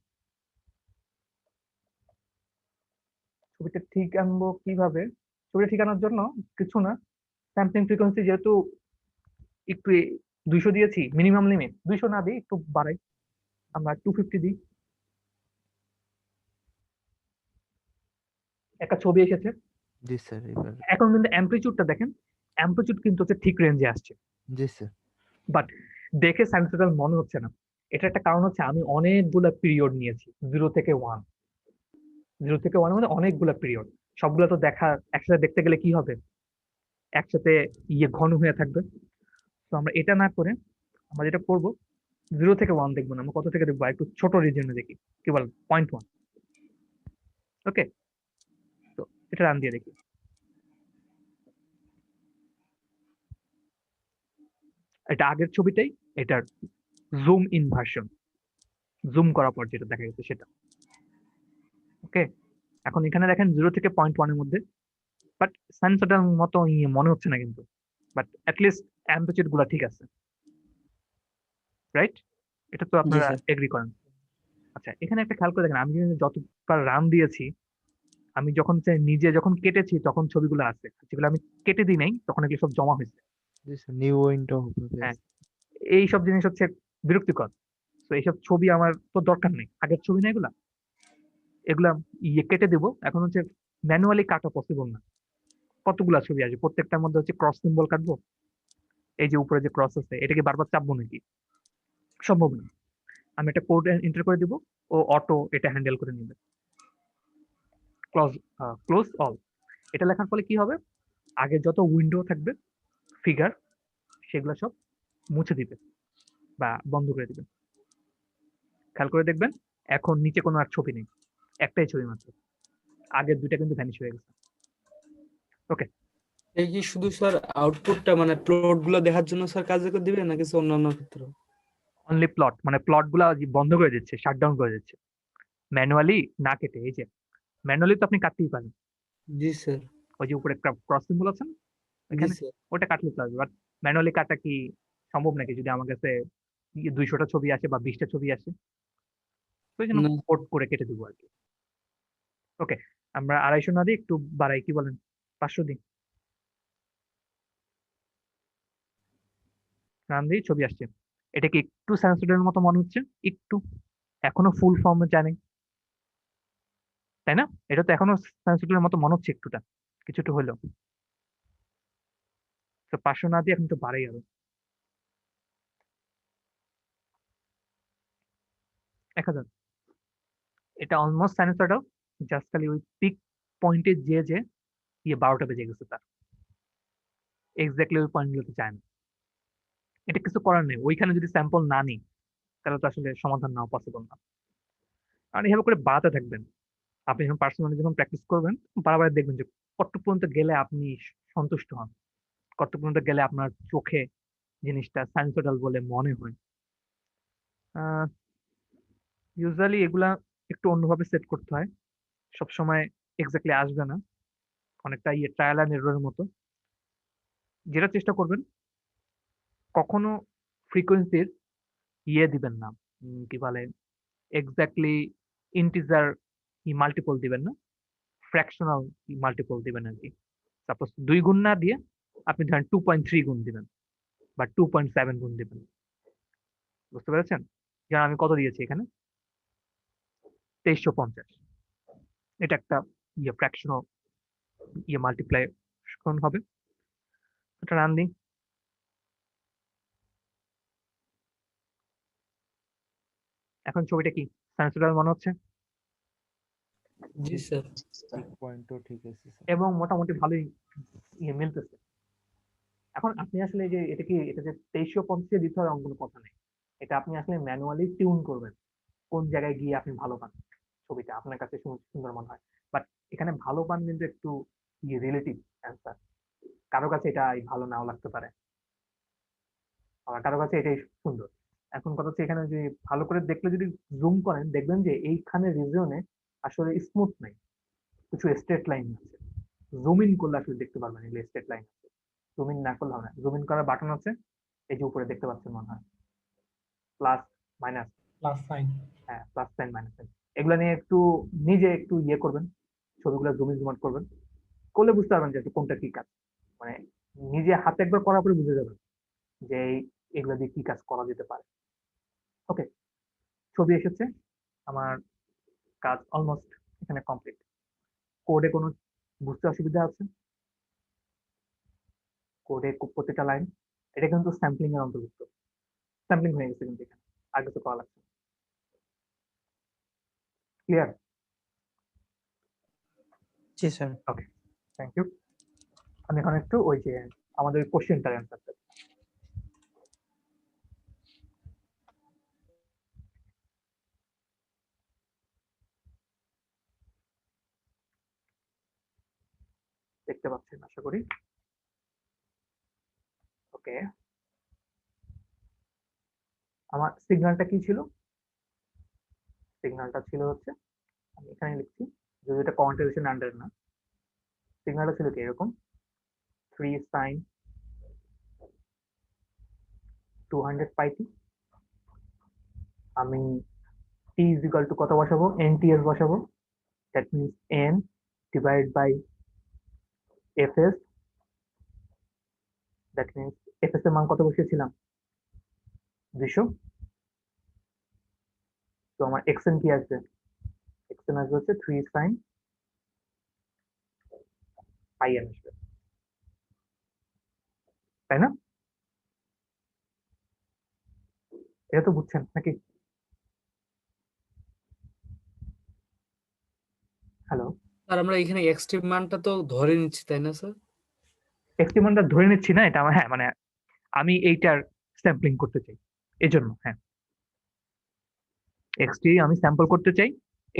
ছবিটা ঠিক আনবো কিভাবে? ছবিটা ঠিক আনার জন্য কিছু না, স্যাম্পলিং ফ্রিকোয়েন্সি যেহেতু একটু 200 দিয়েছি, মিনিমাম লিমিট 200 না দিই, একটু বাড়াই, আমরা 250 দিই। একটা ছবি এসেছে। জি স্যার, এবার এখন কিন্তু অ্যাম্প্লিটিউডটা দেখেন, অ্যাম্প্লিটিউড কিন্তু হচ্ছে ঠিক রেঞ্জে আসছে, জি স্যার। বাট দেখে সাইনোসয়েডাল মনে হচ্ছে না। এটা একটা কারণ হচ্ছে আমি অনেকগুলা পিরিয়ড নিয়েছি, 0 থেকে 1। 0 থেকে 1 মানে অনেকগুলা পিরিয়ড, সবগুলো তো দেখা একসাথে দেখতে গেলে কি হবে, একসাথে ঘন হয়ে থাকবে। তো আমরা এটা না করে আমরা যেটা করবো, 0 থেকে 1 দেখবো না, আমরা কত থেকে দেখবো, একটু ছোট রিজনে দেখি, কি বল 0.1। ওকে, তো এটা রান দিয়ে দেখি। এটা আগের ছবিটাই, এটার জুম ইন ভার্সন, জুম করার পর যেটা দেখা গেছে সেটা। ওকে, এখন এখানে দেখেন 0 থেকে 0.1 এর মধ্যে, বাট সাইনোসয়েডাল মতো মনে হচ্ছে না কিন্তু, বাট অ্যাটলিস্ট অ্যাম্পলিটিউড গুলা ঠিক আছে, রাইট? এটা তো জি আপনারা স্যার। এগ্রি করেন। আচ্ছা, এখানে একটা খেয়াল করে দেখেন, আমি কিন্তু যতবার রান দিয়েছি, আমি যখন নিজে যখন কেটেছি তখন ছবিগুলো আছে, যেগুলো আমি কেটে দিই নাই তখন এগুলো সব জমা হয়েছে। জি স্যার, নিউ উইন্ডো হবে। হ্যাঁ, এইসব জিনিস হচ্ছে বিরক্তিকর। তো এইসব ছবি আমার তো দরকার নেই, আগের ছবি না এগুলা, এগুলা কেটে দেবো। এখন হচ্ছে ম্যানুয়ালি কাটা পসিবল না, কতগুলা ছবি আছে, প্রত্যেকটার মধ্যে হচ্ছে ক্রস সিম্বল কাটবো, এই যে উপরে যে ক্রস আছে এটাকে বারবার চাপবো নাকি? সম্ভব না। আমি একটা কোড এন্টার করে দিব, ও অটো এটা হ্যান্ডেল করে নেবে। ক্লোজ, ক্লোজ অল, এটা লেখার ফলে কি হবে, আগে যত উইন্ডো থাকবে ফিগার, সেগুলো সব মুছে দিবে বা বন্ধ করে দিবে। খেয়াল করে দেখবেন এখন নিচে কোনো আর ছবি নেই, একটাই ছবি মাত্র, আগের দুইটা কিন্তু ভ্যানিশ হয়ে গেছে। ওকে, এই কি শুধু স্যার আউটপুটটা মানে প্লট গুলো দেখার জন্য স্যার কাজে করে দিবে না কিছু অন্যান্য ক্ষেত্রে? অনলি প্লট, মানে প্লট গুলা বন্ধ করে দিচ্ছে, শাটডাউন করে দিচ্ছে, ম্যানুয়ালি না কেটে। এই যে ম্যানুয়ালি তো আপনি কাটতেই পারেন, জি স্যার। ওই যে উপরে একটা ক্রস সিম্বল আছে না, জি এখানে স্যার। ওটা কাটলে চলবে, বাট ম্যানুয়ালি কাটা কি সম্ভব নাকি যদি আমার কাছে 200টা ছবি আসে বা 20টা ছবি আসে? তো এই জন্য না কোড করে কেটে দিব আর কি। ওকে, আমরা 250 না দিই, একটু বাড়াই, কি বলেন 500 দিই, রান দিই, ছবি আসছে। এটা কি একটু সেন্সিটিভ মতো মনে হচ্ছে? একটু, এখনো ফুল ফর্মে জানি, তাই না? এটা তো এখনো সেন্সিটিভ মতো মনে হচ্ছে, একটুটা কিছুটা হলেও। তো 500 না দিয়ে এখন তো বাড়াই আরো 1000। এটা অলমোস্ট সাইনোসয়েডাল, জাস্ট খালি ওই পিক পয়েন্টে যে 12টা বেজে গেছে তার, এক্স্যাক্টলি ওই পয়েন্ট গুলোতে চায় না। এটা কিছু করার নেই, ওইখানে যদি স্যাম্পল না নিই তাহলে তো আসলে সমাধান নেওয়া পসিবল না। কারণ এইভাবে করে বাড়াতে থাকবেন, আপনি যখন পার্সোনালি যখন প্র্যাকটিস করবেন, বারবার দেখবেন যে কতটুকু পর্যন্ত গেলে আপনি সন্তুষ্ট হন, কতটুকু পর্যন্ত গেলে আপনার চোখে জিনিসটা সাইনোসয়েডাল বলে মনে হয়। ইউজুয়ালি এগুলা একটু অন্যভাবে সেট করতে হয়, সবসময় এক্স্যাক্টলি আসবে না, অনেকটা ট্রায়াল অ্যান্ড এররের মতো। যেটা চেষ্টা করবেন, কখনো ফ্রিকোয়েন্সির দিবেন না, কি বলে, এক্স্যাক্টলি ইন্টিজার মাল্টিপল দিবেন না, ফ্র্যাকশনাল মাল্টিপল দিবেন আর কি। সাপোজ 2 গুণ না দিয়ে আপনি ধরেন 2.3 গুণ দিবেন বা 2.7 গুণ দিবেন। বুঝতে পেরেছেন? যেমন আমি কত দিয়েছি এখানে, 2350, এটা একটা ফ্র্যাকশনাল মাল্টিপ্লিকেশন হবে। এটা রান দিই। এখন ছবিটা কি সাইনোসয়েডাল মনে হচ্ছে জি স্যার। পয়েন্টও ঠিক আছে স্যার। এবং মোটামুটি ভালোই মিলতেছে। এখন আপনি আসলে যে এটা যে 2350 দিতে হবে এমন কোনো কথা নেই। এটা আপনি আসলে ম্যানুয়ালি টিউন করবেন কোন জায়গায় গিয়ে আপনি ভালো পান, ছবিটা আপনার কাছে সুন্দর মনে হয়। বাট এখানে ভালো পান কিন্তু একটু রিলেটিভ অ্যান্সার। কারো কাছে এটা ভালো নাও লাগতে পারে, আবার কারো কাছে এটাই সুন্দর। এখন কথা হচ্ছে এখানে যে ভালো করে দেখলে যদি জুম করেন দেখবেন যে এইখানে রিজিয়নে আসলে স্মুথ নাই, কিছু স্ট্রেট লাইন আছে। জুম ইন করলে আসলে দেখতে পারবেন এগুলো স্ট্রেট লাইন আছে। জুম ইন না করলে হবে না। জুম ইন করার বাটন আছে, এই যে উপরে দেখতে পাচ্ছেন মনে হয় প্লাস মাইনাস, প্লাস সাইন। হ্যাঁ প্লাস সাইন মাইনাস সাইন। এগুলো নিয়ে একটু নিজে একটু করবেন, ছবিগুলো জুম ইন জুম আউট করবেন, করলে বুঝতে পারবেন যে কোনটা কি কাজ। মানে নিজে হাতে একবার করার পরে বুঝে যাবেন যে এগুলো দিয়ে কি কাজ করা যেতে পারে। ওকে, ছবি এসেছে, আমার কাজ অলমোস্ট এখানে কমপ্লিট। কোডে কোনো বুঝতে অসুবিধা আছে? কোডে প্রত্যেকটা লাইন, এটা কিন্তু স্যাম্পলিং এর অন্তর্ভুক্ত। স্যাম্পলিং হয়ে গেছে কিন্তু এখানে আর কিছু করা লাগছে। ক্লিয়ার? জি স্যার। Okay, thank you. আমি এখন একটু ওই যে আমাদের কোশ্চেনটার অ্যান্সার দেব। দেখতে পাচ্ছেন আশা করি। ওকে, আমার সিগন্যালটা কি ছিল? সিগন্যালটা ছিল হচ্ছে, আমি এখানে লিখছি যদি এটা কোয়ান্টাইজেশন আন্ডার না, সিগন্যালটা ছিল কি এরকম 3 sin 200 পাই টি। আমি t is equal to কত বসাবো? nts বসাবো। That means n divide by fs। That means fs এর মান কত বসিয়েছিলাম? 200। তো আমার xn কি আসবে? xn আসবে হচ্ছে 3 sin pi n আসবে, তাই না? এটা তো বুঝছেন নাকি? হ্যালো, আর আমরা এখানে এক্সট্রিম মানটা তো ধরে নিচ্ছি তাই না স্যার? এক্সটি মানটা ধরে নিচ্ছি না, এটা হ্যাঁ মানে আমি এইটার স্যাম্পলিং করতে চাই এজন্য। হ্যাঁ, এক্সটি আমি স্যাম্পল করতে চাই,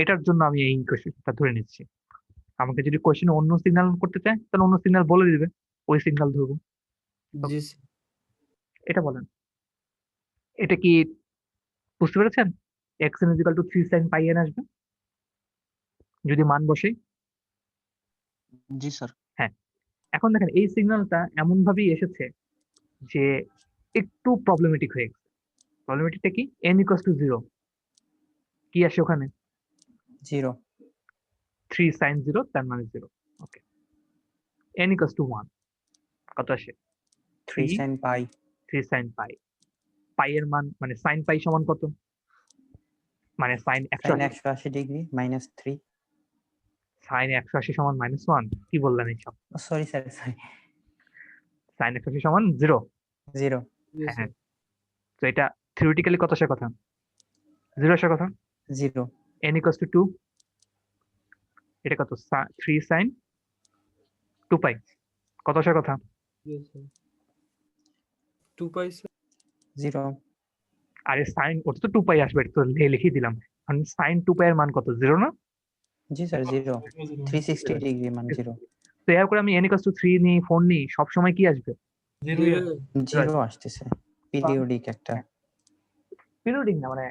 এটার জন্য আমি এই কোয়েশ্চেনটা ধরে নিচ্ছি। আমাকে যদি কোয়েশ্চেনে অন্য সিগন্যাল করতে চায় তাহলে অন্য সিগন্যাল বলে দিবে, ওই সিগন্যাল ধরবো। জি স্যার। এটা বলেন, এটা কি বুঝতে পেরেছেন? xn is equal to 3 sin pi n আসবে যদি মান বসে। জি স্যার। হ্যাঁ, এখন দেখেন এই সিগন্যালটা এমন ভাবেই এসেছে যে একটু প্রবলেমেটিক হয়ে গেছে। প্রবলেমেটিকটা কি? n equals to 0 কি আসে ওখানে? 0। 3 sin 0 তার মানে 0। ওকে, n equals to 1 কত আসে? 3 sin pi। 3 sin pi। পাই এর মান মানে sin pi সমান কত? মানে sin sin 180। 180 degree minus 3। sin 180 সমান -1। কি বললেন এইসব? Sorry sir, sorry. sin 180 সমান 0। 0। জি হ্যাঁ স্যার। হ্যাঁ, তো এটা থিওরিটিক্যালি কত আসার কথা? 0 আসার কথা। 0। n equals to 2, এটা কত? 3 sin 2 pi কত আসার কথা? জি স্যার। 2 পাই স্যার। 0। আরে sin ওটা তো 2 pi আসবে, এটা তো লিখে দিলাম। কারণ sin 2 pi এর মান কত? 0 না? জি স্যার, 0। 360 ডিগ্রি মান 0। তো এর করে আমি n equals to 3 নিই, 4 নিই, সব সময় কি আসবে? 0 আসতেছে। পিরিয়ডিক একটা। পিরিয়ডিক না, মানে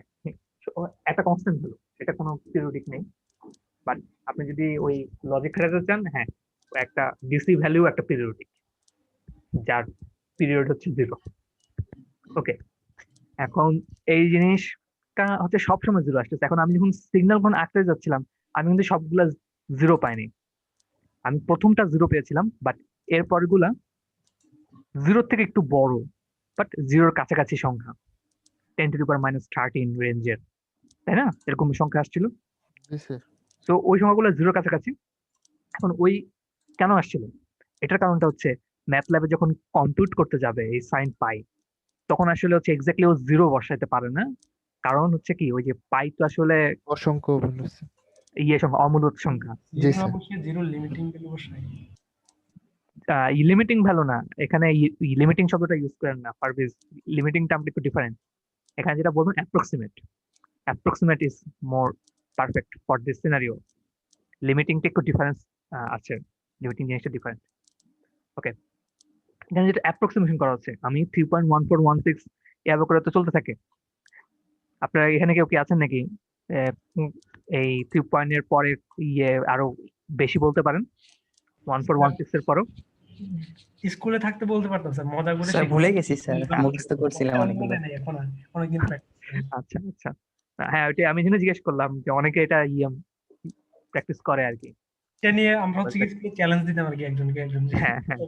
একটা কনস্ট্যান্ট হলো, এটা কোনো পিরিয়ডিক নেই। বাট আপনি যদি ওই লজিক খাটাতে চান, হ্যাঁ একটা ডিসি ভ্যালু একটা পিরিয়ডিক, যার পিরিয়ড হচ্ছে 0। ওকে, এখন এই জিনিসটা হচ্ছে সবসময় 0 আসতেছে। এখন আমি যখন সিগন্যাল কোন আঁকতে যাচ্ছিলাম আমি কিন্তু সবগুলা 0 পাইনি। আমি প্রথমটা 0 পেয়েছিলাম, বাট এর পরগুলা 0 থেকে একটু বড়, বাট 0-র কাছাকাছি সংখ্যা, 10⁻⁻13 রেঞ্জের, তাই না? এরকম সংখ্যা আসছিল। জি স্যার। তো ওই সংখ্যাগুলো 0-র কাছাকাছি। এখন ওই কেন আসছিল, এটার কারণটা হচ্ছে ম্যাথ ল্যাবে যখন কম্পিউট করতে যাবে এই সাইন পাই, তখন আসলে হচ্ছে এক্স্যাক্টলি ও 0 বসাইতে পারে না। কারণ হচ্ছে কি, ওই যে পাই তো আসলে অসংখ্য বলেছে। সংখ্যা, অমূলত সংখ্যা। জি জিরো স্যার। অবশ্যই জিরো লিমিটিং ভ্যালু বসাই। লিমিটিং ভ্যালু না, এখানে লিমিটিং শব্দটা ইউজ করেন না পারভেজ, লিমিটিং টার্মটা একটু ডিফারেন্ট। এখানে যেটা বলবেন approximate is more perfect for this scenario. লিমিটিংটা একটু ডিফারেন্স আছে, লিমিটিং জিনিসটা ডিফারেন্ট। ওকে, এখানে যেটা অ্যাপ্রক্সিমেশন করা হচ্ছে, আমি 3.1416 এভাবে করে তো চলতে থাকে। আপনারা এখানে কেউ কি আছেন নাকি এই 3 পয়েন্টের পরে আরো বেশি বলতে পারেন 1416 এর পরও? স্কুলে থাকতে বলতে পারতাম স্যার, মজা করে স্যার ভুলে গেছি স্যার, আচ্ছা, মুখস্থ করছিলাম এখন অনেকগুলো। মনে নেই, এখন আর অনেকদিন প্র্যাকটিস। আচ্ছা আচ্ছা। হ্যাঁ, ওইটা আমি জন্য জিজ্ঞেস করলাম যে অনেকে এটা প্র্যাকটিস করে আর কি। এটা নিয়ে আমরা হচ্ছে কি স্কুলে চ্যালেঞ্জ দিতাম আর কি একজনকে। হ্যাঁ হ্যাঁ।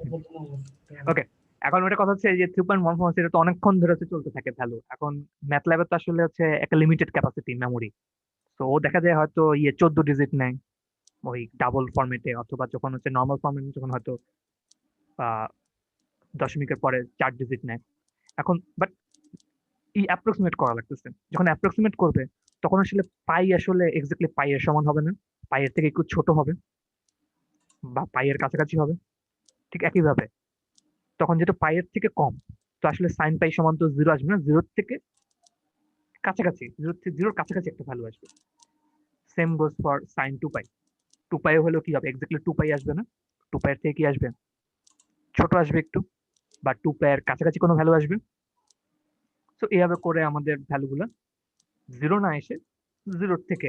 ওকে, এখন ওটা কথা হচ্ছে যে 3.14 এটা তো অনেকক্ষণ ধরে হচ্ছে চলতে থাকে ভ্যালু। এখন ম্যাথ ল্যাবে তো আসলে হচ্ছে একটা লিমিটেড ক্যাপাসিটি মেমোরি, তো ও দেখা যায় হয়তো 14 ডিজিট নেয় ওই ডাবল ফরম্যাটে, অথবা যখন হচ্ছে নর্মাল ফরম্যাটে যখন হয়তো দশমিকের পরে 4 ডিজিট নেয়। এখন বাট অ্যাপ্রক্সিমেট করা লাগতেছে, যখন অ্যাপ্রক্সিমেট করবে তখন আসলে পাই আসলে এক্স্যাক্টলি পাই এর সমান হবে না, পাই এর থেকে একটু ছোট হবে বা পাই এর কাছাকাছি হবে। ঠিক একইভাবে তখন যেটা পাই এর থেকে কম, তো আসলে সাইন পাই সমান তো 0 আসবে না, 0 থেকে কাছাকাছি, 0 কাছাকাছি একটা ভ্যালু আসবে। সেম গোজ ফর সাইন 2 পাই। 2 পাই হলেও কি হবে, এক্স্যাক্টলি 2 পাই আসবে না, 2 পাই এর থেকে কি আসবে, ছোট আসবে একটু, বা 2 পাই এর কাছাকাছি কোনো ভ্যালু আসবে। তো এইভাবে করে আমাদের ভ্যালুগুলো 0 না এসে 0 থেকে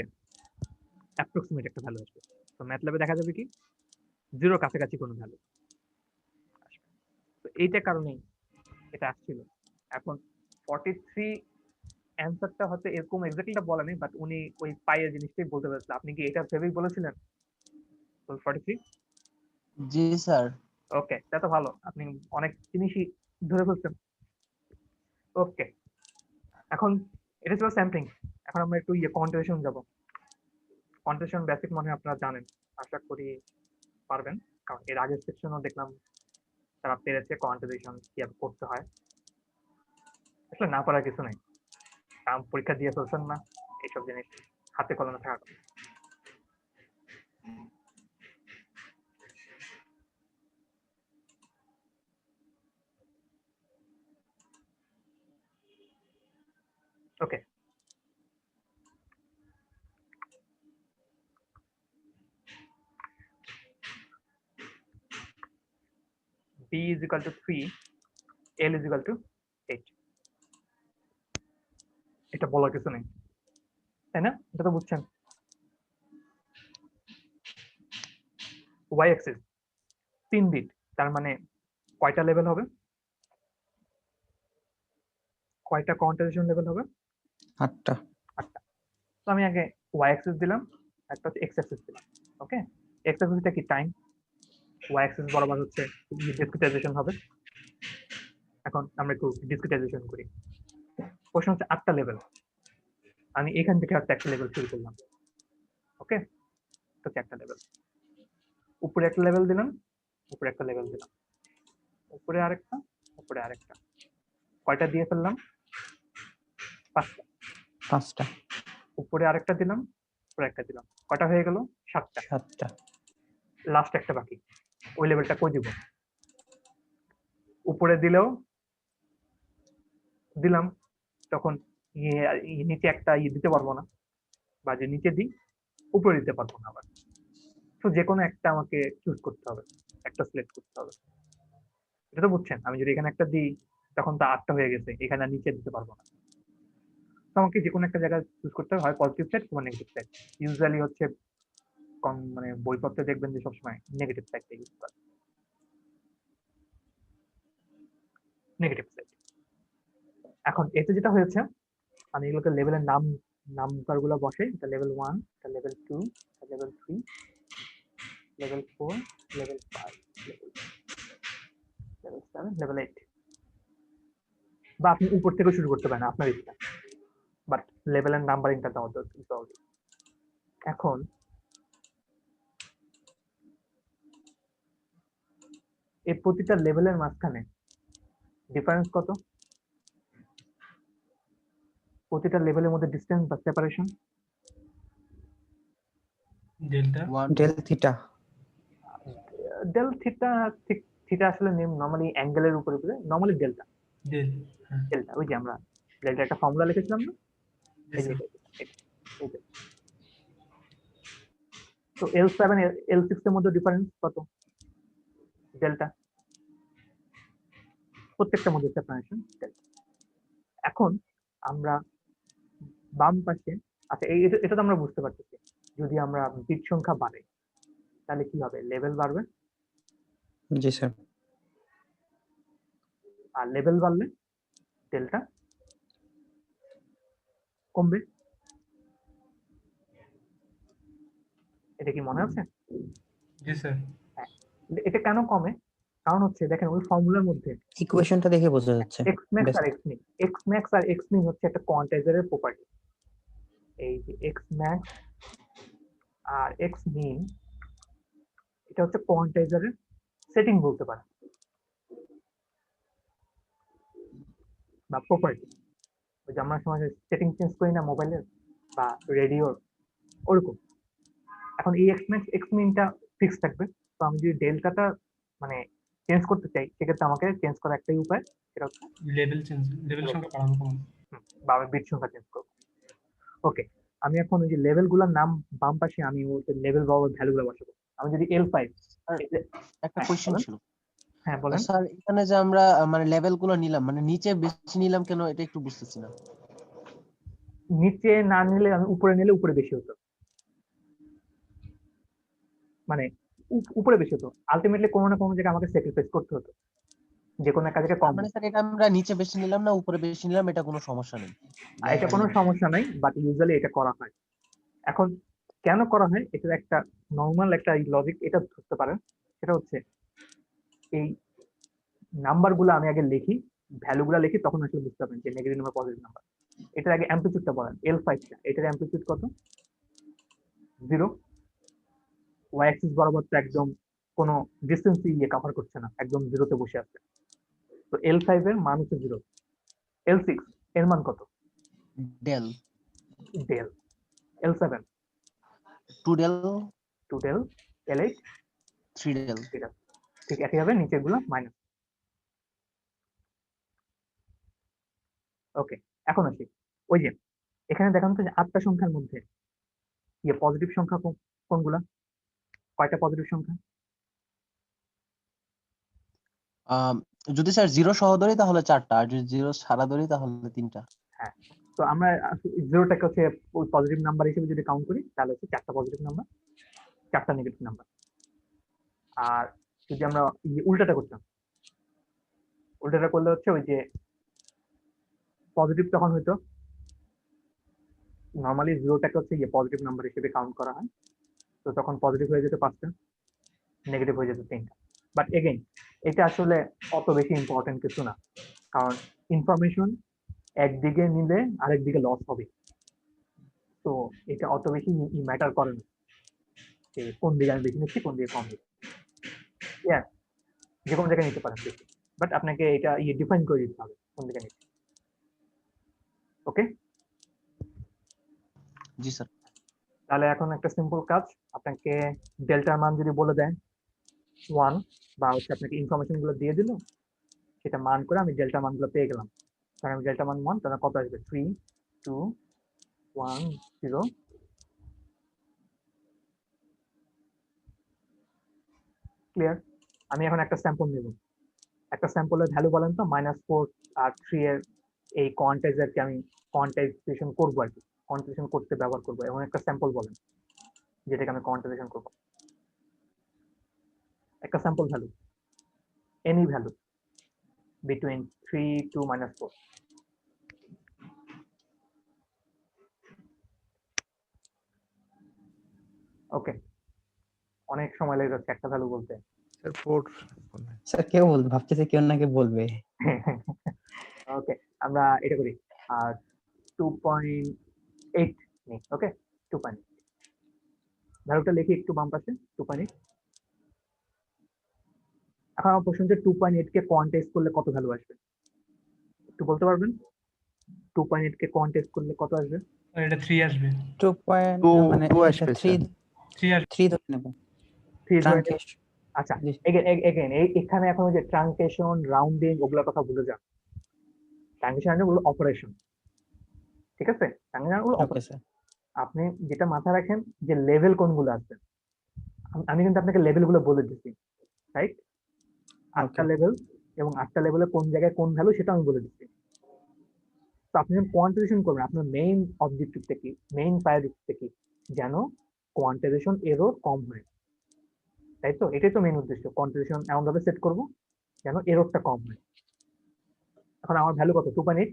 অ্যাপ্রক্সিমেট একটা ভ্যালু আসবে। তো ম্যাথ ল্যাবে দেখা যাবে কি 0 কাছাকাছি কোনো ভ্যালু আসবে। তো এইটার কারণেই এটা আসছিল। এখন 43 অ্যান্সারটা হয়তো এরকম এক্স্যাক্টলি বলা নেই, বাট উনি ওই পাইয়ের জিনিসটাই বলতে পেরেছিল। আপনি কি এটা ভেবেই বলেছিলেন 43? জি স্যার। ওকে, তা তো ভালো, আপনি অনেক জিনিসই ধরে ফেলছেন। ওকে, এখন এটা ছিল স্যাম্পলিং। এখন আমরা একটু কোয়ান্টিটেশন যাব। কোয়ান্টিটেশন বেসিক মানে আপনারা জানেন, আশা করি পারবেন, কারণ এর আগের সেকশনও দেখলাম তারা পেরেছে কোয়ান্টিটেশন কিভাবে করতে হয়। আসলে না পারার কিছু নেই, কারণ পরীক্ষা দিয়ে ফেলছেন না, এইসব জিনিস হাতে কলমে থাকা। ওকে, b is equal to 3, l is equal to 8, এটা বলার কিছু নেই, তাই না? এটা তো বুঝছেন। y অ্যাক্সিস 3 বিট, তার মানে কয়টা লেভেল হবে, কয়টা কোয়ান্টিটেশন লেভেল হবে? 8টা। 8টা। তো আমি আগে y অ্যাক্সিস দিলাম, একটা হচ্ছে x অ্যাক্সিস দিলাম। ওকে, x অ্যাক্সিসটা কি টাইম, y অ্যাক্সিস বরাবর হচ্ছে ডিসক্রিটাইজেশন হবে। এখন আমরা একটু ডিসক্রিটাইজেশন করি। প্রশ্ন হচ্ছে 8টা লেভেল, আমি এখান থেকে একটা লেভেল শুরু করলাম। ওকে, তো 4টা লেভেল, উপরে একটা লেভেল দিলাম, উপরে একটা লেভেল দিলাম, উপরে আরেকটা, উপরে আরেকটা, কয়টা দিয়ে ফেললাম? 5টা। 5টা। উপরে আরেকটা দিলাম, উপরে একটা দিলাম, কয়টা হয়ে গেল? 7টা। 7টা। লাস্ট একটা বাকি, ওই লেভেলটা কই দিব? উপরে দিলেও দিলাম, তখন নিচে একটা দিতে পারবো না, বা যে নিচে দিই উপরে দিতে পারবো না আবার। তো যে কোনো একটা আমাকে চুজ করতে হবে, একটা সিলেক্ট করতে হবে। এটা তো বুঝছেন, আমি যদি এখানে একটা দিই তখন তো 8টা হয়ে গেছে, এখানে আর নিচে দিতে পারবো না। তো আমাকে যে কোনো একটা জায়গা চুজ করতে হবে, হয় পজিটিভ সাইড অথবা নেগেটিভ সাইড। ইউজুয়ালি হচ্ছে মানে বইপত্রে দেখবেন যে সবসময় নেগেটিভ সাইডটা ইউজ করে, নেগেটিভ সাইড। এখন এতে যেটা হয়েছে, আমি এগুলোকে লেভেলের নাম্বারগুলো বসে, এটা লেভেল 1, এটা লেভেল 2, এটা level 3, level 4, level 5, level 7, level 8, বা আপনি উপর থেকে শুরু করতে পারেন আপনার ইচ্ছা, বাট লেভেলের নাম্বারিংটা দেওয়া জরুরি। এখন এই প্রতিটা লেভেলের মাঝখানে ডিফারেন্স কত? প্রতিটা লেভেলের মধ্যে ডিসটেন্স বা separation delta one del theta. Del theta, ঠিক থিটা আসলে নরমালি অ্যাঙ্গেলের উপরে নরমালি ডেল্টা ডেল হ্যাঁ ডেল্টা ওই যে আমরা ডেল্টা একটা ফর্মুলা লিখেছিলাম না, এই yes, যে sir. এই যে। তো L7 L6 এর মধ্যে ডিফারেন্স কত? ডেল্টা, প্রত্যেকটার মধ্যে সেপারেশন ডেল্টা। এখন আমরা বাম পাশে, আচ্ছা এটা তো আমরা বুঝতে পারতেছি, যদি আমরা বিট সংখ্যা বাড়াই তাহলে কি হবে? লেভেল বাড়বে, জি স্যার। আর লেভেল বাড়লে ডেল্টা কমবে। এটা কি মনে আছে? জি স্যার হ্যাঁ। এটা কেন কমে? কারণ হচ্ছে দেখেন ওই ফর্মুলার মধ্যে ইকুয়েশনটা দেখে বোঝা যাচ্ছে। X max Best. আর এক্স ম্যাক্স আর এক্স মিন হচ্ছে একটা কোয়ান্টাইজারের প্রপার্টি। এই যে এক্স ম্যাক্স আর এক্স মিন এটা হচ্ছে কোয়ান্টাইজারের সেটিং বলতে পারেন বা প্রপার্টি। ওই যে আমরা সময় সেটিং চেঞ্জ করি না মোবাইলের বা রেডিওর, ওরকম। এখন এই এক্স ম্যাক্স এক্স মিনটা ফিক্স থাকবে। তো আমি যদি ডেল্টাটা মানে চেঞ্জ করতে চাই সেক্ষেত্রে আমাকে চেঞ্জ করার একটাই উপায়, সেটা হচ্ছে লেভেল সংখ্যা বাড়ানো কমানো। বা বিট সংখ্যা চেঞ্জ করবো। ওকে, আমি এখন ওই যে লেভেল গুলার নাম বাম পাশে আমি লেভেল বা ভ্যালু গুলো বসাবো। আমি যদি L5 একটা হ্যাঁ, কোশ্চেন বলেন। ছিল হ্যাঁ বলেন। স্যার, এখানে যে আমরা মানে লেভেল গুলো নিলাম, মানে নিচে বেশি নিলাম কেন, এটা একটু বুঝতেছি না। নিচে না নিলে আমি উপরে নিলে উপরে বেশি হতো, মানে উপরে বেশি হতো। আলটিমেটলি কোনো না কোনো জায়গায় আমাকে স্যাক্রিফাইস করতে হতো, যে কোনো একটা জায়গায় কম। মানে স্যার, এটা আমরা নিচে বেশি নিলাম না উপরে বেশি নিলাম, এটা কোনো সমস্যা নেই। এটা কোনো সমস্যা নাই, বাট ইউজুয়ালি এটা করা হয়। এখন কেন করা হয় এটার একটা নর্মাল একটা লজিক এটা ধরতে পারেন, সেটা হচ্ছে এই নাম্বার গুলো আমি আগে লিখি, ভ্যালু গুলা লিখি, তখন আসলে বুঝতে পারবেন যে নেগেটিভ নাম্বার পজিটিভ নাম্বার। এটার আগে অ্যাম্পলিটিউডটা বলেন। L5 টা, এটার অ্যাম্পলিটিউড কত? 0। ওয়াই অ্যাক্সিস বরাবর তো একদম কোনো ডিসটেন্স ইয়ে কভার করছে না, একদম 0 তে বসে আছে। তো L5 এর মান হচ্ছে 0। L6 এর মান কত? Del del. L7 2 del 2 del. L8 3 del. ঠিক একইভাবে নিচের গুলো মাইনাস। ওকে, এখন আসি ওই যে এখানে দেখানো তো যে 8টা সংখ্যার মধ্যে ইয়ে পজিটিভ সংখ্যা কোনগুলা? কয়টা পজিটিভ সংখ্যা? যদি স্যার 0 সহ ধরি তাহলে 4টা, আর যদি 0 ছাড়া ধরি তাহলে 3টা। হ্যাঁ, তো আমরা জিরোটাকে হচ্ছে পজিটিভ নাম্বার হিসেবে যদি কাউন্ট করি তাহলে হচ্ছে 4টা পজিটিভ নাম্বার, 4টা নেগেটিভ নাম্বার। আর যদি আমরা উল্টাটা করতাম, উল্টাটা করলে হচ্ছে ওই যে পজিটিভ তখন হইতো, নর্মালি জিরোটাকে হচ্ছে পজিটিভ নাম্বার হিসেবে কাউন্ট করা হয়, তো তখন পজিটিভ হয়ে যেত 5টা, নেগেটিভ হয়ে যেত 3টা। বাট এগেইন এটা আসলে অত বেশি ইম্পর্টেন্ট কিছু না, কারণ ইনফরমেশন একদিকে নিলে আরেক দিকে লস হবে। তো এটা অত বেশি ম্যাটার করে না যে কোন দিকে আমি বেশি নিচ্ছি কোন দিকে কম নিচ্ছি। যে কোনো জায়গায় নিতে পারেন বেশি, বাট আপনাকে এটা ডিফাইন করে দিতে হবে কোন দিকে নিচ্ছি। ওকে, জি স্যার। তাহলে এখন একটা সিম্পল কাজ, আপনাকে ডেল্টার মান যদি বলে দেয় 1, বা হচ্ছে আপনাকে ইনফরমেশন গুলো দিয়ে দিল, সেটা মান করে আমি ডেল্টা মানগুলো পেয়ে গেলাম। কারণ আমি ডেল্টা মান 1, তাহলে কত আসবে? 3 2 1 0। ক্লিয়ার? আমি এখন একটা স্যাম্পল নেব। একটা স্যাম্পলের ভ্যালু বলেন তো, -4 আর 3 এর এই কোয়ান্টাইজারকে আমি কোয়ান্টাইজেশন করবো আর কি, কোয়ান্টাইজেশন করতে ব্যবহার করবো, এমন একটা স্যাম্পল বলেন যেটাকে আমি কোয়ান্টাইজেশন করবো। একটা sample value, any value between 3 to -4। ওকে, অনেক সময় লেগে যাচ্ছে একটা ভ্যালু বলতে। স্যার 4 স্যার কেউ ভাবতেছে কেউ নাকি বলবে। ওকে, আমরা এটা করি আর 2.8 নেই। ওকে, 2.8 ভ্যালুটা লিখি একটু বাম পাশে, 2.8। এখন আমার প্রশ্ন হচ্ছে 2.8 কে কোয়ান্টাইজ করলে কত ভ্যালু আসবে? একটু বলতে পারবেন? 2.8 কে কোয়ান্টাইজ করলে কত আসবে? আর এটা 3 আসবে। 2 পয়েন্ট টু মানে টু এটা আসবে 3 3 আসবে। 3 ধরে নেব 3 ধরে নেব। ট্রাঙ্কেশন। আচ্ছা, জি এগেন এখানে এখন ওই যে ট্রাঙ্কেশন, রাউন্ডিং ওগুলোর কথা ভুলে যান। ট্রাঙ্কেশন মানে ওগুলো অপারেশন, ঠিক আছে? ট্রাঙ্কেশন ওগুলো ওকে স্যার। আপনি যেটা মাথায় রাখেন যে লেভেল কোনগুলো আছে। আমি কিন্তু আপনাকে লেভেল গুলো বলে দিচ্ছি, রাইট? 8টা ওকে লেভেল এবং 8টা লেভেলে কোন জায়গায় কোন ভ্যালু সেটা আমি বলে দিচ্ছি। তো আপনি যখন কোয়ান্টিজেশন করবেন আপনার মেইন অবজেক্টিভটা কি, মেইন প্রায়োরিটিটা কি? যেন কোয়ান্টিজেশন এরর কম হয়, তাই তো? এটাই তো মেইন উদ্দেশ্য। কোয়ান্টিজেশন এমন ভাবে সেট করব যেন এররটা কম হয়। এখন আমার ভ্যালু কত? 2.8।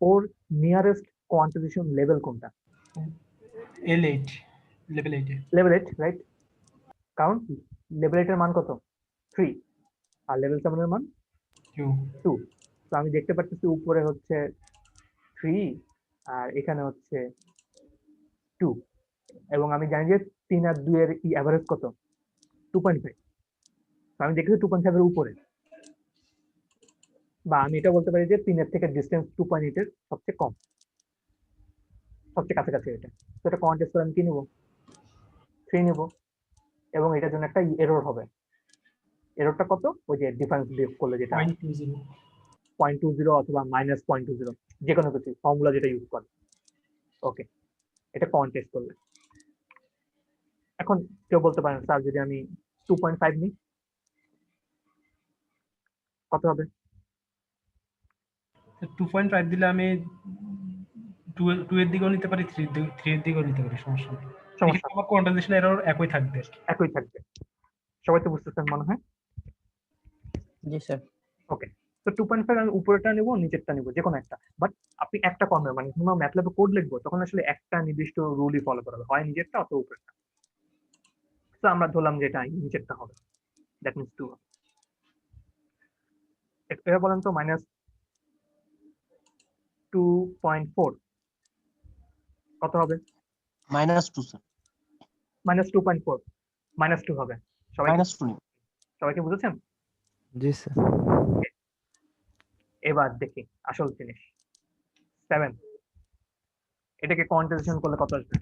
ওর নিয়ারেস্ট কোয়ান্টিজেশন লেভেল কোনটা? L8 লেভেল 8 এ। Level 8, right? কারণ লেভেল 8 এর মান কত? 3 আর লেভেল 7 এর মান 2 2। তো আমি দেখতে পাচ্ছি উপরে হচ্ছে 3 আর এখানে হচ্ছে 2 এবং আমি জানি যে 3 আর 2 এর এভারেজ কত? 2.5। তো আমি দেখেছি 2.5 এর উপরে, বা আমি এটা বলতে পারি যে 3 এর থেকে ডিসটেন্স 2.8 এর সবচেয়ে কম, সবচেয়ে কাছাকাছি এটা। তো এটা কোয়ান্টাইজ করে আমি কি নেব? 3 নেব এবং এটার জন্য একটা এরর হবে। এররটা কত? ওই যে ডিফারেন্স বিয়োগ করলে যেটা 0.20 0.20 অথবা -0.20, যে কোনো কিছু ফর্মুলা যেটা ইউজ করে। ওকে, এটা কোয়ান্টাইজ করলে। এখন কেউ বলতে পারেন স্যার যদি আমি 2.5 নিই কত হবে? 2.5 দিলে আমি 2 এর দিকেও নিতে পারি, 3 এর দিকেও নিতে পারি, সমস্যা নেই। সমস্যা এক্ষেত্রে আমার কোয়ান্টাইজেশন এরর একই থাকবে। একই থাকবে। সবাই তো বুঝতেছেন মনে হয়? জি স্যার। ওকে, তো 2.5 আমি উপরেরটা নেব, নিচেরটা নেব, যে কোনো একটা। বাট আপনি একটা কর্নার মানে যখন ম্যাটল্যাবে কোড লিখবো তখন আসলে একটা নির্দিষ্ট রুলই ফলো করা হবে, হয় নিজেরটা অথবা উপরেরটা। তো আমরা ধরলাম যে এটা নিচেরটা হবে, দ্যাট মিন্স 2। এবার বলেন তো -2.4 কত হবে? -2 স্যার, -2.4 -2 হবে। সবাইকে -2 সবাইকে বুঝেছেন? জি স্যার। এবার দেখি আসল জিনিস 7, এটাকে কোয়ান্টাইজেশন করলে কত আসবে?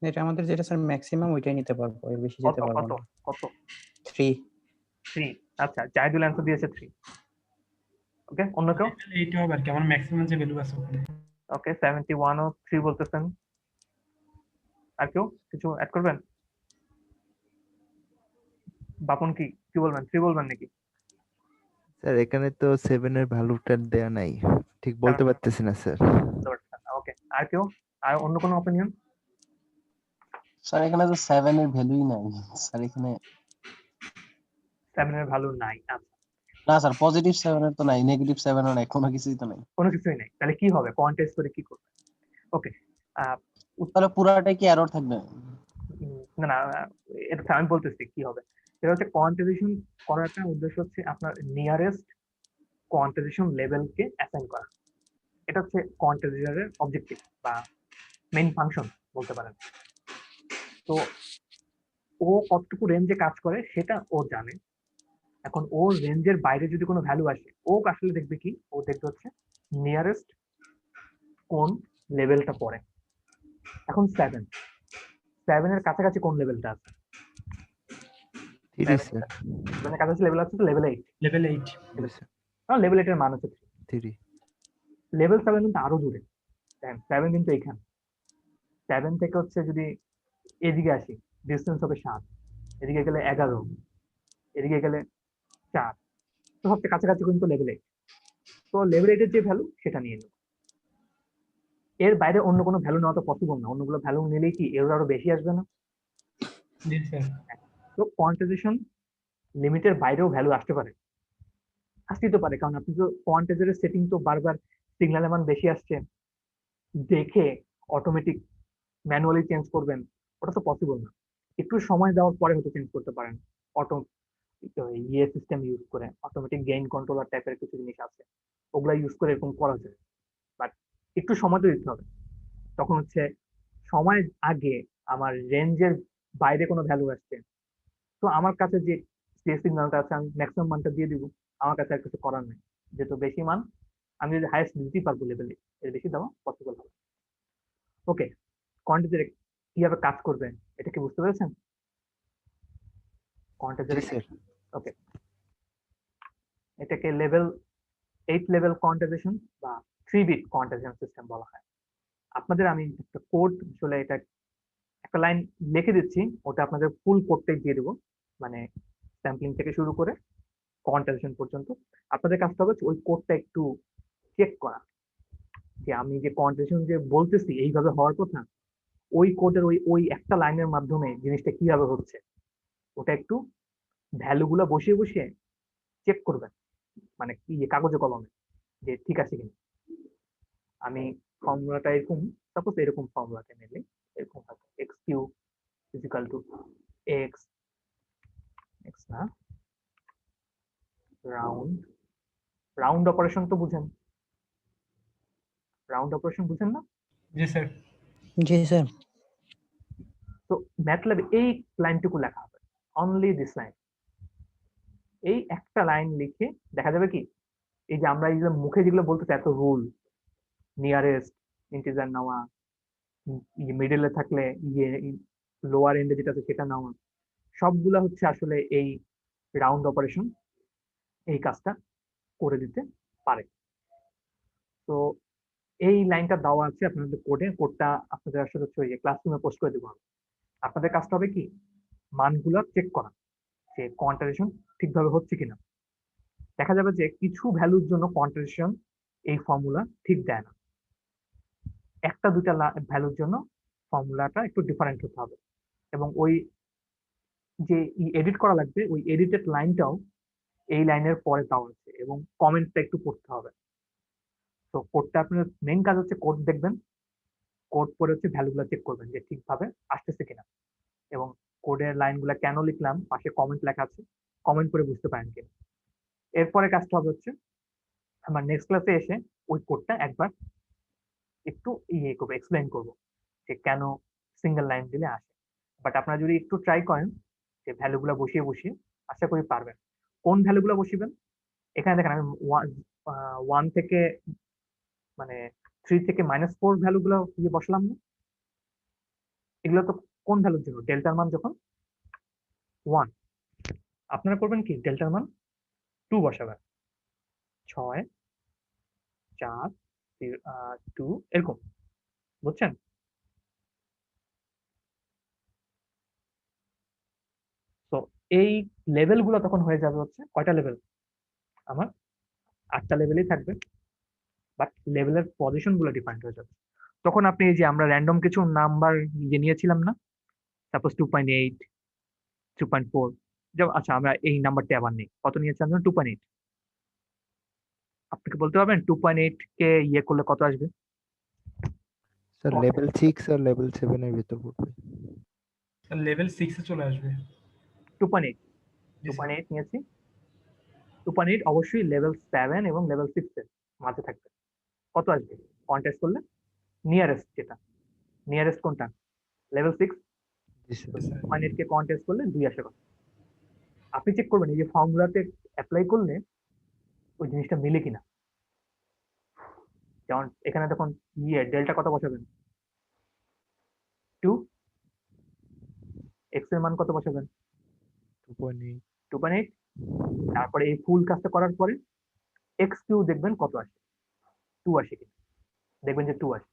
এটা আমাদের যেটা স্যার ম্যাক্সিমাম ওইটাই নিতে পারবো, এর বেশি কত যেতে পারবো কত না। কত? 3 3। আচ্ছা, জাহিদুল অ্যান্সার দিয়েছে 3। ওকে, অন্য কেউ? এইটা হবে আর কি, আমার ম্যাক্সিমাম যে ভ্যালু আছে ওখানে। ওকে, 71 ও 3 বলতেছেন। আর কেউ কিছু অ্যাড করবেন? বাপন কি কি বলবেন? 3 বলবেন নাকি? স্যার এখানে তো 7 এর ভ্যালুটা দেয়া নাই, ঠিক বলতে পারতেছি না স্যার। ওকে, আর কেউ? আর অন্য কোনো অপিনিয়ন? স্যার এখানে তো 7 এর ভ্যালুই নাই স্যার এখানে। 7 এর ভ্যালু নাই? আচ্ছা, না স্যার, পজিটিভ 7 এর তো নাই, নেগেটিভ 7 এর নাই, কোনো কিছুই তো নাই। কোনো কিছুই নাই, তাহলে কি হবে? কোয়ান্টাইজ করে কি করবে? ওকে, তাহলে পুরাটাই কি এরর থাকবে? না না, এটা আমি বলতেছি কি হবে। সেটা হচ্ছে কোয়ান্টাইজেশন করার একটা উদ্দেশ্য হচ্ছে আপনার নিয়ারেস্ট কোয়ান্টাইজেশন লেভেলকে অ্যাসাইন করা। এটা হচ্ছে কোয়ান্টাইজেশনের অবজেক্টিভ বা মেইন ফাংশন বলতে পারেন। তো ও কতটুকু রেঞ্জে কাজ করে সেটা ও জানে। এখন ওর রেঞ্জের বাইরে যদি কোনো ভ্যালু আসে, ও আসলে দেখবে কি? ও দেখবে হচ্ছে নিয়ারেস্ট কোন লেভেলটা পড়ে। এখন 7 এর কাছাকাছি কোন লেভেলটা আছে? 3 স্যার। 7 এর কাছাকাছি লেভেল আছে তো লেভেল 8। লেভেল 8 জি স্যার। লেভেল 8 এর মান হচ্ছে 3 লেভেল 7 কিন্তু আরো দূরে। 7 কিন্তু এখানে। 7 থেকে হচ্ছে যদি এদিকে আসি, ডিস্টেন্স হবে 7, এদিকে গেলে 11, এদিকে গেলে 4। তো সবচেয়ে কাছাকাছি কিন্তু লেভেল 8। তো লেভেল 8 এর যে ভ্যালু সেটা নিয়ে নেব। এর বাইরে অন্য কোনো ভ্যালু নেওয়া তো পসিবল না। অন্যগুলো ভ্যালু নিলেই কি এর আরো বেশি আসবে না? জি স্যার। তো কোয়ান্টাইজেশন লিমিটের বাইরেও ভ্যালু আসতে পারে, আসতেই তো পারে। কারণ আপনি তো কোয়ান্টাইজারের সেটিং তো বারবার সিগন্যালের মান বেশি আসছে দেখে অটোমেটিক ম্যানুয়ালি চেঞ্জ করবেন, ওটা তো পসিবল না। একটু সময় দেওয়ার পরে হয়তো চেঞ্জ করতে পারেন। অটো সিস্টেম ইউজ করে অটোমেটিক গেইন কন্ট্রোলার টাইপের কিছু জিনিস আছে, ওগুলা ইউজ করে এরকম করা যায়। বাট একটু সময় তো দিতে হবে। তখন হচ্ছে সময়ের আগে আমার রেঞ্জের বাইরে কোনো ভ্যালু আসছে, তো আমার কাছে যে সিগন্যালটা আছে আমি ম্যাক্সিমাম মানটা দিয়ে দিব, আমার কাছে আর কিছু করার নেই। যেহেতু বেশি মান আমি যদি হাইয়েস্ট দিতেই পারবো লেভেলে, এর বেশি দেওয়া পসিবল হবে। ওকে, কোয়ান্টিজের কিভাবে কাজ করবে এটা কি বুঝতে পেরেছেন? জি কোয়ান্টিজের স্যার। ওকে, এটাকে লেভেল 8 লেভেল কোয়ান্টাইজেশন বা 3 বিট কোয়ান্টাইজেশন সিস্টেম বলা হয়। আপনাদের আমি একটা কোড, আসলে এটা একটা লাইন লিখে দিচ্ছি, ওটা আপনাদের ফুল কোডটাই দিয়ে দেবো, মানে স্যাম্পলিং থেকে শুরু করে কোয়ান্টাইজেশন পর্যন্ত। আপনাদের কাজটা হবে ওই কোডটা একটু চেক করা, যে আমি যে কোয়ান্টাইজেশন যে বলতেছি এইভাবে হওয়ার কথা, ওই কোডের ওই ওই একটা লাইনের মাধ্যমে জিনিসটা কিভাবে হচ্ছে, ওটা একটু ভ্যালু গুলা বসিয়ে বসিয়ে চেক করবেন, মানে কি কাগজে কলমে, যে ঠিক আছে কিনা। আমি ফর্মুলাটা এরকম, সাপোজ এরকম ফর্মুলাটা নিলে এরকম হবে x q equal to x, x না, রাউন্ড, রাউন্ড অপারেশন তো বুঝেন, রাউন্ড অপারেশন বুঝেন না? জি স্যার। জি স্যার। তো ম্যাথল্যাবে এই লাইনটুকু লেখা হবে, অনলি দিস লাইন। এই একটা লাইন লিখে দেখা যাবে কি, এই যে আমরা এই যে মুখে যেগুলো বলতেছি এত রুল, নিয়ারেস্ট ইন্টিজার নেওয়া, মিডলে থাকলে ইয়ে লোয়ার এন্ডে যেটা আছে সেটা নেওয়া, সবগুলা হচ্ছে আসলে এই রাউন্ড অপারেশন এই কাজটা করে দিতে পারে। তো এই লাইনটা দেওয়া আছে আপনাদের কোডে, কোডটা আপনাদের আসলে হচ্ছে ওই ক্লাসরুমে পোস্ট করে দেবো। আপনাদের কাজটা হবে কি, মানগুলো চেক করা যে কোয়ান্টাইজেশন ঠিকভাবে হচ্ছে কিনা। দেখা যাবে যে কিছু ভ্যালুর জন্য কোয়ান্টাইজেশন এই ফর্মুলা ঠিক দেয় না, একটা দুটা ভ্যালুর জন্য ফর্মুলাটা একটু ডিফারেন্ট হতে হবে, এবং ওই যে এডিট করা লাগবে ওই এডিটেড লাইনটাও এই লাইনের পরে দেওয়া আছে, এবং কমেন্টটা একটু পড়তে হবে। তো কোডটা আপনার মেইন কাজ হচ্ছে কোড দেখবেন, কোড পরে হচ্ছে ভ্যালুগুলো চেক করবেন যে ঠিকভাবে আসতেছে কিনা, এবং কোডের লাইনগুলো কেন লিখলাম পাশে কমেন্ট লেখা আছে, কমেন্ট করে বুঝতে পারেন কিনা। এরপরে কাজটা হবে হচ্ছে আমার নেক্সট ক্লাসে এসে ওই কোডটা একবার একটু ইয়ে করবো, এক্সপ্লেইন করবো যে কেন সিঙ্গেল লাইন দিলে আসে। বাট আপনারা যদি একটু ট্রাই করেন যে ভ্যালুগুলো বসিয়ে বসিয়ে, আশা করি পারবেন। কোন ভ্যালুগুলো বসিবেন, এখানে দেখেন আমি 1 থেকে মানে 3 থেকে -4 ভ্যালুগুলো ইয়ে বসলাম না, এগুলো তো কোন ভ্যালুর জন্য, ডেল্টার মান যখন 1, আপনারা করবেন কি ডেল্টার মান 2 বসাবেন, 6 4 2 এরকম, বুঝছেন? তো এই লেভেল গুলো তখন হয়ে যাবে হচ্ছে কয়টা লেভেল, আমার 8টা লেভেলই থাকবে, বাট লেভেলের পজিশন গুলো ডিফারেন্ট হয়ে যাবে। তখন আপনি এই যে আমরা র্যান্ডম কিছু নাম্বার যে নিয়েছিলাম না, সাপোজ 2.8 2.4, যেমন আচ্ছা আমরা এই নাম্বারটা আবার নেই, কত নিয়েছিলাম 2.8, আপনি কি বলতে পারবেন 2.8 কে ইয়ে করলে কত আসবে? স্যার লেভেল 6 আর লেভেল 7 এর ভিতর পড়বে। লেভেল 6 এ চলে আসবে। 2.8 জি স্যার। 2.8 নিয়েছি, 2.8 অবশ্যই লেভেল 7 এবং লেভেল 6 এর মাঝে থাকবে। কত আসবে কন্টেস্ট করলে? নিয়ারেস্ট যেটা, নিয়ারেস্ট কোনটা? লেভেল 6। জি স্যার। 2.8 কে কন্টেস্ট করলে 2 আসে কত? আপনি চেক করবেন এই যে ফর্মুলাতে অ্যাপ্লাই করলে ওই জিনিসটা মিলে কিনা। যেমন এখানে দেখুন ডেল্টা কত বসাবেন? 2, এক্স এর মান কত বসাবেন? 2.8 2.8। তারপরে এই ফুল কাজটা করার পরে এক্স কিউ দেখবেন কত আসে, 2 আসে কিনা, দেখবেন যে 2 আসে।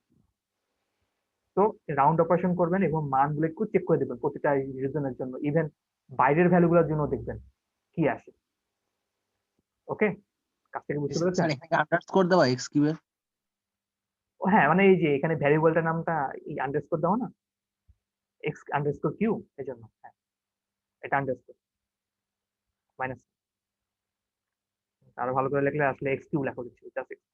তো রাউন্ড অপারেশন করবেন এবং মানগুলো একটু চেক করে দেবেন প্রতিটা রিজনের জন্য, ইভেন বাইরের ভ্যালুগুলোর জন্য দেখবেন কি আসে। ওকে, কাজ থেকে বুঝতে পেরেছেন? স্যার এখানে আন্ডারস্কোর দেওয়া এক্স কিউবের? হ্যাঁ, মানে এই যে এখানে ভ্যারিয়েবলটার নামটা এই আন্ডারস্কোর দেওয়া না, এক্স আন্ডারস্কোর কিউ, এই জন্য হ্যাঁ এটা আন্ডারস্কোর মাইনাস, আরো ভালো করে লিখলে আসলে এক্স কিউ লেখা উচিত ছিল, জাস্ট এক্স।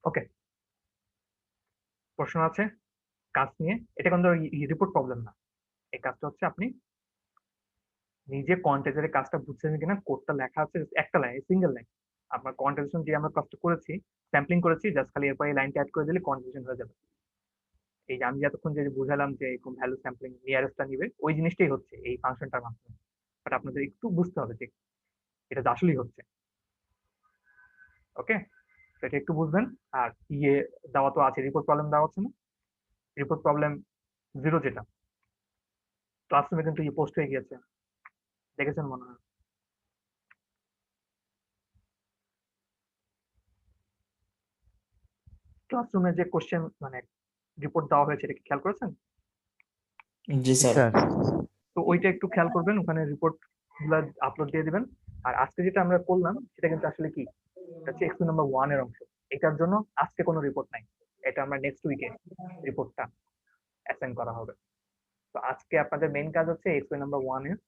ওকে, প্রশ্ন আছে কাজ নিয়ে? এটা কিন্তু রিপোর্ট প্রবলেম না, এই কাজটা হচ্ছে আপনি নিজে কোয়ান্টাইজারের কাজটা বুঝছেন কিনা, কোডটা লেখা আছে একটা লাইন, সিঙ্গেল লাইন। আপনার কোয়ান্টাইজেশন যে আমরা কাজটা করেছি স্যাম্পলিং করেছি, জাস্ট খালি এরপর এই লাইনটা অ্যাড করে দিলে কনফিউশন হয়ে যাবে। এই যে আমি যতক্ষণ যে বুঝালাম যে এরকম ভ্যালু স্যাম্পলিং নিয়ারেস্টটা নিবে, ওই জিনিসটাই হচ্ছে এই ফাংশনটার মাধ্যমে। বাট আপনাদের একটু বুঝতে হবে যে এটা যে আসলেই হচ্ছে। ওকে, এটা একটু বুঝবেন। আর ইয়ে দেওয়া তো আছে, রিপোর্ট প্রবলেম দেওয়া আছে না? রিপোর্ট প্রবলেম 0 যেটা ক্লাসরুমে কিন্তু পোস্ট হয়ে গিয়েছে, দেখেছেন মনে হয়। ক্লাসরুমে যে কোশ্চেন মানে রিপোর্ট দেওয়া হয়েছে এটা কি খেয়াল করেছেন? জি স্যার। স্যার তো ওইটা একটু খেয়াল করবেন, ওখানে রিপোর্ট গুলা আপলোড দিয়ে দিবেন। আর আজকে যেটা আমরা করলাম সেটা কিন্তু আসলে কি, এটা হচ্ছে এক্সপি নাম্বার 1 এর অংশ। এটার জন্য আজকে কোনো রিপোর্ট নাই, এটা আমরা নেক্সট উইকে রিপোর্টটা অ্যাসাইন করা হবে। তো আজকে আপনাদের মেইন কাজ হচ্ছে এক্সপি নাম্বার 1 এর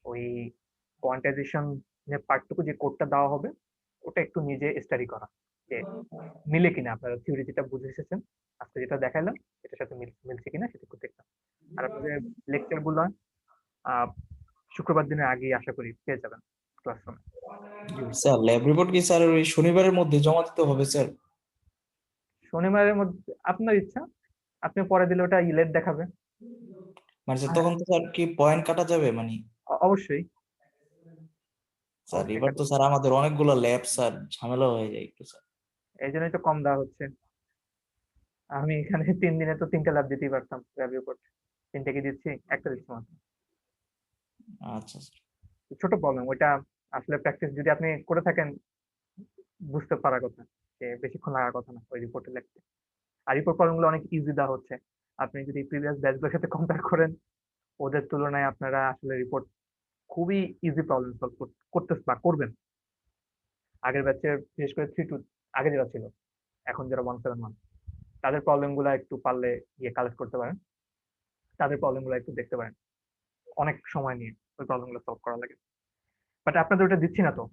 ওই কোয়ান্টাইজেশন যে পার্টটুকু, যে কোডটা দেওয়া হবে ওটা একটু নিজে স্টাডি করা, যে মিলে কিনা আপনারা থিওরি যেটা বুঝে এসেছেন আজকে যেটা দেখাইলাম এটার সাথে মিলছে কিনা সেটা একটু দেখলাম। আর আপনাদের লেকচার গুলো শুক্রবার দিনের আগেই আশা করি পেয়ে যাবেন ক্লাসরুমে। স্যার ল্যাব রিপোর্ট কি স্যার ওই শনিবারের মধ্যে জমা দিতে হবে স্যার? শনিবারের মধ্যে আপনার ইচ্ছা, আপনি পরে দিলে ওটা লেট দেখাবে। মানে স্যার তখন তো স্যার কি পয়েন্ট কাটা যাবে মানে? অবশ্যই। স্যার এবার তো স্যার আমাদের অনেকগুলো ল্যাব স্যার, ঝামেলা হয়ে যায় একটু স্যার। এই জন্যই তো কম দেওয়া হচ্ছে। আমি এখানে 3 দিনে তো 3টা ল্যাব দিতেই পারতাম, ল্যাব রিপোর্ট 3টা কি দিচ্ছি, একটা দিচ্ছি মাত্র। আচ্ছা স্যার। ছোট প্রবলেম ওইটা, আসলে প্র্যাকটিস যদি আপনি করে থাকেন বুঝতে পারার কথা, যে বেশিক্ষণ লাগার কথা না ওই রিপোর্টে লিখতে। আর রিপোর্ট প্রবলেমগুলো অনেক ইজি দেওয়া হচ্ছে। আপনি যদি প্রিভিয়াস ব্যাচগুলোর সাথে কম্পেয়ার করেন, ওদের তুলনায় আপনারা আসলে রিপোর্ট খুবই ইজি প্রবলেম সলভ করতে বা করবেন। আগের ব্যাচের বিশেষ করে 3 টু আগে যারা ছিল, এখন যারা 171, তাদের প্রবলেম গুলা একটু পারলে ইয়ে কালেক্ট করতে পারেন, তাদের প্রবলেম গুলো একটু দেখতে পারেন। অনেক সময় নিয়ে ওই প্রবলেম গুলো সলভ করা লাগে। বাট আপনাদের ওটা দিচ্ছি না তো,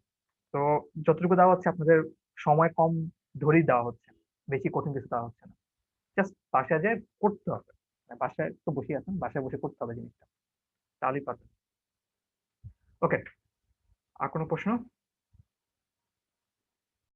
তো যতটুকু দেওয়া হচ্ছে আপনাদের সময় কম ধরেই দেওয়া হচ্ছে, বেশি কঠিন কিছু দেওয়া হচ্ছে না। জাস্ট বাসায় যেয়ে করতে হবে, বাসায় তো বসে আছেন, বাসায় বসে করতে হবে জিনিসটা, তাহলেই পারবেন। ওকে, আর কোনো প্রশ্ন?